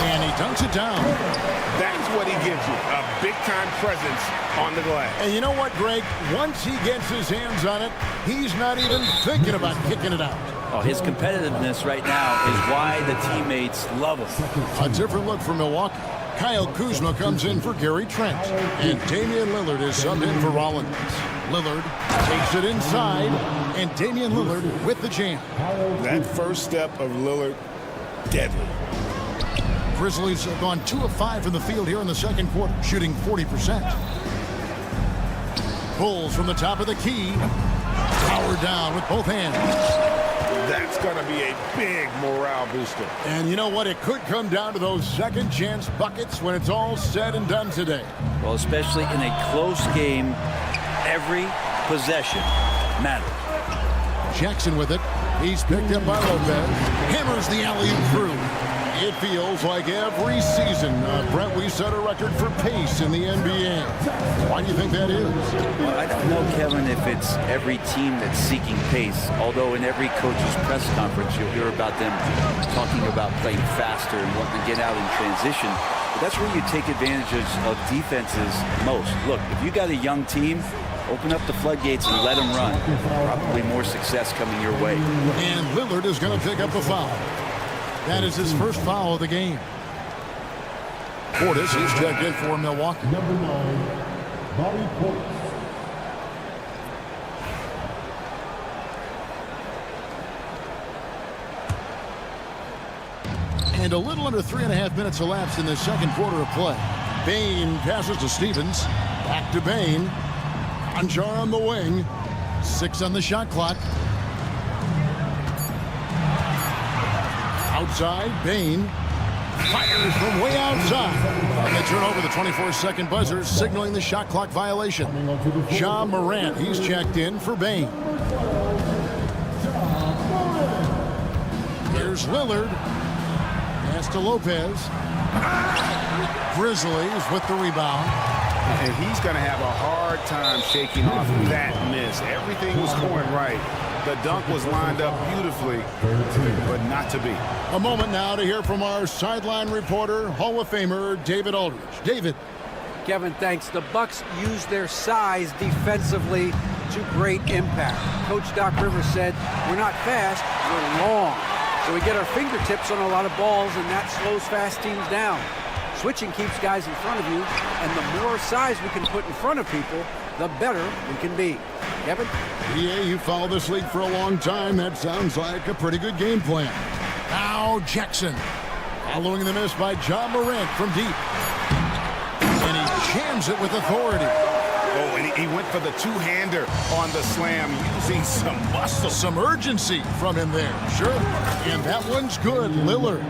And he dunks it down. That's what he gives you, a big-time presence on the glass. And you know what, Greg? Once he gets his hands on it, he's not even thinking about kicking it out. Oh, his competitiveness right now is why the teammates love him. A different look for Milwaukee. Kyle Kuzma comes in for Gary Trent. And Damian Lillard is subbed in for Rollins. Lillard takes it inside. And Damian Lillard with the jam. That first step of Lillard, deadly. Grizzlies have gone 2 of 5 from the field here in the second quarter, shooting 40%. Bulls from the top of the key. Power down with both hands. That's going to be a big morale booster. And you know what? It could come down to those second chance buckets when it's all said and done today. Well, especially in a close game, every possession matters. Jackson with it. He's picked up by Lopez. Hammers the alley-oop through. It feels like every season, Brent, we set a record for pace in the NBA. Why do you think that is? Well, I don't know, Kevin, if it's every team that's seeking pace, although in every coach's press conference you'll hear about them talking about playing faster and wanting to get out in transition. But that's where you take advantage of defenses most. Look, if you got a young team, open up the floodgates and let them run. Probably more success coming your way. And Lillard is going to pick up the foul. That is his first foul of the game. Portis is checked in for Milwaukee. Number 9, Bobby Portis. And a little under 3.5 minutes elapsed in the second quarter of play. Bain passes to Stevens. Back to Bain. Anjar on the wing. 6 on the shot clock. Outside, Bain fires from way outside. And they turn over the 24-second buzzer, signaling the shot clock violation. Ja Morant, he's checked in for Bain. Here's Lillard. Pass to Lopez. Grizzlies with the rebound. And he's going to have a hard time shaking off that miss. Everything was going right. The dunk was lined up beautifully, but not to be. A moment now to hear from our sideline reporter, Hall of Famer David Aldridge. David. Kevin, thanks. The Bucks used their size defensively to great impact. Coach Doc Rivers said, we're not fast, we're long. So we get our fingertips on a lot of balls, and that slows fast teams down. Switching keeps guys in front of you, and the more size we can put in front of people, the better we can be. Kevin? Yeah, you follow this league for a long time. That sounds like a pretty good game plan. Now Jackson. Following the miss by Ja Morant from deep. And he jams it with authority. Oh, and he went for the two-hander on the slam, using some muscle. Some urgency from him there. Sure. And that one's good. Lillard.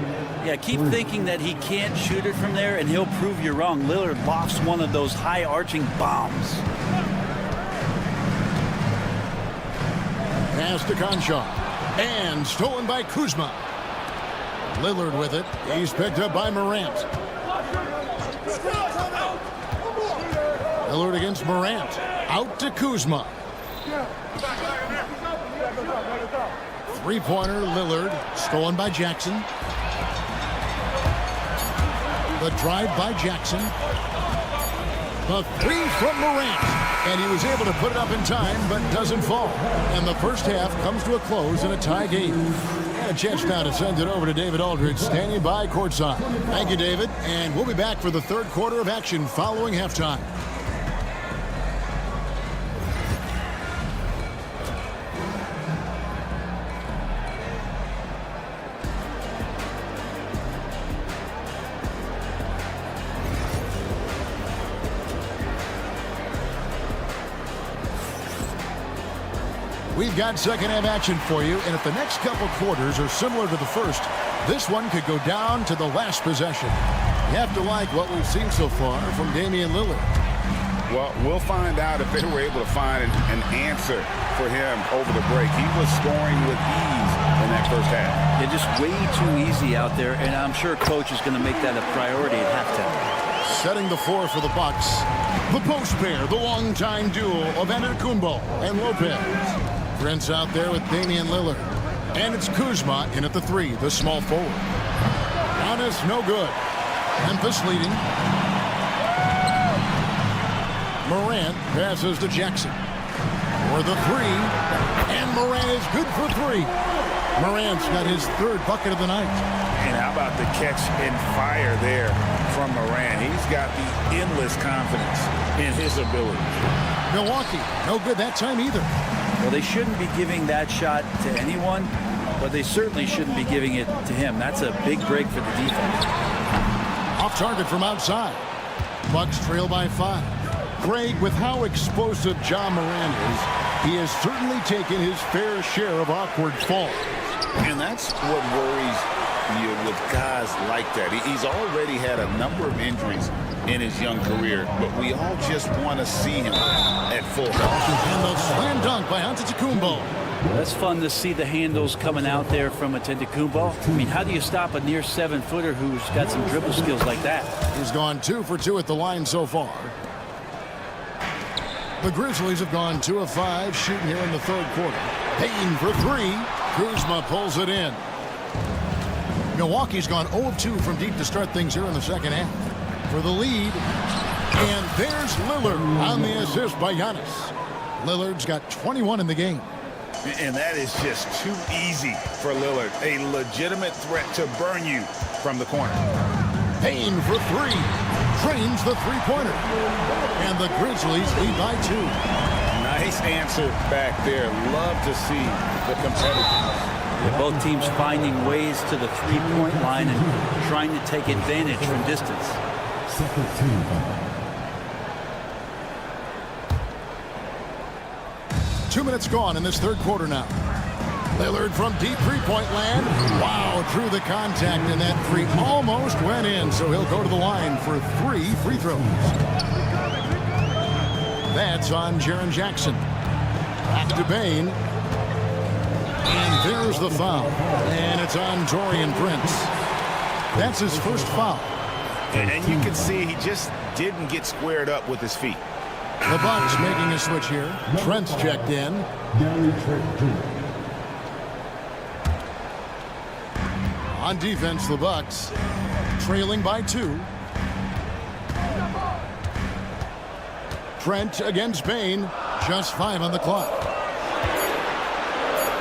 Yeah, keep thinking that he can't shoot it from there, and he'll prove you wrong. Lillard lofts one of those high-arching bombs. Pass to Conchar. And stolen by Kuzma. Lillard with it. He's picked up by Morant. Lillard against Morant. Out to Kuzma. Three-pointer, Lillard. Stolen by Jackson. The drive by Jackson. The three from Morant. And he was able to put it up in time, but doesn't fall. And the first half comes to a close in a tie game. And a chance now to send it over to David Aldridge, standing by courtside. Thank you, David. And we'll be back for the third quarter of action following halftime. We've got second half action for you, and if the next couple quarters are similar to the first, this one could go down to the last possession. You have to like what we've seen so far from Damian Lillard. Well, we'll find out if they were able to find an answer for him over the break. He was scoring with ease in that first half. They're just way too easy out there, and I'm sure coach is going to make that a priority at halftime. Setting the floor for the Bucks. The post pair, the longtime duo of Antetokounmpo and Lopez. Prince out there with Damian Lillard. And it's Kuzma in at the three, the small forward. Giannis, no good. Memphis leading. Morant passes to Jackson. For the three. And Morant is good for three. Morant's got his third bucket of the night. And how about the catch and fire there from Morant? He's got the endless confidence in his ability. Milwaukee, no good that time either. Well, they shouldn't be giving that shot to anyone, but they certainly shouldn't be giving it to him. That's a big break for the defense. Off target from outside. Bucks trail by 5. Greg, with how explosive Ja Morant is, he has certainly taken his fair share of awkward falls. And that's what worries you with guys like that. He's already had a number of injuries in his young career, but we all just want to see him at full health. And the slam dunk by Antetokounmpo. That's fun to see the handles coming out there from Antetokounmpo. I mean, how do you stop a near 7-footer who's got some dribble skills like that? He's gone 2 for 2 at the line so far. The Grizzlies have gone 2 of 5 shooting here in the third quarter. Payton for 3. Kuzma pulls it in. Milwaukee's gone 0 of 2 from deep to start things here in the second half. For the lead. And there's Lillard on the assist by Giannis. Lillard's got 21 in the game. And that is just too easy for Lillard. A legitimate threat to burn you from the corner. Payne for three. Drains the three-pointer. And the Grizzlies lead by 2. Nice answer back there. Love to see the competitiveness. Both teams finding ways to the three-point line and trying to take advantage from distance. Second team. 2 minutes gone in this third quarter now. Lillard from deep three-point land. Wow, through the contact, and that three almost went in, so he'll go to the line for 3 free throws. That's on Jaren Jackson. Back to Bane. And there's the foul. And it's on Taurean Prince. That's his first foul. And you can see he just didn't get squared up with his feet. The Bucks making a switch here. Trent's checked in. On defense, the Bucks trailing by 2. Trent against Bane. Just 5 on the clock.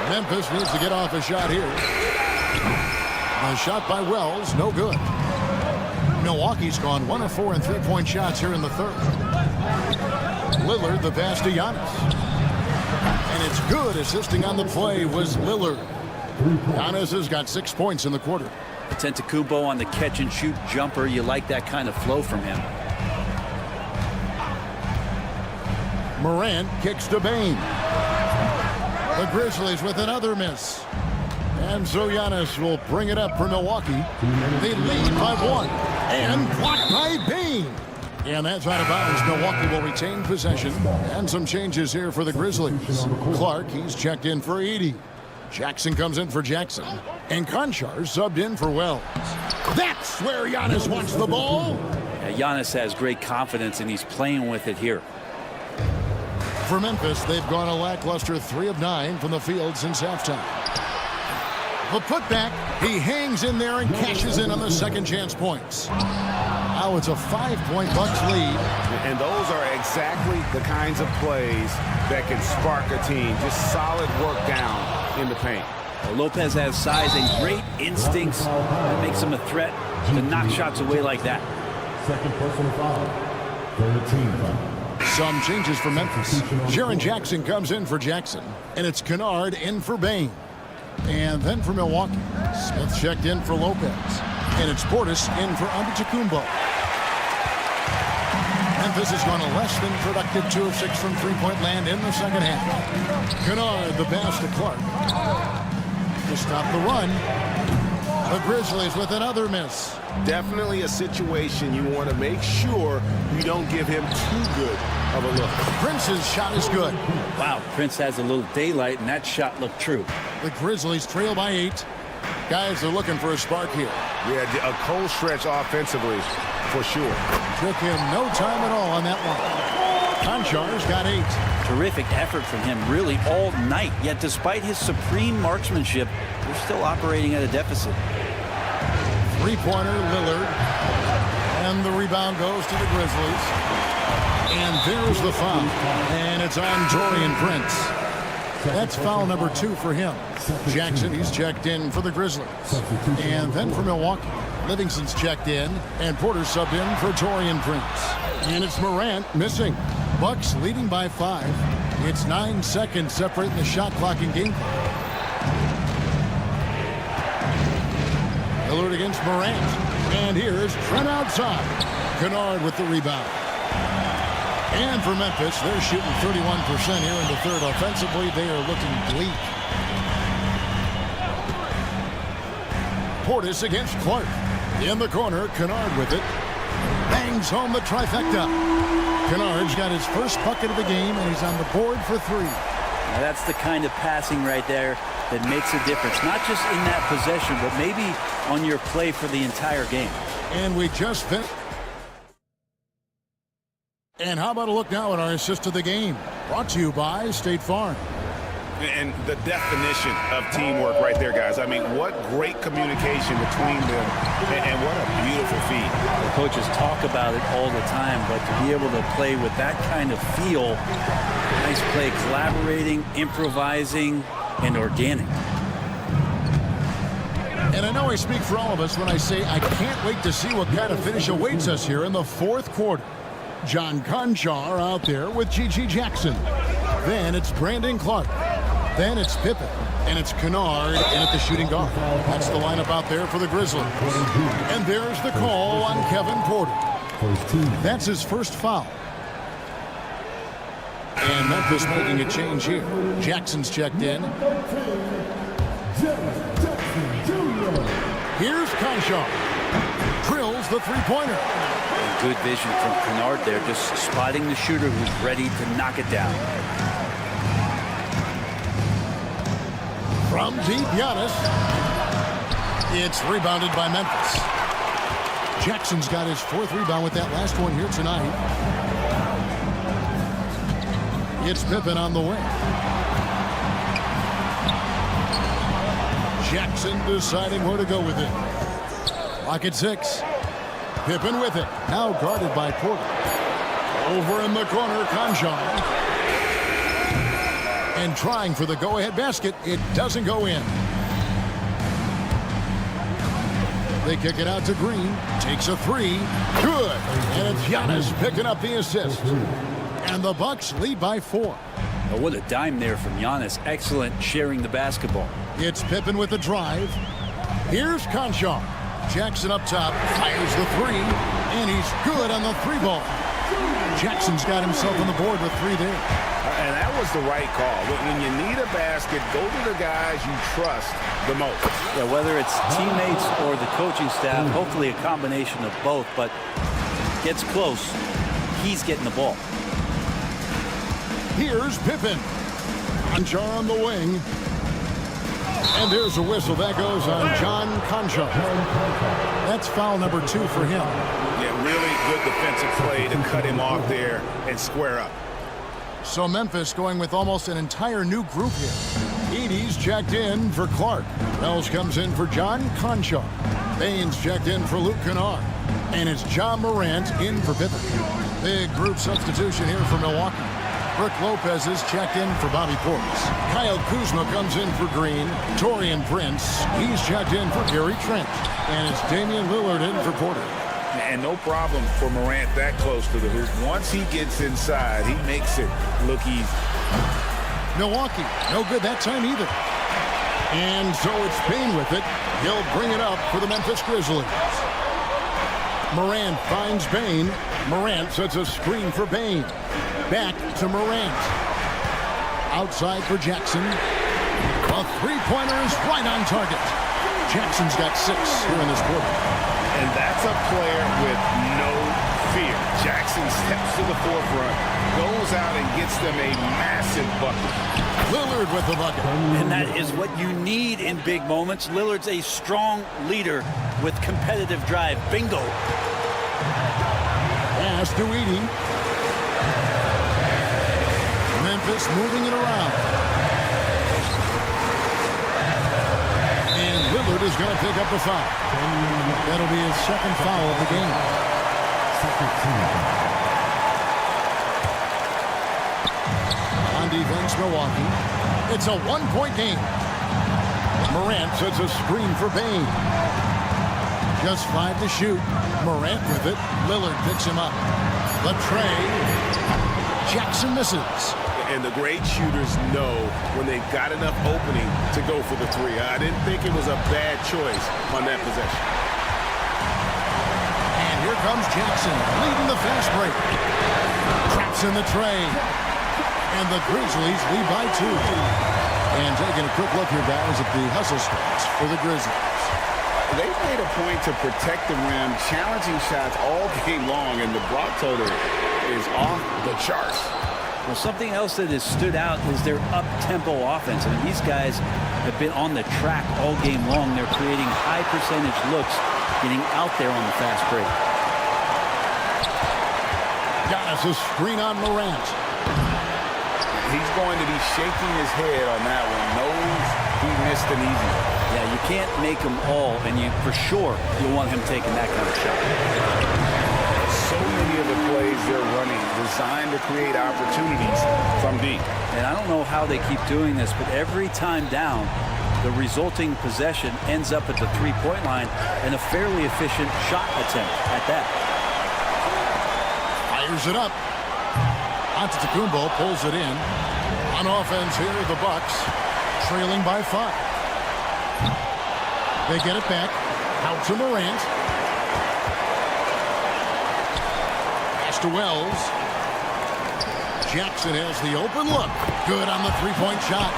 Memphis needs to get off a shot here. A shot by Wells, no good. Milwaukee's gone 1 of 4 in three-point shots here in the third. Lillard, the pass to Giannis. And it's good. Assisting on the play was Lillard. Giannis has got 6 points in the quarter. Antetokounmpo on the catch-and-shoot jumper. You like that kind of flow from him. Morant kicks to Bane. The Grizzlies with another miss. And so Giannis will bring it up for Milwaukee. They lead by 1. And blocked by Bane. And that's out of bounds. Milwaukee will retain possession. And some changes here for the Grizzlies. Clark, he's checked in for Edey. Jackson comes in for Jackson. And Conchar subbed in for Wells. That's where Giannis wants the ball. Yeah, Giannis has great confidence, and he's playing with it here. For Memphis, they've gone a lackluster 3 of 9 from the field since halftime. The putback, he hangs in there and cashes in on the second chance points. Now it's a 5-point Bucks lead. And those are exactly the kinds of plays that can spark a team. Just solid work down in the paint. Well, Lopez has size and great instincts that makes him a threat to knock shots away like that. Second personal foul. Third team foul. Some changes for Memphis. Jaren Jackson comes in for Jackson. And it's Kennard in for Bane. And then for Milwaukee, Smith checked in for Lopez. And it's Portis in for Antetokounmpo. Memphis has gone a less than productive 2 of 6 from three-point land in the second half. Kennard, the pass to Clark. To stop the run. The Grizzlies with another miss. Definitely a situation you want to make sure you don't give him too good of a look. Prince's shot is good. Wow, Prince has a little daylight, and that shot looked true. The Grizzlies trail by 8. Guys are looking for a spark here. Yeah, a cold stretch offensively, for sure. Took him no time at all on that one. Conchar's got 8. Terrific effort from him really all night, yet despite his supreme marksmanship, they're still operating at a deficit. Three-pointer, Lillard. And the rebound goes to the Grizzlies. And there's the foul. And it's on Taurean Prince. That's foul number 2 for him. Jackson, he's checked in for the Grizzlies. And then for Milwaukee, Livingston's checked in. And Porter subbed in for Taurean Prince. And it's Morant missing. Bucks leading by 5. It's 9 seconds separating the shot clock and game clock. Lillard against Morant. And here's Trent outside. Kennard with the rebound. And for Memphis, they're shooting 31% here in the third. Offensively, they are looking bleak. Portis against Clark. In the corner, Kennard with it. Bangs home the trifecta. Kennard's got his first bucket of the game, and he's on the board for 3. Now that's the kind of passing right there that makes a difference. Not just in that possession, but maybe on your play for the entire game. And we just finished. And how about a look now at our assist of the game? Brought to you by State Farm. And the definition of teamwork right there, guys. I mean, what great communication between them, and what a beautiful feat. The coaches talk about it all the time, but to be able to play with that kind of feel, nice play, collaborating, improvising, and organic. And I know I speak for all of us when I say I can't wait to see what kind of finish awaits us here in the fourth quarter. John Conchar out there with G.G. Jackson. Then it's Brandon Clark. Then it's Pippen. And it's Kennard in at the shooting guard. That's the lineup out there for the Grizzlies. And there's the call on Kevin Porter. That's his first foul. And Memphis making a change here. Jackson's checked in. Here's Conchar. Drills the three-pointer. Good vision from Kennard there, just spotting the shooter who's ready to knock it down. From deep, Giannis. It's rebounded by Memphis. Jackson's got his fourth rebound with that last one here tonight. It's Pippen on the wing. Jackson deciding where to go with it. Lock at 6. Pippen with it. Now guarded by Porter. Over in the corner, Conchar. And trying for the go-ahead basket. It doesn't go in. They kick it out to Green. Takes a 3. Good. And it's Giannis picking up the assist. And the Bucks lead by 4. Oh, what a dime there from Giannis. Excellent sharing the basketball. It's Pippen with the drive. Here's Conchar. Jackson up top, fires the 3, and he's good on the 3 ball. Jackson's got himself on the board with 3 there. And that was the right call. When you need a basket, go to the guys you trust the most. Yeah, whether it's teammates or the coaching staff, hopefully a combination of both, but gets close, he's getting the ball. Here's Pippen. Conchar on the wing. And there's a whistle. That goes on John Conchar. That's foul number 2 for him. Yeah, really good defensive play to cut him off there and square up. So Memphis going with almost an entire new group here. Edie's checked in for Clark. Wells comes in for John Conchar. Baines checked in for Luke Kennard. And it's John Morant in for Pippen. Big group substitution here for Milwaukee. Brook Lopez is checked in for Bobby Portis. Kyle Kuzma comes in for Green. Torian Prince, he's checked in for Gary Trent. And it's Damian Lillard in for Porter. And no problem for Morant that close to the hoop. Once he gets inside, he makes it look easy. Milwaukee, no good that time either. And so it's Payne with it. He'll bring it up for the Memphis Grizzlies. Morant finds Bain. Morant sets a screen for Bain. Back to Morant. Outside for Jackson. A three-pointer is right on target. Jackson's got 6 here in this quarter. And that's a player with no fear. Jackson steps to the forefront, goes out and gets them a massive bucket. Lillard with the bucket. And that is what you need in big moments. Lillard's a strong leader with competitive drive. Bingo. Pass to Edie. Memphis moving it around. And Lillard is going to pick up the foul. That'll be his second foul of the game. On defense, Milwaukee. It's a one-point game. Morant sets a screen for Bain. Just 5 to shoot. Morant with it. Lillard picks him up. The tray. Jackson misses. And the great shooters know when they've got enough opening to go for the 3. I didn't think it was a bad choice on that possession. And here comes Jackson leading the fast break. Traps in the tray. And the Grizzlies lead by 2. And taking a quick look here, guys, at the hustle spots for the Grizzlies. They made a point to protect the rim, challenging shots all game long, and the block total is off the charts. Well, something else that has stood out is their up-tempo offense. I mean, these guys have been on the track all game long. They're creating high-percentage looks, getting out there on the fast break. Giannis a screen on Morant. He's going to be shaking his head on that one. Knows he missed an easy one. Yeah, you can't make them all, and for sure you'll want him taking that kind of shot. So many of the plays they're running designed to create opportunities from deep. And I don't know how they keep doing this, but every time down, the resulting possession ends up at the three-point line and a fairly efficient shot attempt at that. Fires it up. Antetokounmpo pulls it in. On offense here, the Bucks trailing by 5. They get it back. Out to Morant. Pass to Wells. Jackson has the open look. Good on the three-point shot.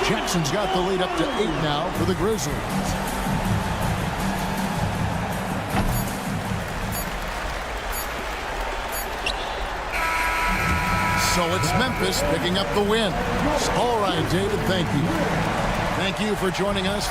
Jackson's got the lead up to 8 now for the Grizzlies. So it's Memphis picking up the win. All right, David, thank you. Thank you for joining us.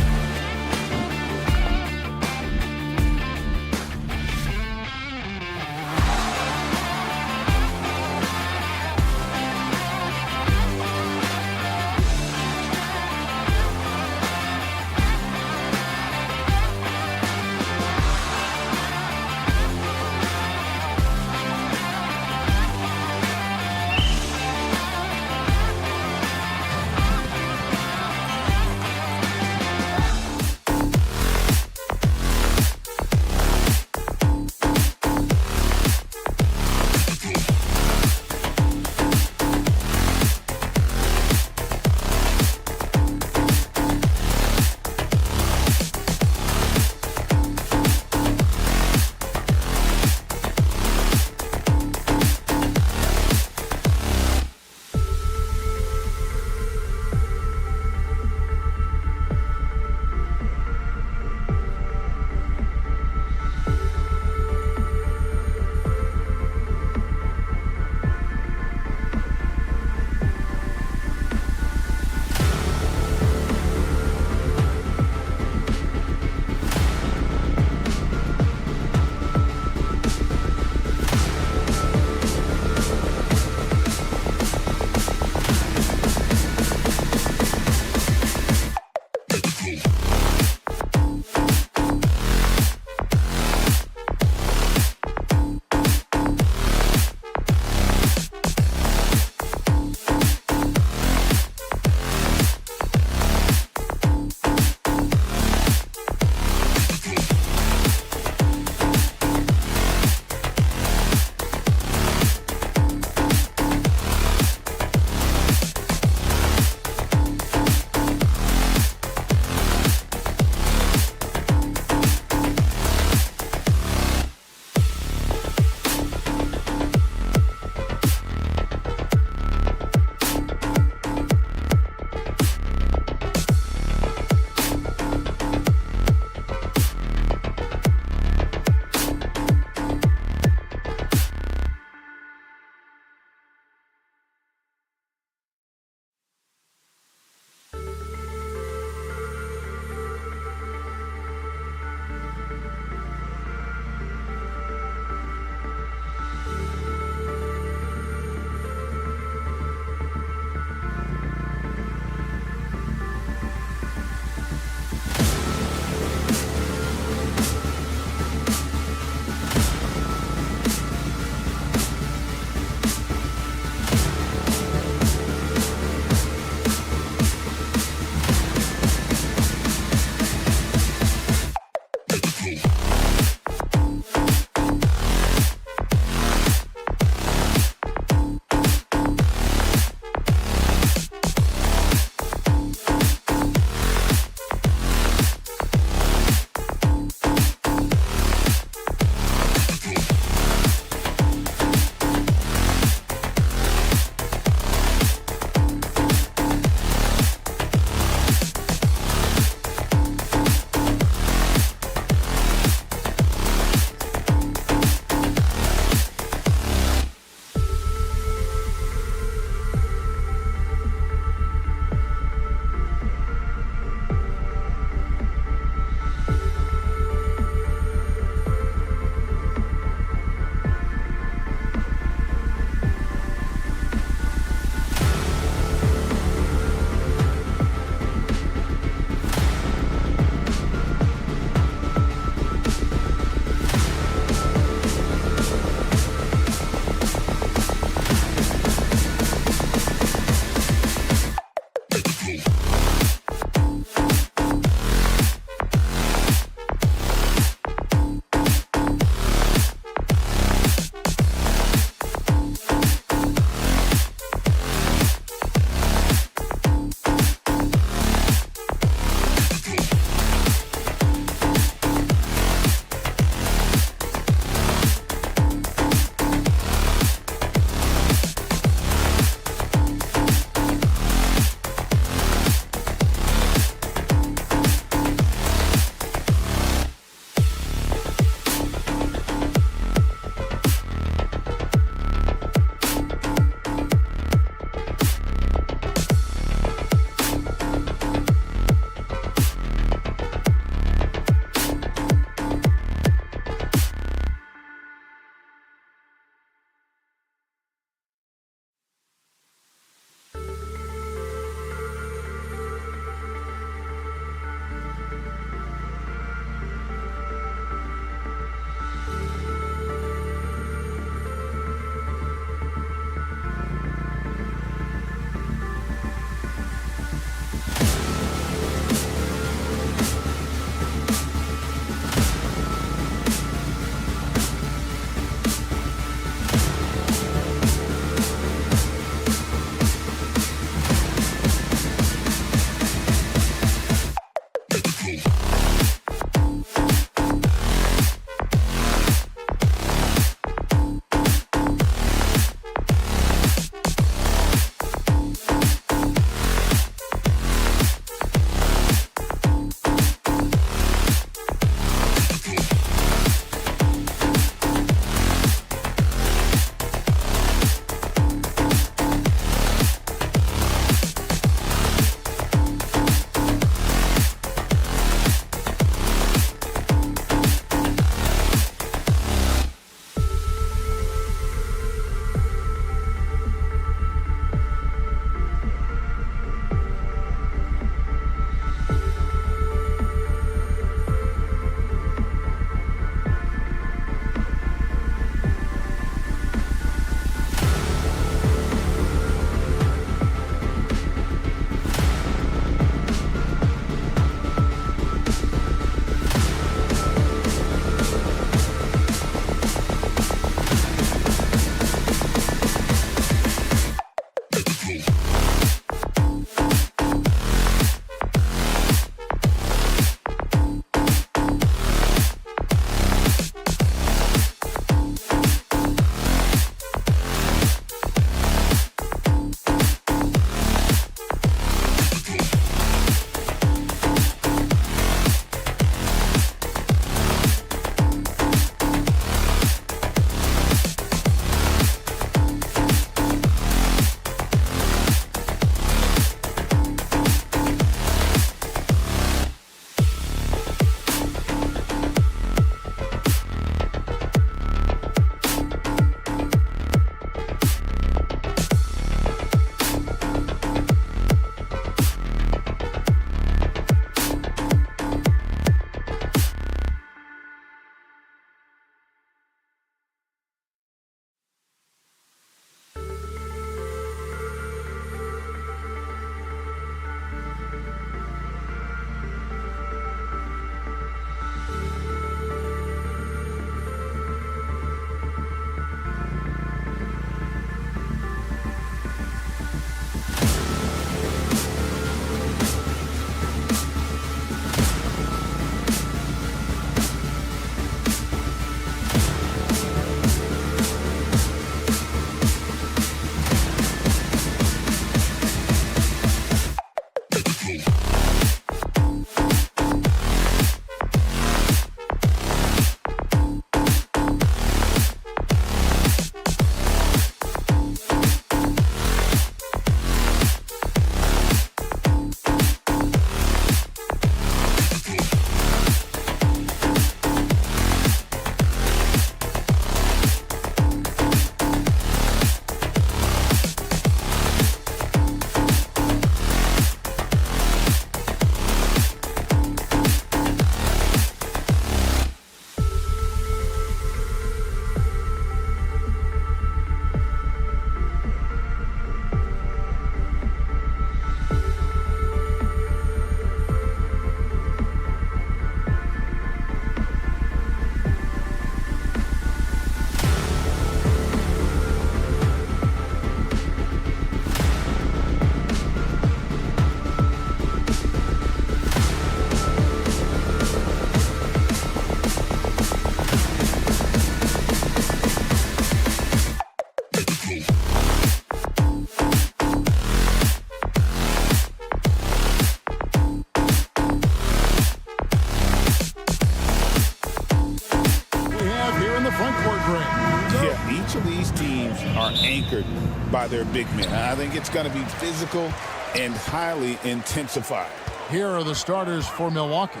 record by their big men. I think it's going to be physical and highly intensified. Here are the starters for Milwaukee.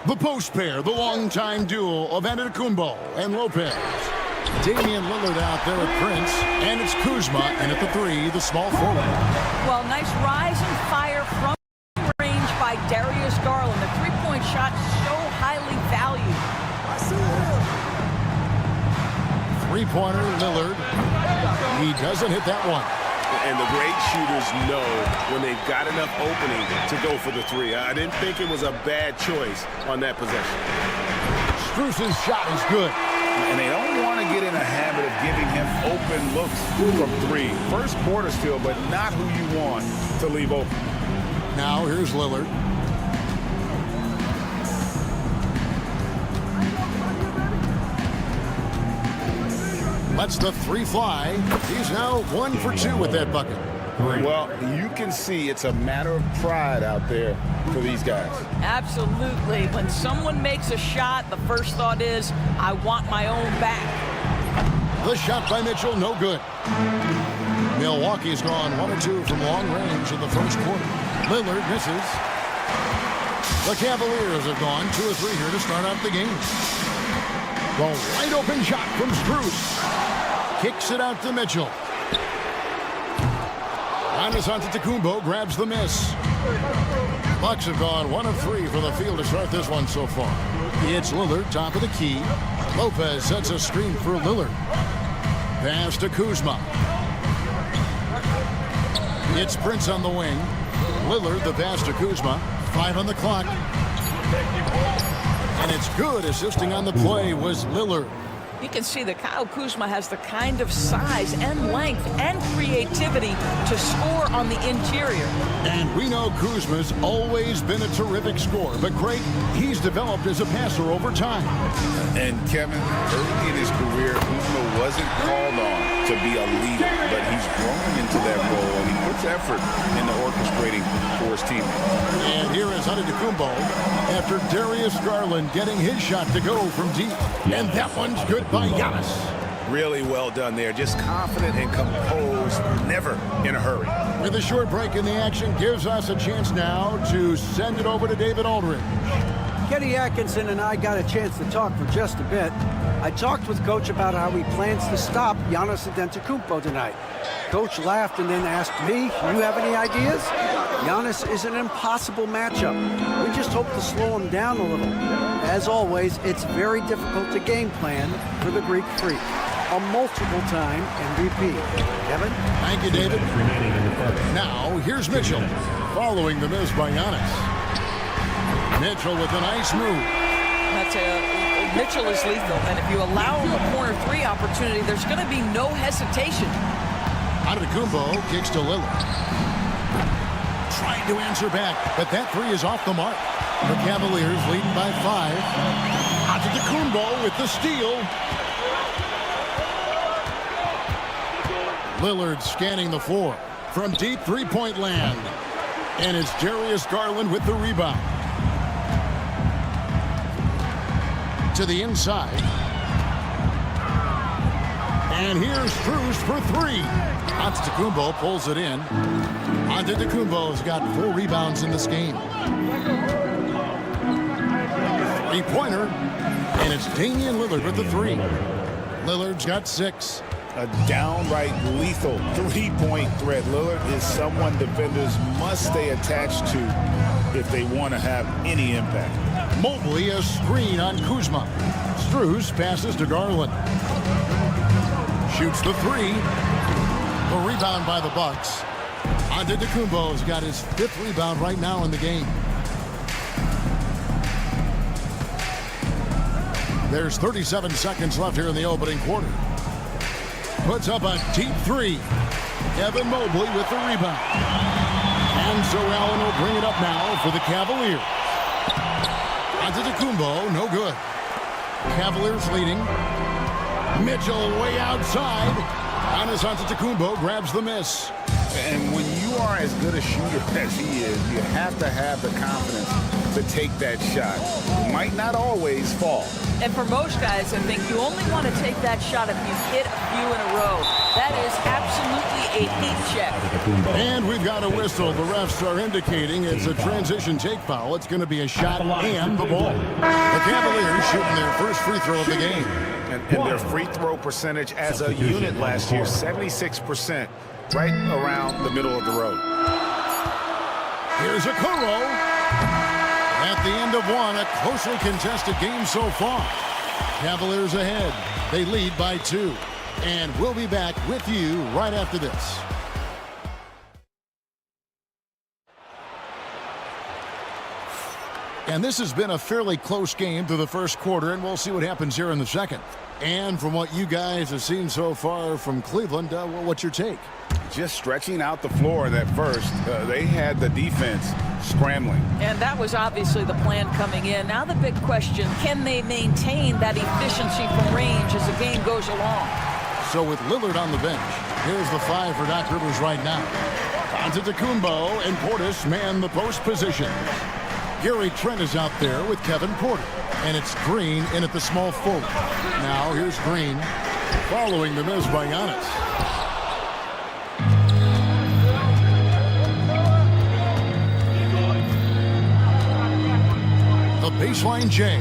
The post pair, the longtime duo of Antetokounmpo and Lopez. Damian Lillard out there at Prince, and it's Kuzma in at the 3, the small forward. Well, nice rise and fire from range by Darius Garland. The three-point shot so highly valued. Three-pointer, Lillard. He doesn't hit that one. And the great shooters know when they've got enough opening to go for the 3. I didn't think it was a bad choice on that possession. Strus's shot is good. And they don't want to get in a habit of giving him open looks from 3. First quarter still, but not who you want to leave open. Now here's Lillard. Lets the 3 fly. He's now 1 for 2 with that bucket. Well, you can see it's a matter of pride out there for these guys. Absolutely. When someone makes a shot, the first thought is, I want my own back. The shot by Mitchell, no good. Milwaukee's gone 1 or 2 from long range in the first quarter. Lillard misses. The Cavaliers have gone 2 or 3 here to start out the game. The wide open shot from Strus. Kicks it out to Mitchell. Antetokounmpo grabs the miss. Bucks have gone 1 of 3 from the field to start this one so far. It's Lillard, top of the key. Lopez sets a screen for Lillard. Pass to Kuzma. It's Prince on the wing. Lillard, the pass to Kuzma. 5 on the clock. And it's good. Assisting on the play was Lillard. You can see that Kyle Kuzma has the kind of size and length and creativity to score on the interior. And we know Kuzma's always been a terrific scorer, but Craig, he's developed as a passer over time. And Kevin, early in his career, Kuzma wasn't called on to be a leader, but he's growing into that role, and he puts effort into orchestrating for his team. And here is Antetokounmpo after Darius Garland getting his shot to go from deep. And that one's good by Giannis. Really well done there. Just confident and composed, never in a hurry. With a short break in the action, gives us a chance now to send it over to David Aldridge. Kenny Atkinson and I got a chance to talk for just a bit. I talked with Coach about how he plans to stop Giannis Antetokounmpo tonight. Coach laughed and then asked me, "You have any ideas?" Giannis is an impossible matchup. We just hope to slow him down a little. As always, it's very difficult to game plan for the Greek Freak. A multiple-time MVP. Kevin? Thank you, David. Now, here's Mitchell, following the miss by Giannis. Mitchell with a nice move. Mitchell is lethal, and if you allow him a corner 3 opportunity, there's going to be no hesitation. Antetokounmpo kicks to Lillard. Trying to answer back, but that 3 is off the mark. The Cavaliers leading by 5. Antetokounmpo with the steal. Lillard scanning the floor from deep three-point land. And it's Darius Garland with the rebound. To the inside. And here's Strus for 3. Antetokounmpo pulls it in. Antetokounmpo's got 4 rebounds in this game. Three-pointer. And it's Damian Lillard with the 3. Lillard's got 6. A downright lethal 3-point threat. Lillard is someone defenders must stay attached to if they want to have any impact. Mobley a screen on Kuzma. Strus passes to Garland. Shoots the 3. A rebound by the Bucks. Antetokounmpo's got his 5th rebound right now in the game. There's 37 seconds left here in the opening quarter. Puts up a deep 3. Evan Mobley with the rebound. And so Allen will bring it up now for the Cavaliers. Antetokounmpo, no good. Cavaliers leading. Mitchell way outside. Giannis Antetokounmpo grabs the miss. And when you are as good a shooter as he is, you have to have the confidence to take that shot. It might not always fall. And for most guys, I think you only want to take that shot if you hit a few in a row. That is absolutely a heat check. And we've got a whistle. The refs are indicating it's a transition take foul. It's going to be a shot and the ball. The Cavaliers shooting their first free throw of the game. And their free throw percentage as a unit last year, 76%, right around the middle of the road. Here's a Kuro. At the end of one, a closely contested game so far. Cavaliers ahead. They lead by 2. And we'll be back with you right after this. And this has been a fairly close game through the first quarter, and we'll see what happens here in the second. And from what you guys have seen so far from Cleveland, what's your take? Just stretching out the floor in that first. They had the defense scrambling. And that was obviously the plan coming in. Now the big question, can they maintain that efficiency from range as the game goes along? So with Lillard on the bench, here's the 5 for Doc Rivers right now. Antetokounmpo and Portis man the post position. Gary Trent is out there with Kevin Porter. And it's Green in at the small forward. Now here's Green following the miss by Giannis. The baseline J.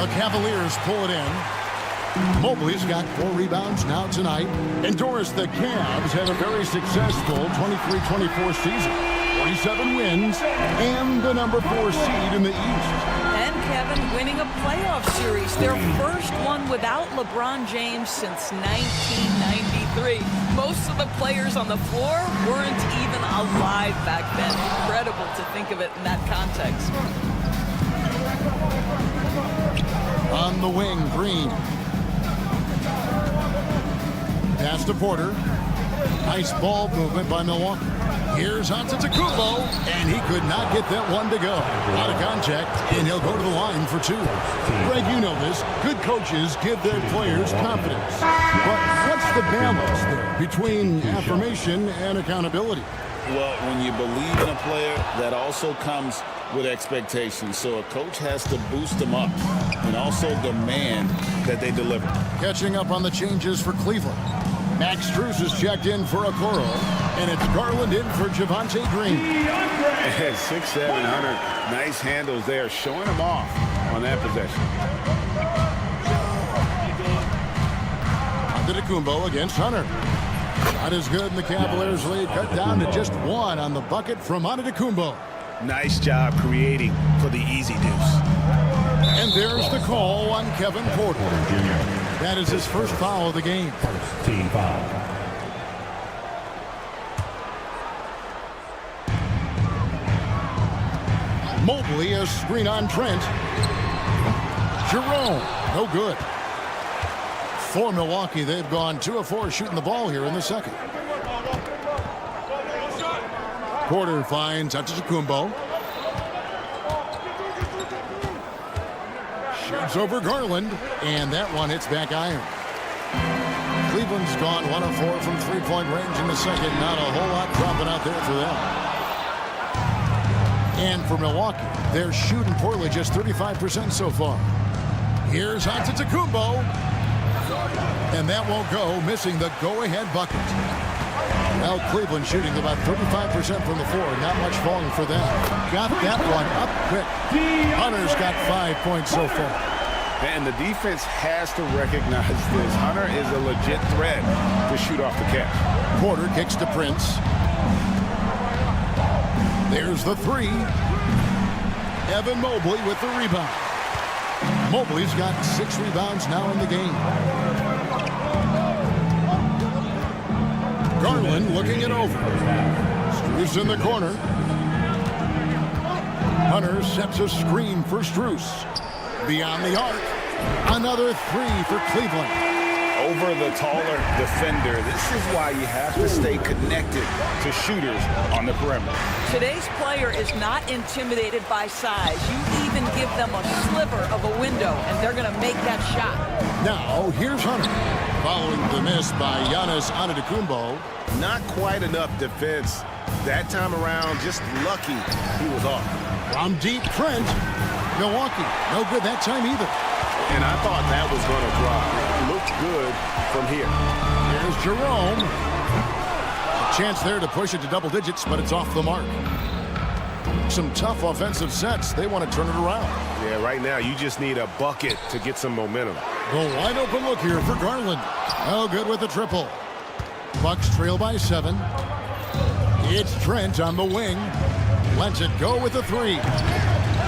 The Cavaliers pull it in. Mobley's got 4 rebounds now tonight. And Doris, the Cavs had a very successful 23-24 season. 47 wins and the number 4 seed in the East. And Kevin winning a playoff series, their first one without LeBron James since 1993. Most of the players on the floor weren't even alive back then. Incredible to think of it in that context. On the wing, Green. Pass to Porter. Nice ball movement by Milwaukee. Here's Antetokounmpo, and he could not get that one to go. Out of contact, and he'll go to the line for 2. Greg, you know this. Good coaches give their players confidence. But what's the balance there between affirmation and accountability? Well, when you believe in a player, that also comes with expectations. So a coach has to boost them up and also demand that they deliver. Catching up on the changes for Cleveland. Max Strus is checked in for Okoro, and it's Garland in for Javonte Green. 6'7", 100. Nice handles there, showing him off on that possession. Antetokounmpo against Hunter. Not as good, and the Cavaliers lead cut down to just 1 on the bucket from Antetokounmpo. Nice job creating for the easy deuce. And there's the call on Kevin Porter. That is his first foul of the game. Team foul. Mobley, a screen on Trent. Jerome, no good. For Milwaukee, they've gone 2 of 4 shooting the ball here in the second. Porter finds Antetokounmpo. Shoots over Garland, and that one hits back iron. Cleveland's gone 1 of 4 from 3-point range in the second. Not a whole lot dropping out there for them. And for Milwaukee, they're shooting poorly, just 35% so far. Here's Antetokounmpo. And that won't go, missing the go-ahead bucket. Now Cleveland shooting about 35% from the floor. Not much falling for them. Got that one up quick. Hunter's got 5 points so far. And the defense has to recognize this. Hunter is a legit threat to shoot off the catch. Porter kicks to Prince. There's the 3. Evan Mobley with the rebound. Mobley's got 6 rebounds now in the game. Garland looking it over. Strus in the corner. Hunter sets a screen for Strus. Beyond the arc. Another 3 for Cleveland. Over the taller defender. This is why you have to stay connected to shooters on the perimeter. Today's player is not intimidated by size. You even give them a sliver of a window, and they're going to make that shot. Now, here's Hunter. Following the miss by Giannis Antetokounmpo. Not quite enough defense. That time around, just lucky he was off. From deep, Trent. Milwaukee, no good that time either. And I thought that was going to drop. It looked good from here. Here's Jerome. A chance there to push it to double digits, but it's off the mark. Some tough offensive sets. They want to turn it around. Yeah, right now you just need a bucket to get some momentum. The wide open look here for Garland. Oh, good with the triple. Bucks trail by 7. It's Trent on the wing. Lets it go with the 3.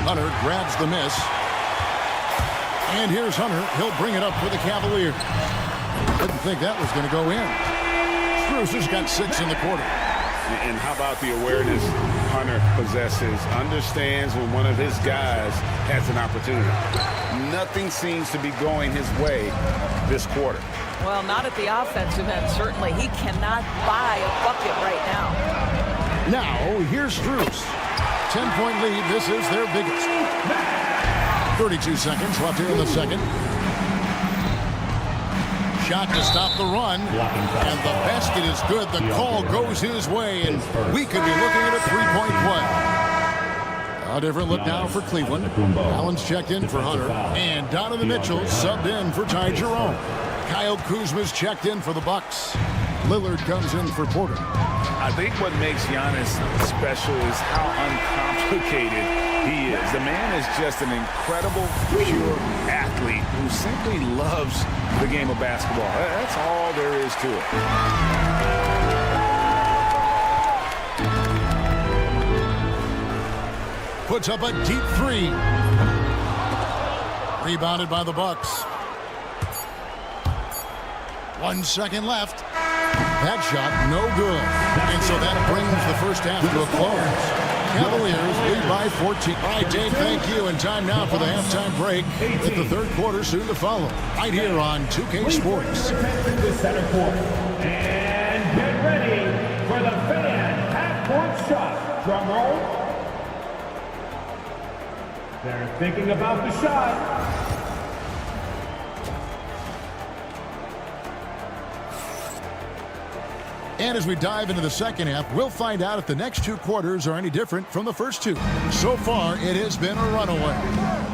Hunter grabs the miss. And here's Hunter. He'll bring it up for the Cavaliers. Didn't think that was going to go in. Strus has got 6 in the quarter. And how about the awareness Hunter possesses? Understands when one of his guys has an opportunity. Nothing seems to be going his way this quarter. Well, not at the offensive end, certainly. He cannot buy a bucket right now. Now, here's Strus. 10-point lead. This is their biggest. 32 seconds left here in the second. Shot to stop the run, and the basket is good. The call goes his way, and we could be looking at a 3-point play. A different look now for Cleveland. Allen's checked in for Hunter, and Donovan Mitchell subbed in for Ty Jerome. Kyle Kuzma's checked in for the Bucks. Lillard comes in for Porter. I think what makes Giannis special is how uncomplicated he is. The man is just an incredible, pure athlete who simply loves the game of basketball. That's all there is to it. Puts up a deep 3. Rebounded by the Bucks. 1 second left. That shot, no good. And so that brings the first half to a close. Cavaliers lead by 14. All right, Dave, thank you. And time now for the halftime break. With the third quarter soon to follow. Right here on 2K Sports. The center court. And get ready for the fan half-court shot. Drum roll. They're thinking about the shot. And as we dive into the second half, we'll find out if the next 2 quarters are any different from the first 2. So far, it has been a runaway.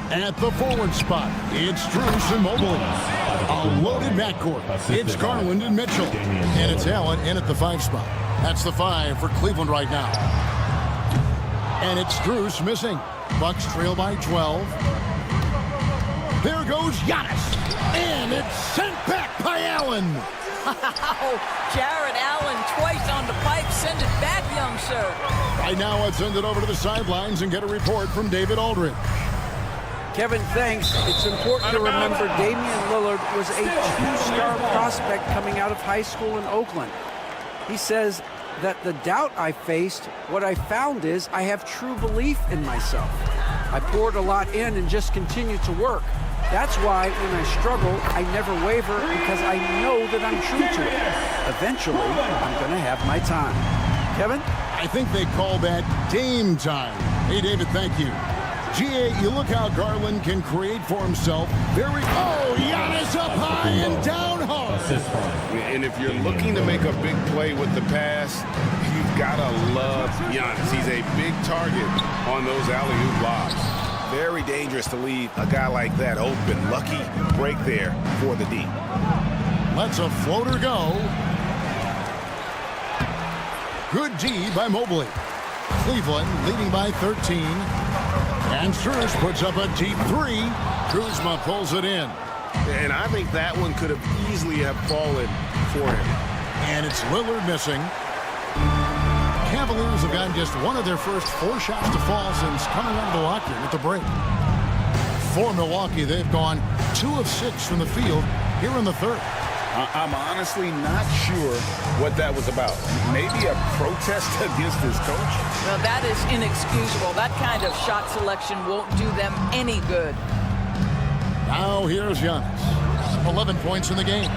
At the forward spot, it's Strus and Mobley. A loaded backcourt. It's Garland and Mitchell. And it's Allen in at the 5 spot. That's the 5 for Cleveland right now. And it's Strus missing. Bucks trail by 12. There goes Giannis. And it's sent back by Allen. Wow, Jared Allen twice on the pipe. Send it back, young sir. Right now, let's send it over to the sidelines and get a report from David Aldridge. Kevin, thanks. It's important to remember Damian Lillard was a 2-star prospect coming out of high school in Oakland. He says that the doubt I faced, what I found is I have true belief in myself. I poured a lot in and just continued to work. That's why when I struggle, I never waver because I know that I'm true to it. Eventually, I'm going to have my time. Kevin? I think they call that Dame time. Hey, David, thank you. GA, you look how Garland can create for himself. Giannis up high and down hard. And if you're looking to make a big play with the pass, you've got to love Giannis. He's a big target on those alley-oop lobs. Very dangerous to leave a guy like that open. Lucky break there for the D. Lets a floater go. Good D by Mobley. Cleveland leading by 13. And Strus puts up a deep 3. Kuzma pulls it in. And I think that one could have easily have fallen for him. And it's Lillard missing. Cavaliers have gotten just one of their first 4 shots to fall since coming out of the locker room at the break. For Milwaukee, they've gone 2 of 6 from the field here in the third. I'm honestly not sure what that was about. Maybe a protest against his coach? Well, that is inexcusable. That kind of shot selection won't do them any good. Now here's Giannis. 11 points in the game.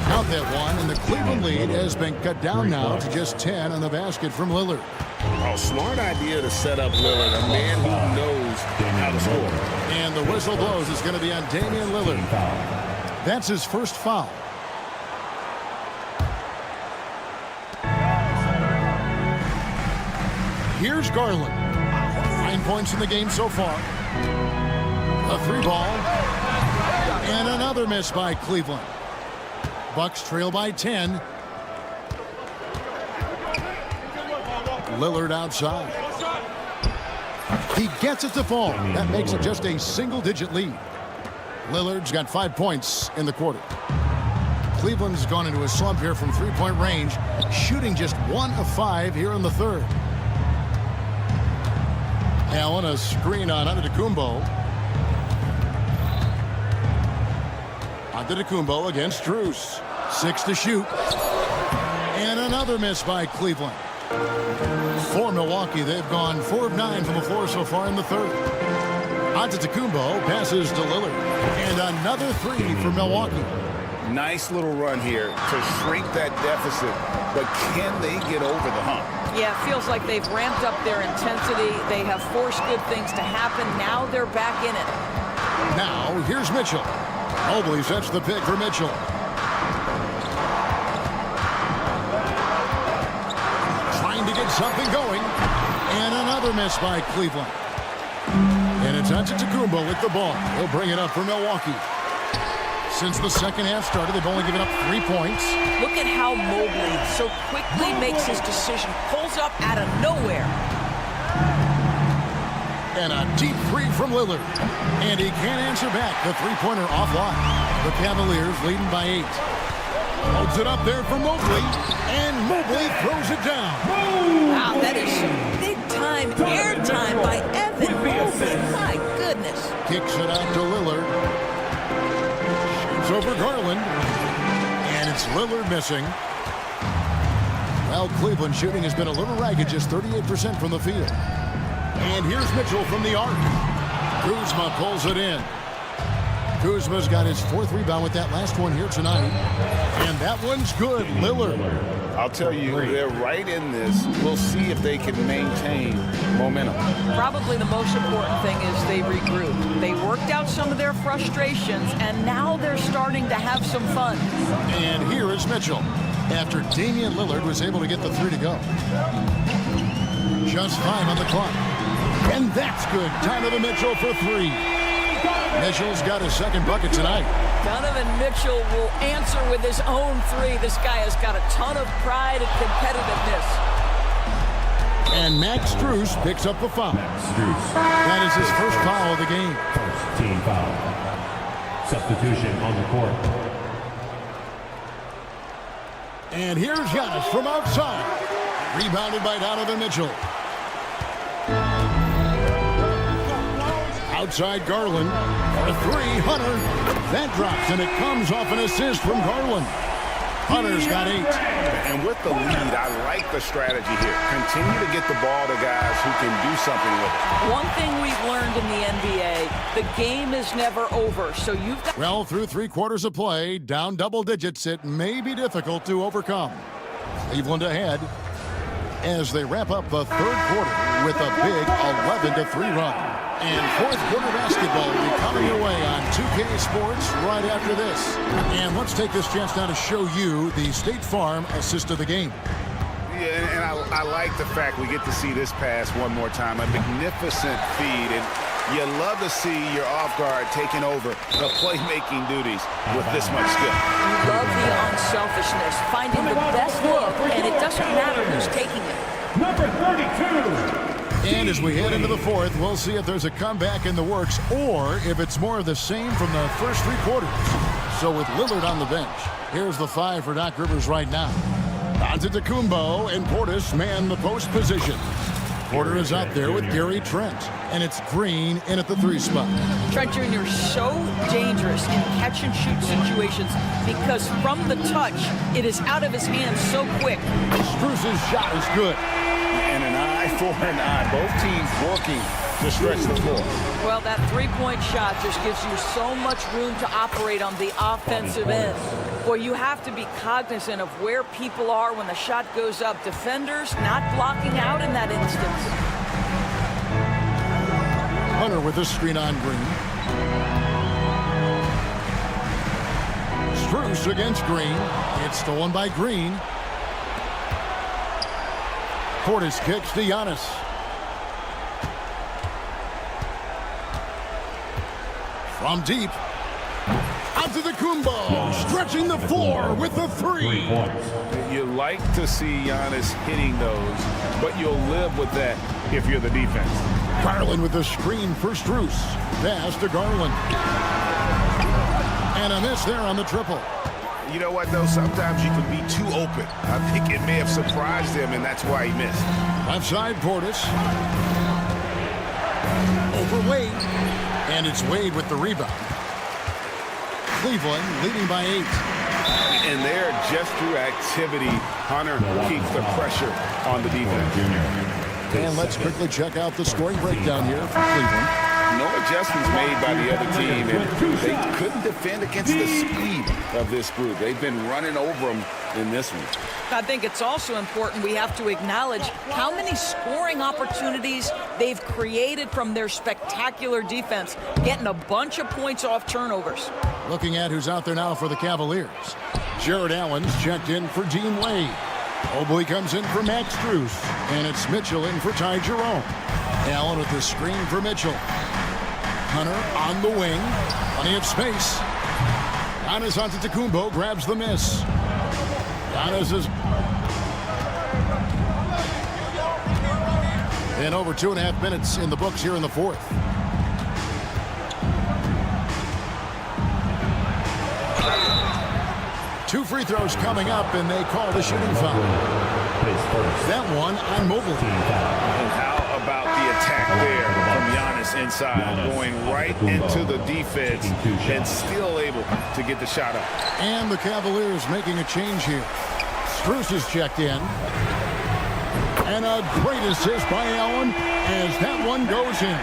Count that one, and the Cleveland lead has been cut down now to just 10 on the basket from Lillard. Oh, smart idea to set up Lillard, a man who knows how to score. And the whistle blows. It's going to be on Damian Lillard. That's his first foul. Here's Garland. 9 points in the game so far. A 3 ball. And another miss by Cleveland. Bucks trail by 10. Lillard outside. He gets it to fall. That makes it just a single-digit lead. Lillard's got 5 points in the quarter. Cleveland's gone into a slump here from three-point range, shooting just 1 of 5 here in the third. Allen, a screen on Antetokounmpo. Antetokounmpo against Strus. 6 to shoot. And another miss by Cleveland. For Milwaukee, they've gone 4 of 9 from the floor so far in the third. Antetokounmpo passes to Lillard. And another 3 for Milwaukee. Nice little run here to shrink that deficit, but can they get over the hump? Yeah, it feels like they've ramped up their intensity. They have forced good things to happen. Now they're back in it. Now, here's Mitchell. Mobley sets the pick for Mitchell. Trying to get something going. And another miss by Cleveland. And it's Antetokounmpo with the ball. He'll bring it up for Milwaukee. Since the second half started, they've only given up 3 points. Look at how Mobley so quickly makes his decision. Pulls up out of nowhere. And a deep 3 from Lillard. And he can't answer back. The three-pointer offline. The Cavaliers leading by 8. Holds it up there for Mobley. And Mobley throws it down. Wow, that is some big-time airtime by Evan Mobley. My goodness. Kicks it out to Lillard. Shoots over Garland. And it's Lillard missing. Well, Cleveland shooting has been a little ragged, just 38% from the field. And here's Mitchell from the arc. Kuzma pulls it in. Kuzma's got his 4th rebound with that last one here tonight. And that one's good. Lillard. I'll tell you, they're right in this. We'll see if they can maintain momentum. Probably the most important thing is they regroup. They worked out some of their frustrations, and now they're starting to have some fun. And here is Mitchell, after Damian Lillard was able to get the 3 to go. Just 5 on the clock. And that's good. Donovan Mitchell for 3. Mitchell's got his 2nd bucket tonight. Donovan Mitchell will answer with his own 3. This guy has got a ton of pride and competitiveness. And Max Strus picks up the foul. That is his first foul of the game. First team foul. Substitution on the court. And here's Giannis from outside. Rebounded by Donovan Mitchell. Outside Garland for a 3. Hunter. That drops, and it comes off an assist from Garland. Hunter's got 8. And with the lead, I like the strategy here. Continue to get the ball to guys who can do something with it. One thing we've learned in the NBA, the game is never over, so you've got... Well, through 3 quarters of play, down double digits, it may be difficult to overcome. Cleveland ahead as they wrap up the 3rd quarter with a big 11-3 run. And 4th quarter basketball will be coming your way on 2K Sports right after this. And let's take this chance now to show you the State Farm assist of the game. Yeah, and I like the fact we get to see this pass one more time. A magnificent feed, and you love to see your off guard taking over the playmaking duties with this much skill. You love the unselfishness, finding the best look, and it doesn't matter who's taking it. Number 32. And as we head into the 4th, we'll see if there's a comeback in the works or if it's more of the same from the first 3 quarters. So with Lillard on the bench, here's the 5 for Doc Rivers right now. Antetokounmpo and Portis man the post position. Porter is out there with Gary Trent, and it's Green in at the 3 spot. Trent Jr. so dangerous in catch-and-shoot situations because from the touch, it is out of his hands so quick. Strus's shot is good. And an eye for an eye. Both teams working to stretch the floor. Well, that 3-point shot just gives you so much room to operate on the offensive end. Boy, you have to be cognizant of where people are when the shot goes up. Defenders not blocking out in that instance. Hunter with a screen on Green. Strus against Green. It's stolen by Green. Portis kicks to Giannis. From deep. Antetokounmpo stretching the floor with the three. You like to see Giannis hitting those, but you'll live with that if you're the defense. Garland with the screen for Strus. Pass to Garland. And a miss there on the triple. You know what, though? Sometimes you can be too open. I think it may have surprised him, and that's why he missed. Left side, Portis. Over Wade. And it's Wade with the rebound. Cleveland leading by 8. And there, just through activity, Hunter keeps the pressure on the defense. And let's quickly check out the scoring breakdown here for Cleveland. No adjustments made by the other team, and they couldn't defend against the speed of this group. They've been running over them in this one. I think it's also important we have to acknowledge how many scoring opportunities they've created from their spectacular defense, getting a bunch of points off turnovers. Looking at who's out there now for the Cavaliers. Jared Allen's checked in for Dean Wade. Mobley comes in for Max Strus. And it's Mitchell in for Ty Jerome. Allen with the screen for Mitchell. Hunter on the wing. Plenty of space. Giannis Antetokounmpo grabs the miss. Giannis is in over 2.5 minutes in the books here in the fourth. Two free throws coming up, and they call the shooting foul. That one on Mobley. And how about the attack there from Giannis inside, going right into the defense and still able to get the shot up. And the Cavaliers making a change here. Strus is checked in. And a great assist by Allen as that one goes in.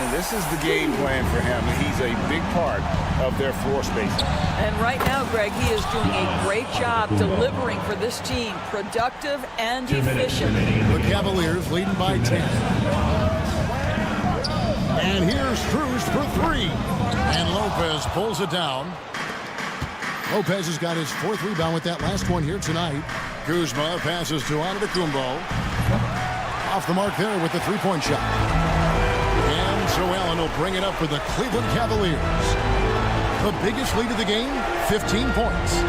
And this is the game plan for him. He's a big part of their floor space. And right now, Greg, he is doing a great job delivering for this team, productive and efficient. The Cavaliers leading by 10. And here's Strus for 3. And Lopez pulls it down. Lopez has got his 4th rebound with that last one here tonight. Kuzma passes to Antetokounmpo. Off the mark there with the three-point shot. And so Allen will bring it up for the Cleveland Cavaliers. The biggest lead of the game, 15 points.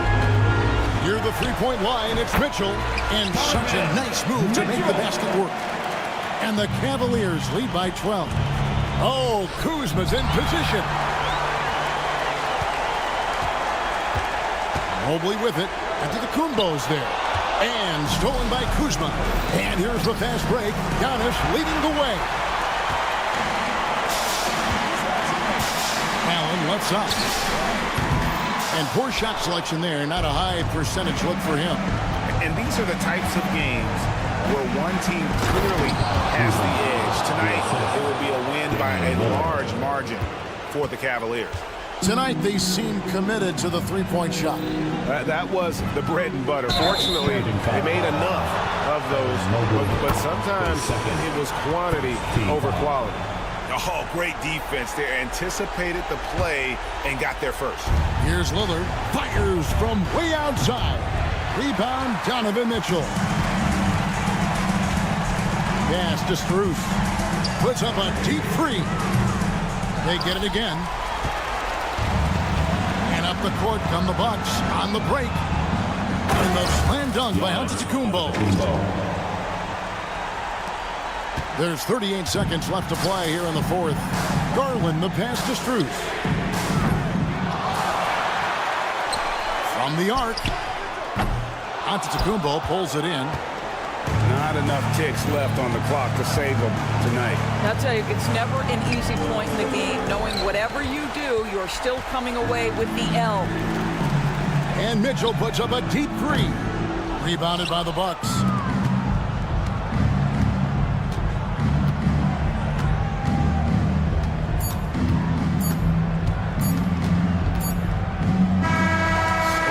Near the three-point line, it's Mitchell. And such a nice move to make the basket work. And the Cavaliers lead by 12. Oh, Kuzma's in position. Mobley with it. Antetokounmpo's there. And stolen by Kuzma. And here's the fast break. Giannis leading the way. Allen left side. And poor shot selection there. Not a high percentage look for him. And these are the types of games where one team clearly has the edge. Tonight, it will be a win by a large margin for the Cavaliers. Tonight, they seem committed to the three-point shot. That was the bread and butter. Fortunately, they made enough of those, but sometimes it was quantity over quality. Oh, great defense there. Anticipated the play and got there first. Here's Lillard. Fires from way outside. Rebound, Donovan Mitchell. Pass to Strus. Puts up a deep three. They get it again. And up the court come the Bucks on the break. And the slam dunk by Antetokounmpo. There's 38 seconds left to play here in the fourth. Garland, the pass to Strus. From the arc. Antetokounmpo pulls it in. Not enough ticks left on the clock to save them tonight. I'll tell you, it's never an easy point in the game, knowing whatever you do, you're still coming away with the L. And Mitchell puts up a deep three. Rebounded by the Bucks.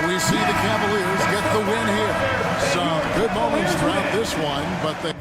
We see the Cavaliers get the win here. Some good moments throughout this one, but they...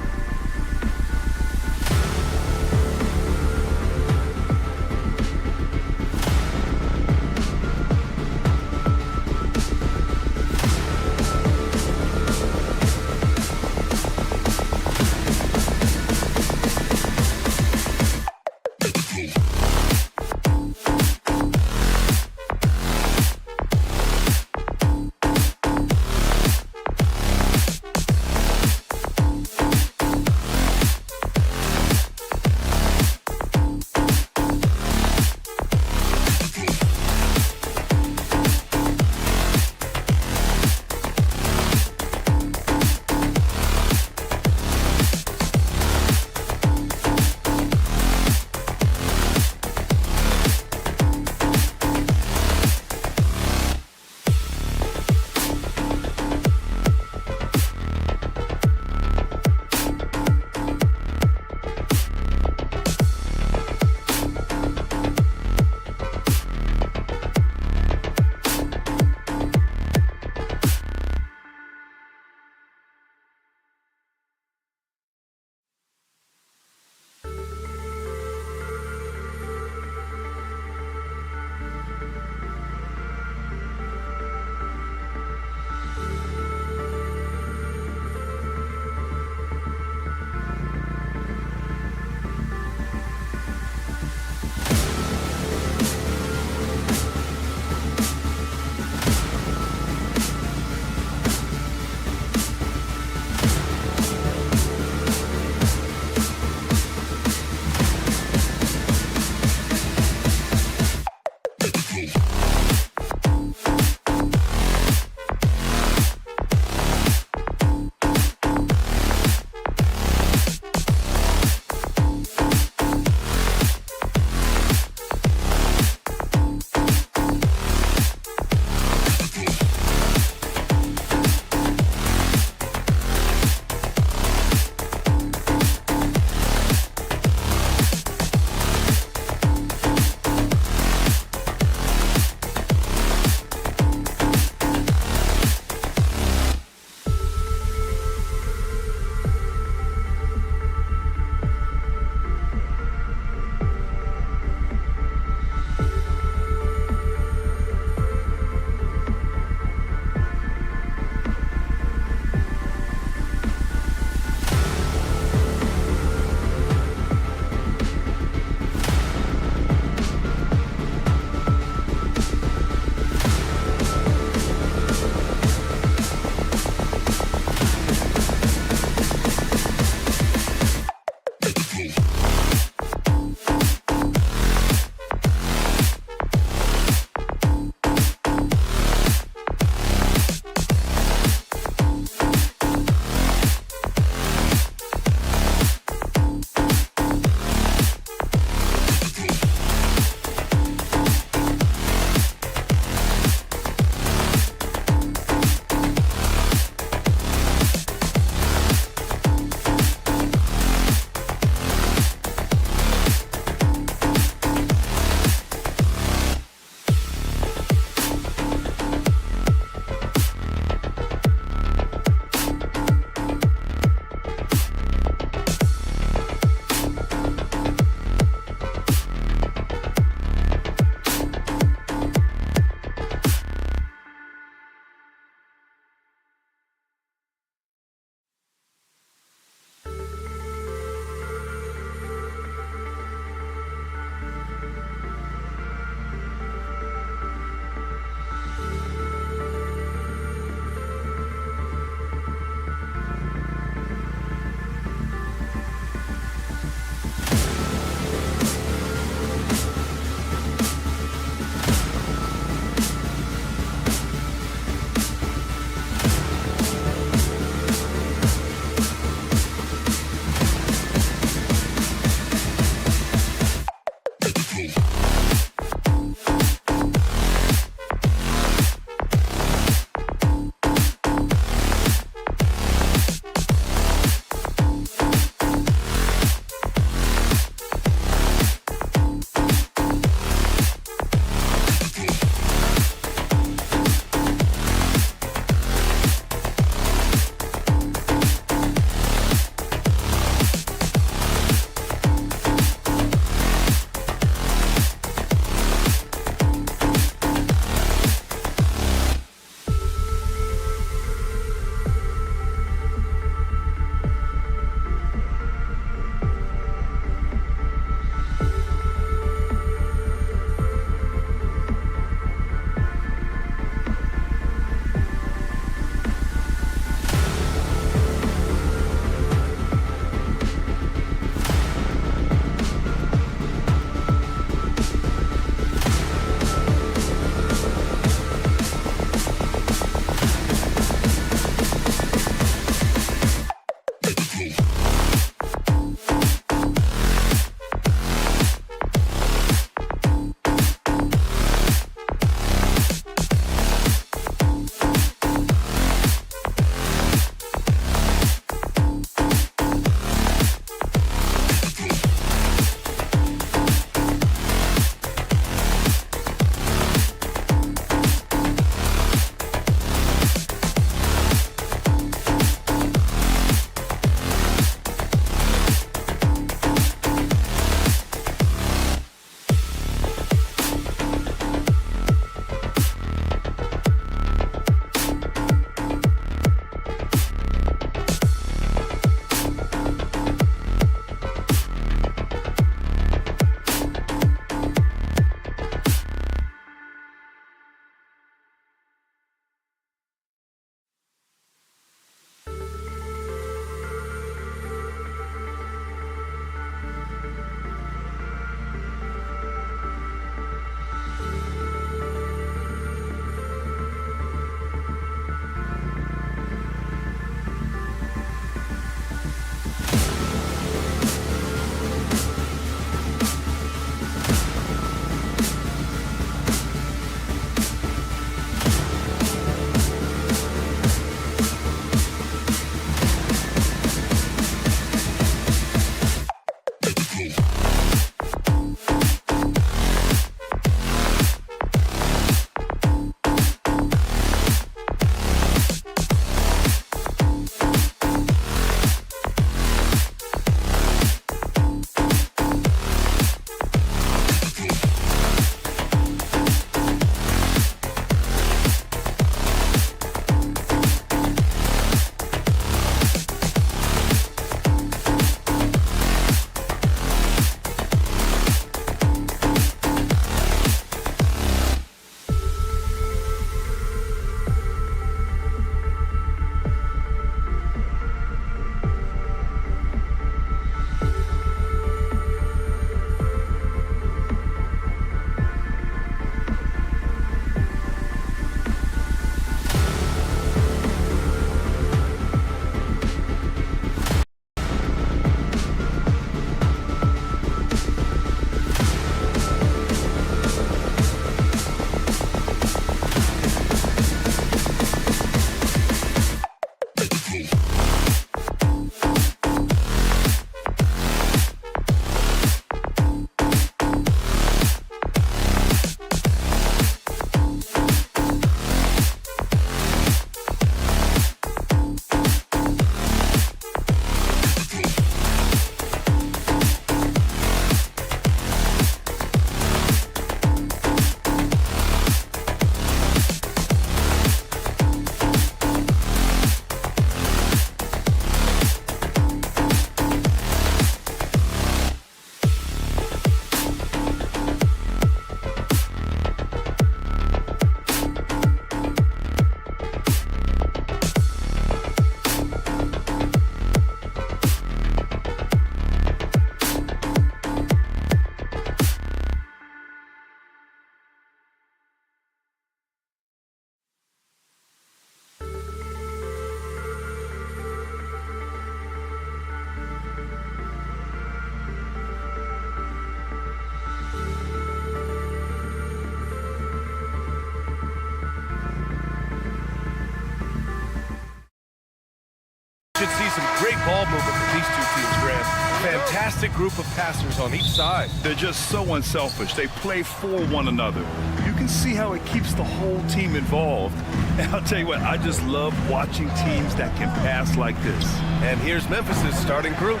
see some great ball movement from these two teams, Grant. Fantastic group of passers on each side. They're just so unselfish. They play for one another. You can see how it keeps the whole team involved. And I'll tell you what, I just love watching teams that can pass like this. And here's Memphis' starting group.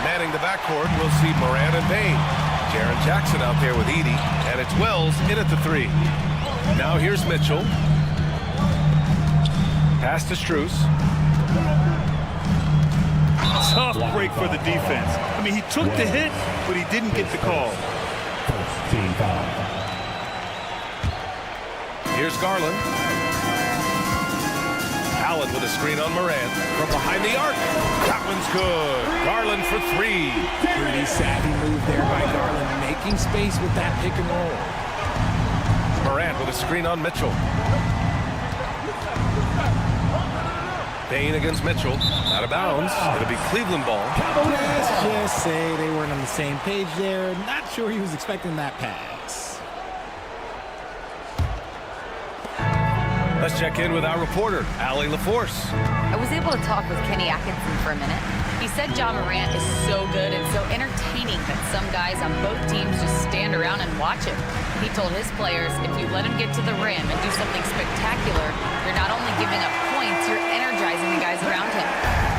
Manning the backcourt, we'll see Moran and Bain. Jaren Jackson out there with Edey, and it's Wells in at the 3. Now here's Mitchell. Pass to Strus. Tough break for the defense. I mean, he took the hit, but he didn't get the call. Here's Garland. Allen with a screen on Moran. From behind the arc. That one's good. Garland for 3. Pretty savvy move there by Garland, making space with that pick and roll. Moran with a screen on Mitchell. Bain against Mitchell. Out of bounds. It'll be Cleveland ball. Let's just say they weren't on the same page there. Not sure he was expecting that pass. Let's check in with our reporter, Allie LaForce. I was able to talk with Kenny Atkinson for a minute. He said Ja Morant is so good and so entertaining that some guys on both teams just stand around and watch him. He told his players, if you let him get to the rim and do something spectacular, you're not only giving up points, you're energizing the guys around him.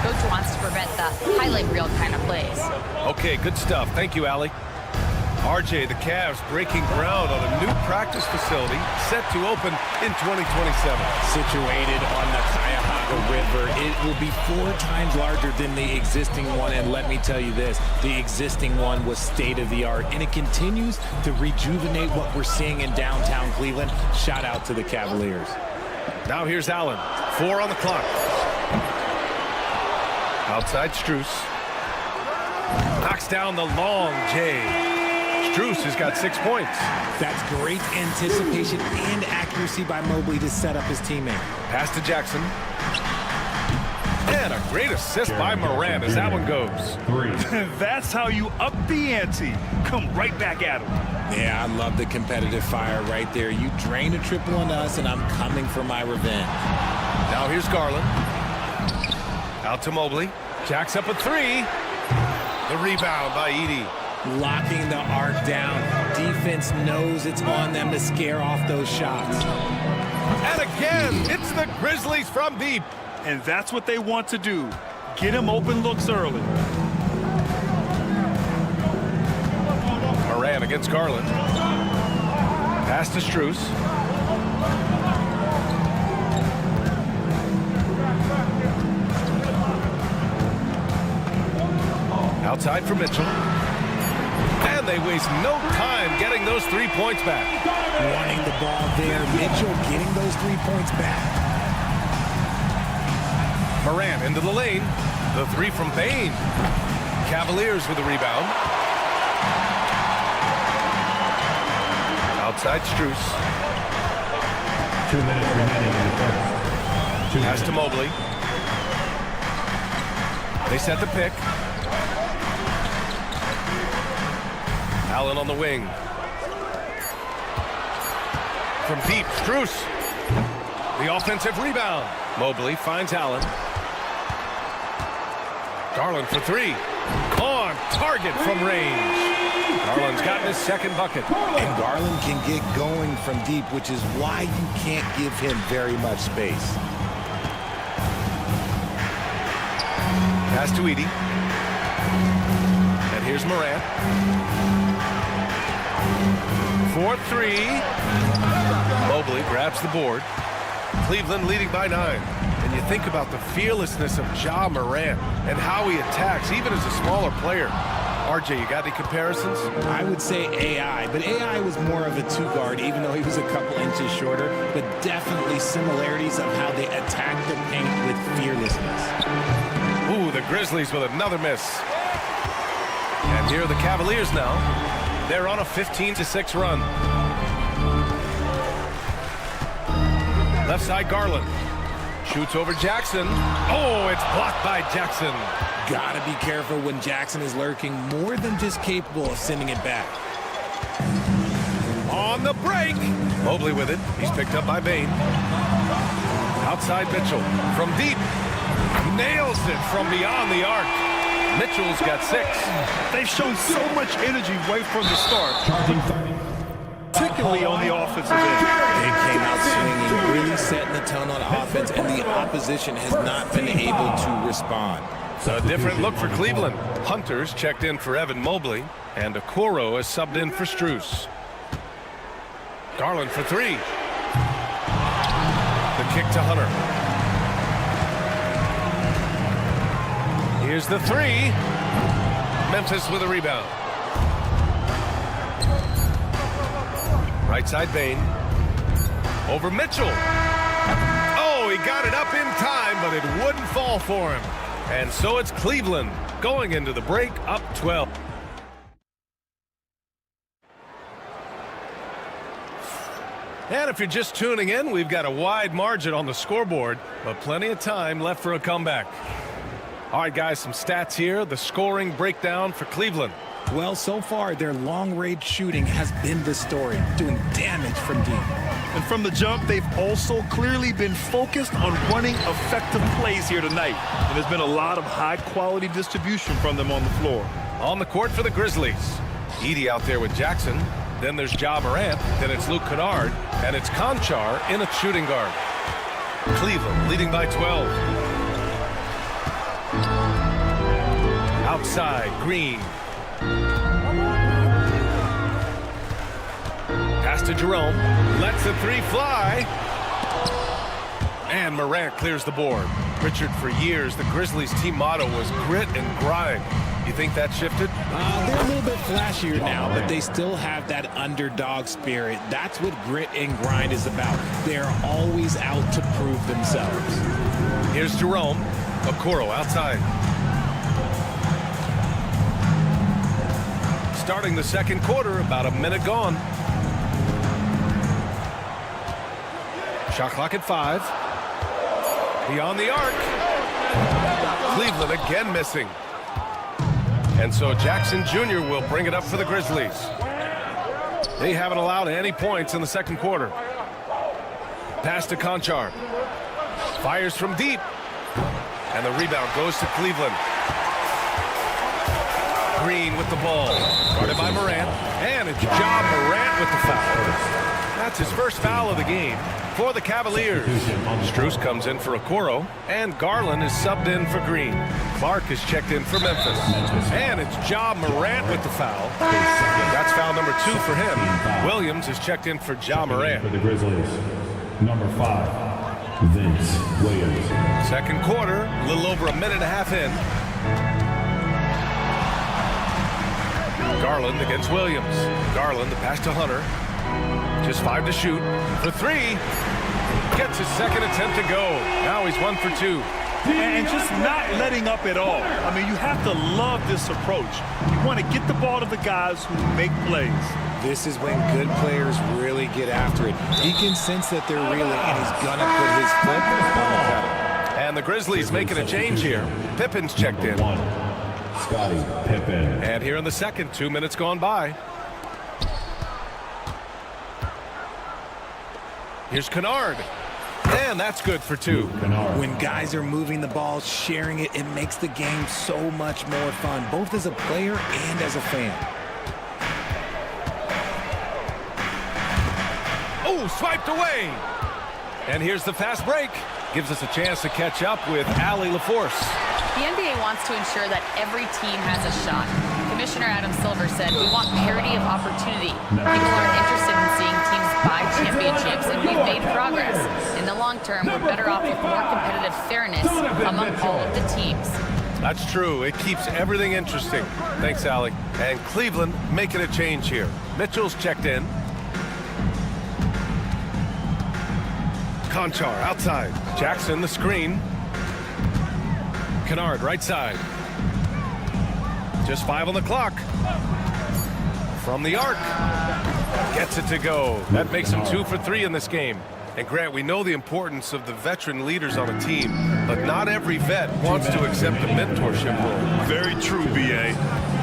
Coach wants to prevent the highlight reel kind of plays. Okay, good stuff. Thank you, Allie. RJ, the Cavs breaking ground on a new practice facility set to open in 2027. Situated on the Cuyahoga River, it will be 4 times larger than the existing one. And let me tell you this, the existing one was state-of-the-art, and it continues to rejuvenate what we're seeing in downtown Cleveland. Shout out to the Cavaliers. Now here's Allen. 4 on the clock. Outside Strus. Knocks down the long J. Strus has got 6 points. That's great anticipation and accuracy by Mobley to set up his teammate. Pass to Jackson. And a great assist by Moran as that one goes. That's how you up the ante. Come right back at him. Yeah, I love the competitive fire right there. You drain a triple on us, and I'm coming for my revenge. Now here's Garland. Out to Mobley. Jacks up a 3. The rebound by Edey. Locking the arc down. Defense knows it's on them to scare off those shots. And again, it's the Grizzlies from deep. And that's what they want to do. Get him open looks early. Moran against Garland. Pass to Strus. Outside for Mitchell. And they waste no time getting those 3 points back. Wanting the ball there. Mitchell getting those 3 points back. Moran into the lane. The 3 from Bain. Cavaliers with the rebound. Outside Strus. 2 minutes remaining in the first. Pass to Mobley. They set the pick. Allen on the wing. From deep, Strus. The offensive rebound. Mobley finds Allen. Garland for 3. On target from range. Garland's gotten his 2nd bucket. And Garland can get going from deep, which is why you can't give him very much space. Pass to Edey. And here's Moran. 4-3. Mobley grabs the board. Cleveland leading by 9. And you think about the fearlessness of Ja Morant and how he attacks, even as a smaller player. RJ, you got any comparisons? I would say AI, but AI was more of a 2-guard, even though he was a couple inches shorter, but definitely similarities of how they attack the paint with fearlessness. Ooh, the Grizzlies with another miss. And here are the Cavaliers now. They're on a 15-6 run. Left side, Garland. Shoots over Jackson. Oh, it's blocked by Jackson. Gotta be careful when Jackson is lurking, more than just capable of sending it back. On the break. Mobley with it. He's picked up by Bain. Outside Mitchell. From deep. Nails it from beyond the arc. Mitchell's got 6. They've shown so much energy right from the start, particularly on the offensive end. They came out swinging, really setting the tone on offense, and the opposition has not been able to respond. A different look for Cleveland. Hunter's checked in for Evan Mobley, and Okoro is subbed in for Strus. Garland for 3. The kick to Hunter. Here's the 3. Memphis with a rebound. Right side Bain. Over Mitchell. Oh, he got it up in time, but it wouldn't fall for him. And so it's Cleveland going into the break up 12. And if you're just tuning in, we've got a wide margin on the scoreboard, but plenty of time left for a comeback. All right, guys, some stats here. The scoring breakdown for Cleveland. Well, so far, their long-range shooting has been the story, doing damage from deep. And from the jump, they've also clearly been focused on running effective plays here tonight. And there's been a lot of high-quality distribution from them on the floor. On the court for the Grizzlies. Edey out there with Jackson. Then there's Ja Morant. Then it's Luke Kennard. And it's Conchar in at shooting guard. Cleveland leading by 12. Outside, Green. Pass to Jerome. Lets the 3 fly. And Morant clears the board. Richard, for years, the Grizzlies' team motto was grit and grind. You think that shifted? They're a little bit flashier now, but they still have that underdog spirit. That's what grit and grind is about. They're always out to prove themselves. Here's Jerome. Okoro outside. Starting the second quarter, about a minute gone. Shot clock at 5. Beyond the arc. Cleveland again missing. And so Jackson Jr. will bring it up for the Grizzlies. They haven't allowed any points in the second quarter. Pass to Conchar. Fires from deep. And the rebound goes to Cleveland. Green with the ball. Guarded by Morant. And it's Ja Morant with the foul. That's his first foul of the game for the Cavaliers. Strus comes in for Okoro. And Garland is subbed in for Green. Clark is checked in for Memphis. And it's Ja Morant with the foul. That's foul number 2 for him. Williams is checked in for Ja Morant. For the Grizzlies, number 5, Vince Williams. Second quarter, a little over a minute and a half in. Garland against Williams. Garland, the pass to Hunter. Just 5 to shoot. For 3. Gets his second attempt to go. Now he's 1 for 2. And just not letting up at all. I mean, you have to love this approach. You want to get the ball to the guys who make plays. This is when good players really get after it. He can sense that they're reeling, and he's going to put his foot on the pedal. And the Grizzlies making a change here. Pippen's checked in. Scottie Pippen. And here in the second, 2 minutes gone by. Here's Kennard. And that's good for 2. When guys are moving the ball, sharing it, it makes the game so much more fun, both as a player and as a fan. Oh, swiped away. And here's the fast break. Gives us a chance to catch up with Allie LaForce. The NBA wants to ensure that every team has a shot. Commissioner Adam Silver said, we want parity of opportunity. People aren't interested in seeing teams buy championships, and we've made progress. In the long term, we're better off with more competitive fairness among all of the teams. That's true. It keeps everything interesting. Thanks, Allie. And Cleveland making a change here. Mitchell's checked in. Conchar outside. Jackson the screen. Kennard right side. Just 5 on the clock. From the arc. Gets it to go. That makes him 2 for 3 in this game. And Grant, we know the importance of the veteran leaders on a team, but not every vet wants to accept a mentorship role. Very true, B.A.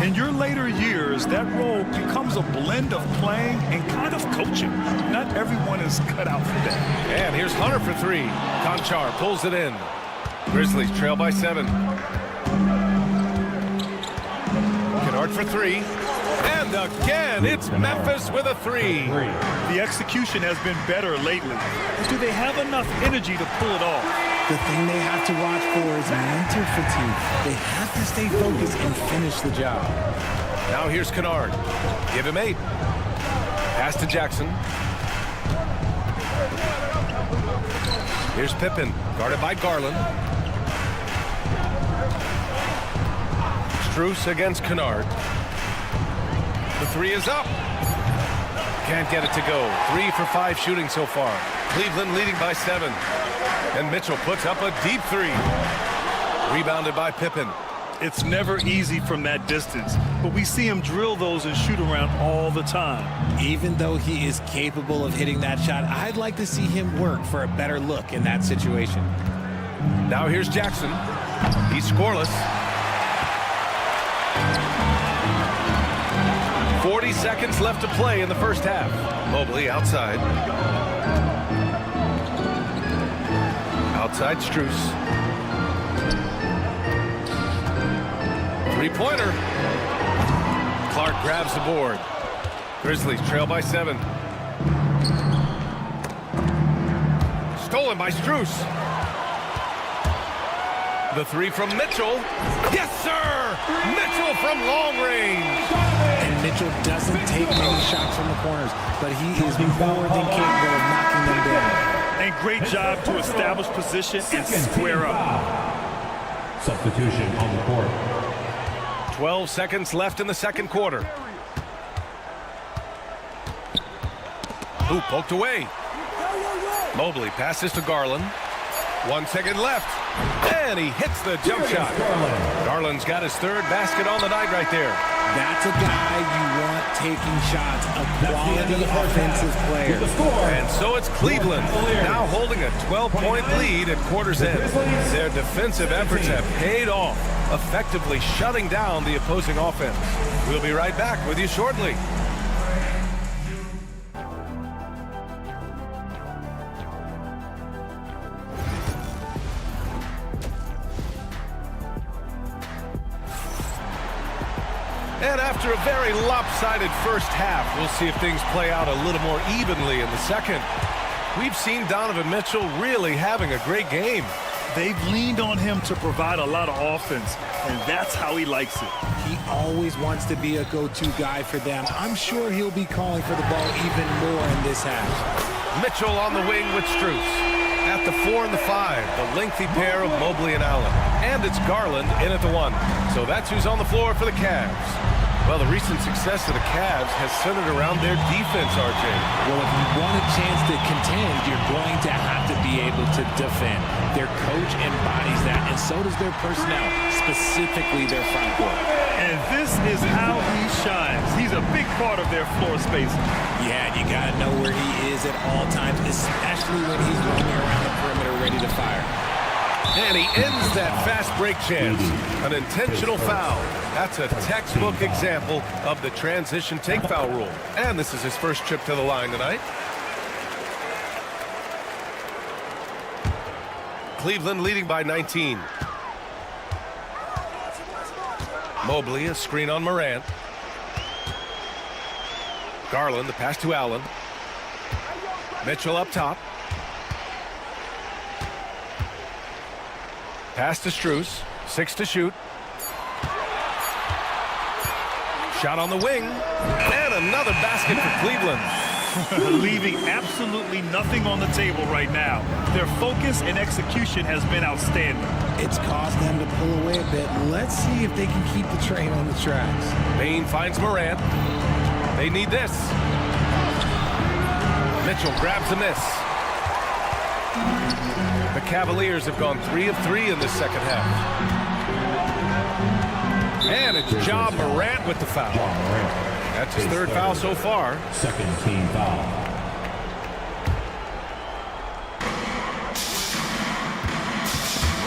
In your later years, that role becomes a blend of playing and kind of coaching. Not everyone is cut out for that. And here's Hunter for 3. Conchar pulls it in. Grizzlies trail by 7. Kennard for 3. And again, it's Memphis with a 3. The execution has been better lately. Do they have enough energy to pull it off? The thing they have to watch for is mental fatigue. They have to stay focused and finish the job. Now here's Kennard. Give him 8. Pass to Jackson. Here's Pippen, guarded by Garland. Strus against Kennard. The 3 is up. Can't get it to go. 3 for 5 shooting so far. Cleveland leading by 7. And Mitchell puts up a deep 3. Rebounded by Pippen. It's never easy from that distance, but we see him drill those and shoot around all the time. Even though he is capable of hitting that shot, I'd like to see him work for a better look in that situation. Now here's Jackson. He's scoreless. 40 seconds left to play in the first half. Mobley outside. Outside Strus. Three-pointer. Clark grabs the board. Grizzlies trail by 7. Stolen by Strus. The 3 from Mitchell. Yes, sir! Mitchell from long range. And Mitchell doesn't take many shots from the corners, but he is more than capable of knocking them down. And great job to establish position and square up. Substitution on the court. 12 seconds left in the second quarter. Who poked away? Mobley passes to Garland. 1 second left. And he hits the jump shot. Garland's got his 3rd basket on the night right there. That's a guy you want taking shots, a quality offensive player. And so it's Cleveland, now holding a 12-point lead at quarter's end. Their defensive efforts have paid off, effectively shutting down the opposing offense. We'll be right back with you shortly. And after a very lopsided first half, we'll see if things play out a little more evenly in the second. We've seen Donovan Mitchell really having a great game. They've leaned on him to provide a lot of offense, and that's how he likes it. He always wants to be a go-to guy for them. I'm sure he'll be calling for the ball even more in this half. Mitchell on the wing with Strus. At the 4 and the 5, the lengthy pair of Mobley and Allen. And it's Garland in at the 1. So that's who's on the floor for the Cavs. Well, the recent success of the Cavs has centered around their defense, RJ. Well, if you want a chance to contend, you're going to have to be able to defend. Their coach embodies that, and so does their personnel, specifically their front court. And this is how he shines. He's a big part of their floor space. Yeah, you got to know where he is at all times, especially when he's roaming around the perimeter ready to fire. And he ends that fast break chance. An intentional foul. That's a textbook example of the transition take foul rule. And this is his first trip to the line tonight. Cleveland leading by 19. Mobley, a screen on Morant. Garland, the pass to Allen. Mitchell up top. Pass to Strus. 6 to shoot. Shot on the wing. And another basket for Cleveland. Leaving absolutely nothing on the table right now. Their focus and execution has been outstanding. It's caused them to pull away a bit. Let's see if they can keep the train on the tracks. Bain finds Morant. They need this. Mitchell grabs a miss. The Cavaliers have gone 3 of 3 in this second half. And it's Ja Morant with the foul. That's his 3rd foul so far. Second team foul.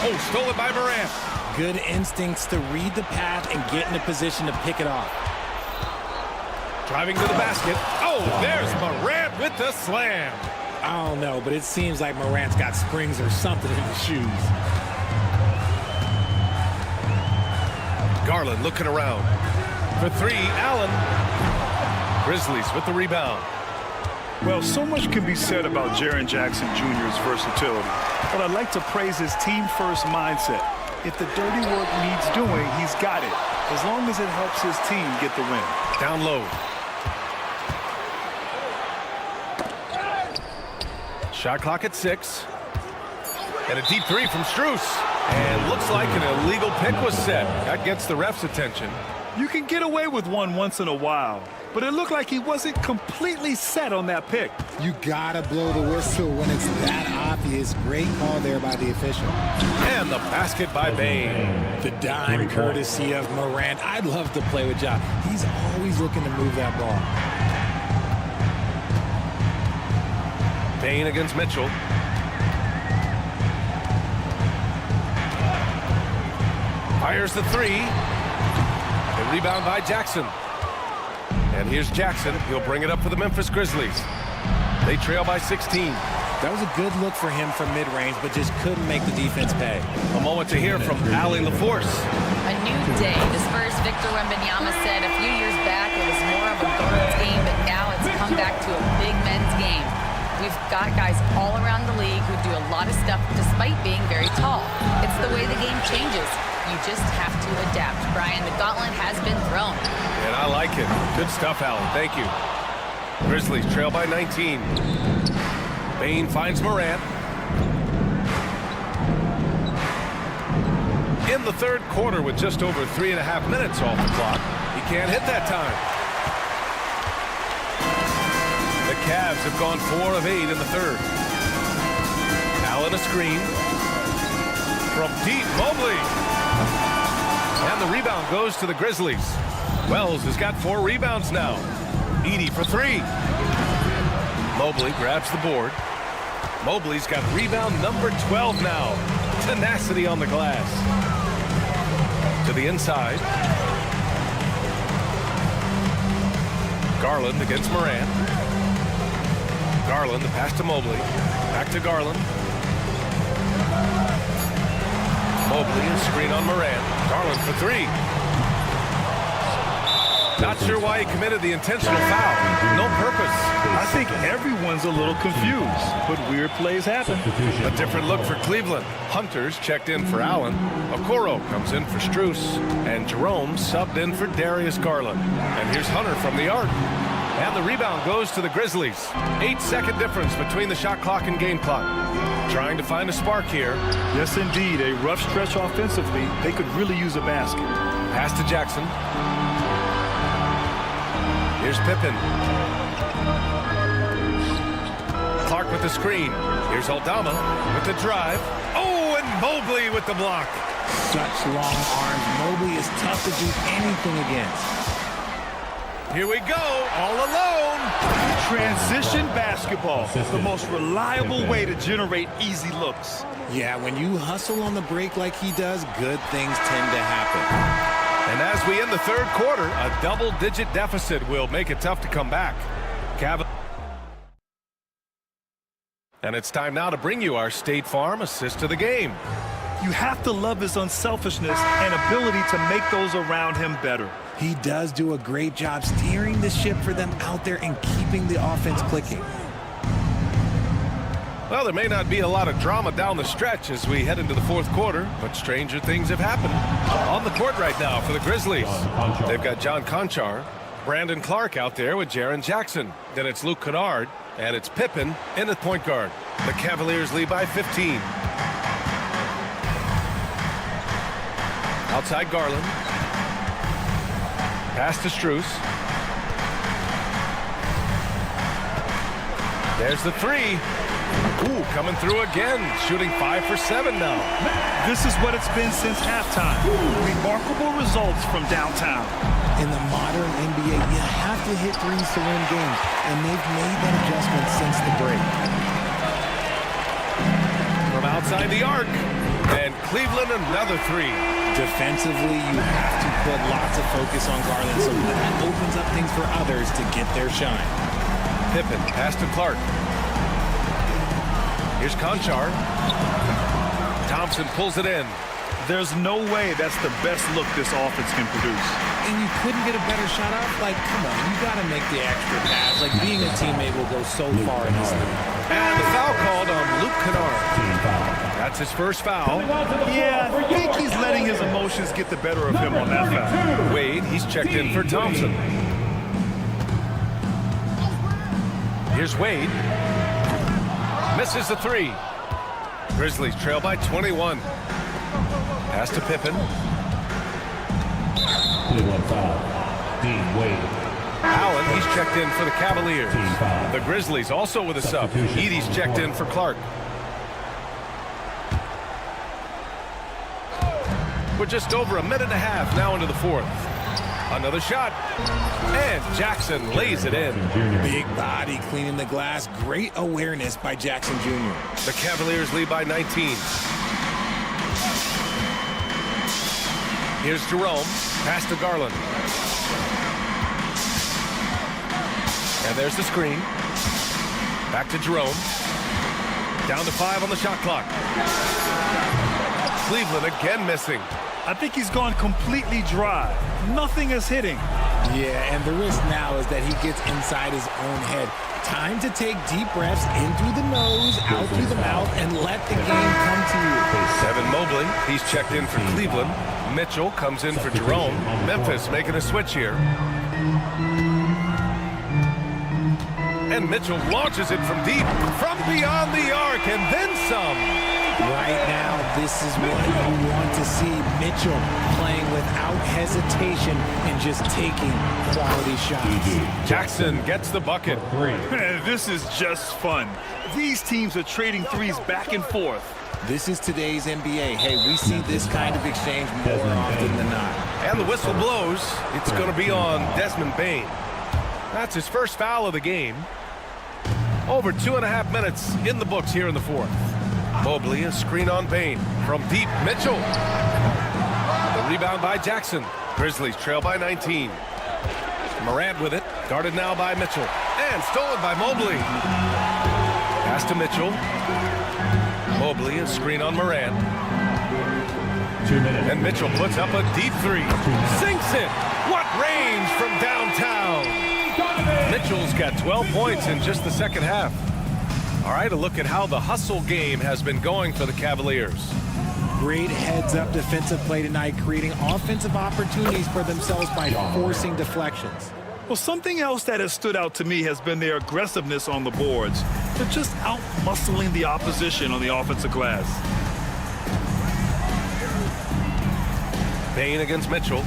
Oh, stolen by Morant. Good instincts to read the path and get in a position to pick it off. Driving to the basket. Oh, there's Morant with the slam. I don't know, but it seems like Morant's got springs or something in his shoes. Garland looking around. For three, Allen. Grizzlies with the rebound. Well, so much can be said about Jaren Jackson Jr.'s versatility, but I'd like to praise his team-first mindset. If the dirty work needs doing, he's got it, as long as it helps his team get the win. Down low. Shot clock at 6. And a deep three from Strus. And looks like an illegal pick was set. That gets the ref's attention. You can get away with one once in a while, but it looked like he wasn't completely set on that pick. You gotta blow the whistle when it's that obvious. Great call there by the official. And the basket by Bane. The dime courtesy of Morant. I'd love to play with Ja. He's always looking to move that ball. Bane against Mitchell. Fires the three. The rebound by Jackson. And here's Jackson. He'll bring it up for the Memphis Grizzlies. They trail by 16. That was a good look for him from mid-range, but just couldn't make the defense pay. A moment to hear from Ali LaForce. A new day. The Spurs' Victor Wembanyama said a few years back it was more of a girls' game, but now it's come back to a big men's game. We've got guys all around the league who do a lot of stuff despite being very tall. It's the way the game changes. You just have to adapt. Brian, the gauntlet has been thrown. And I like it. Good stuff, Allen. Thank you. Grizzlies trail by 19. Bane finds Morant. In the third quarter with just over 3.5 minutes off the clock. He can't hit that time. The Cavs have gone 4 of 8 in the third. Allen a screen. From deep, Mobley. And the rebound goes to the Grizzlies. Wells has got 4 rebounds now. Edey for 3. Mobley grabs the board. Mobley's got rebound number 12 now. Tenacity on the glass. To the inside. Garland against Morant. Garland, the pass to Mobley. Back to Garland. Mobley, a screen on Morant. Garland for 3. Not sure why he committed the intentional foul. No purpose. I think everyone's a little confused, but weird plays happen. A different look for Cleveland. Hunter's checked in for Allen. Okoro comes in for Strus. And Jerome subbed in for Darius Garland. And here's Hunter from the arc. And the rebound goes to the Grizzlies. 8-second difference between the shot clock and game clock. Trying to find a spark here. Yes, indeed. A rough stretch offensively. They could really use a basket. Pass to Jackson. Here's Pippen. Clark with the screen. Here's Aldama with the drive. Oh, and Mobley with the block. Such long arms. Mobley is tough to do anything against. Here we go, all alone. Transition basketball, the most reliable way to generate easy looks. Yeah, when you hustle on the break like he does, good things tend to happen. And as we end the third quarter, a double-digit deficit will make it tough to come back. And it's time now to bring you our State Farm assist of the game. You have to love his unselfishness and ability to make those around him better. He does do a great job steering the ship for them out there and keeping the offense clicking. Well, there may not be a lot of drama down the stretch as we head into the fourth quarter, but stranger things have happened. On the court right now for the Grizzlies, they've got John Conchar, Brandon Clark out there with Jaren Jackson. Then it's Luke Kennard, and it's Pippen in the point guard. The Cavaliers lead by 15. Outside Garland. Pass to Strus. There's the 3. Ooh, coming through again. Shooting 5 for 7 now. This is what it's been since halftime. Remarkable results from downtown. In the modern NBA, you have to hit threes to win games, and they've made that adjustment since the break. From outside the arc, and Cleveland another 3. Defensively, you have to put lots of focus on Garland, so that opens up things for others to get their shine. Pippen, pass to Clark. Here's Conchar. Thompson pulls it in. There's no way that's the best look this offense can produce. And you couldn't get a better shot off? Like, come on, you got to make the extra pass. Like, being a teammate will go so far in this league. And the foul called on Luke Kennard. That's his first foul. Yeah, I think he's letting his emotions get the better of him on that foul. Wade, he's checked in for Thompson. Here's Wade. Misses the three. Grizzlies trail by 21. Pass to Pippen. Dean Wade. Allen, he's checked in for the Cavaliers. The Grizzlies also with a sub. Edey's checked in for Clark. We're just over a minute and a half now into the fourth. Another shot. And Jackson lays it in. Big body cleaning the glass. Great awareness by Jackson Jr. The Cavaliers lead by 19. Here's Jerome. Pass to Garland. And there's the screen. Back to Jerome. Down to 5 on the shot clock. Cleveland again missing. I think he's gone completely dry. Nothing is hitting. Yeah, and the risk now is that he gets inside his own head. Time to take deep breaths in through the nose, out through the mouth, and let the game come to you. Evan Mobley, he's checked in for Cleveland. Mitchell comes in for Jerome. Memphis making a switch here. And Mitchell launches it from deep, from beyond the arc, and then some. Right now, this is what you want to see. Mitchell playing without hesitation and just taking quality shots. Jackson gets the bucket. This is just fun. These teams are trading threes back and forth. This is today's NBA. Hey, we see this kind of exchange more often than not. And the whistle blows. It's going to be on Desmond Bane. That's his first foul of the game. Over 2.5 minutes in the books here in the fourth. Mobley, a screen on Bane. From deep, Mitchell. The rebound by Jackson. Grizzlies trail by 19. Morant with it. Guarded now by Mitchell. And stolen by Mobley. Pass to Mitchell. Mobley, a screen on Morant. 2 minutes. And Mitchell puts up a deep three. Sinks it. What range from downtown. Mitchell's got 12 points in just the second half. All right, a look at how the hustle game has been going for the Cavaliers. Great heads-up defensive play tonight, creating offensive opportunities for themselves by forcing deflections. Well, something else that has stood out to me has been their aggressiveness on the boards. They're just out-muscling the opposition on the offensive glass. Bane against Mitchell.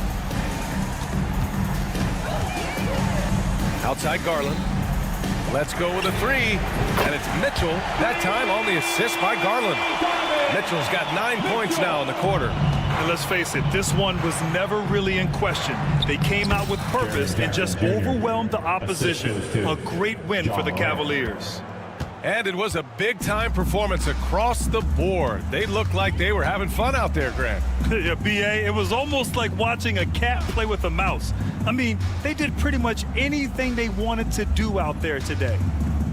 Outside Garland. Let's go with a three. And it's Mitchell, that time on the assist by Garland. Mitchell's got 9 points now in the quarter. And let's face it, this one was never really in question. They came out with purpose and just overwhelmed the opposition. A great win for the Cavaliers. And it was a big-time performance across the board. They looked like they were having fun out there, Grant. Yeah, B.A., it was almost like watching a cat play with a mouse. I mean, they did pretty much anything they wanted to do out there today.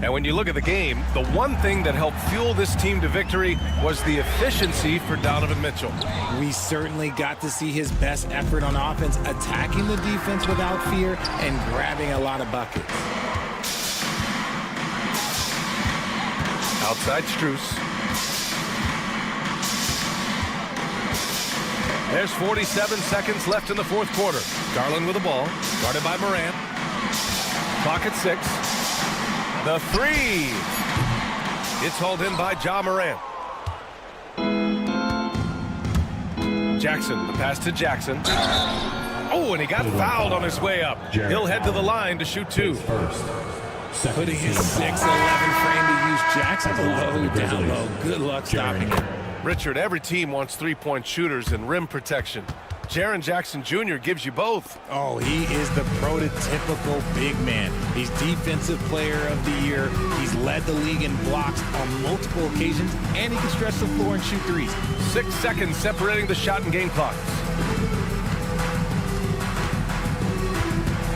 And when you look at the game, the one thing that helped fuel this team to victory was the efficiency for Donovan Mitchell. We certainly got to see his best effort on offense, attacking the defense without fear and grabbing a lot of buckets. Outside Strus. There's 47 seconds left in the fourth quarter. Garland with the ball, guarded by Morant. Clock at 6. The three. It's hauled in by Ja Morant. Jackson, the pass to Jackson. Oh, and he got fouled on his way up. He'll head to the line to shoot 2. Putting his 6'11" frame to use Jackson low, down low. Good luck stopping him. Richard, every team wants three-point shooters and rim protection. Jaren Jackson Jr. gives you both. Oh, he is the prototypical big man. He's Defensive Player of the Year. He's led the league in blocks on multiple occasions, and he can stretch the floor and shoot threes. 6 seconds separating the shot and game clocks.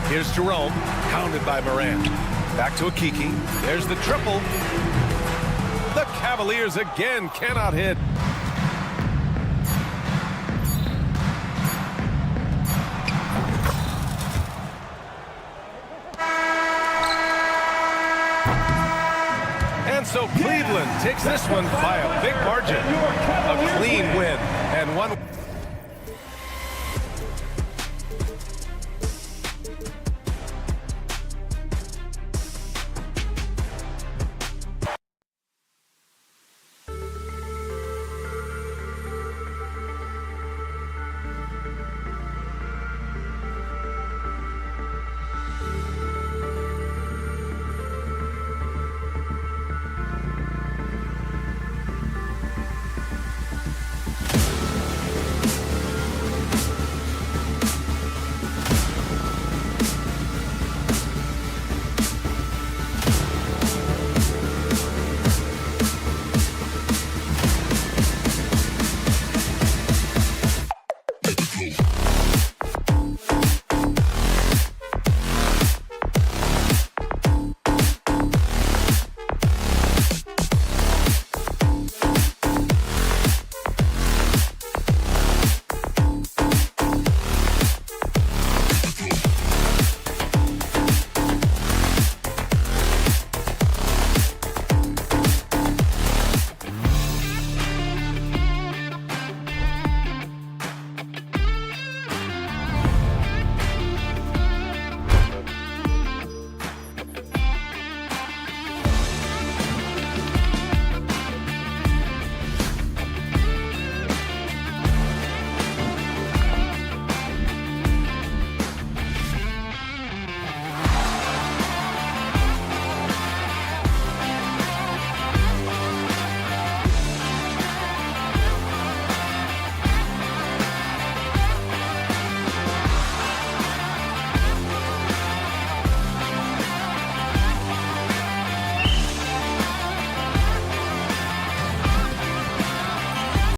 Here's Jerome, pounded by Morant. Back to Akiki. There's the triple. The Cavaliers again cannot hit. so Cleveland takes this one by a big margin. A clean win and one.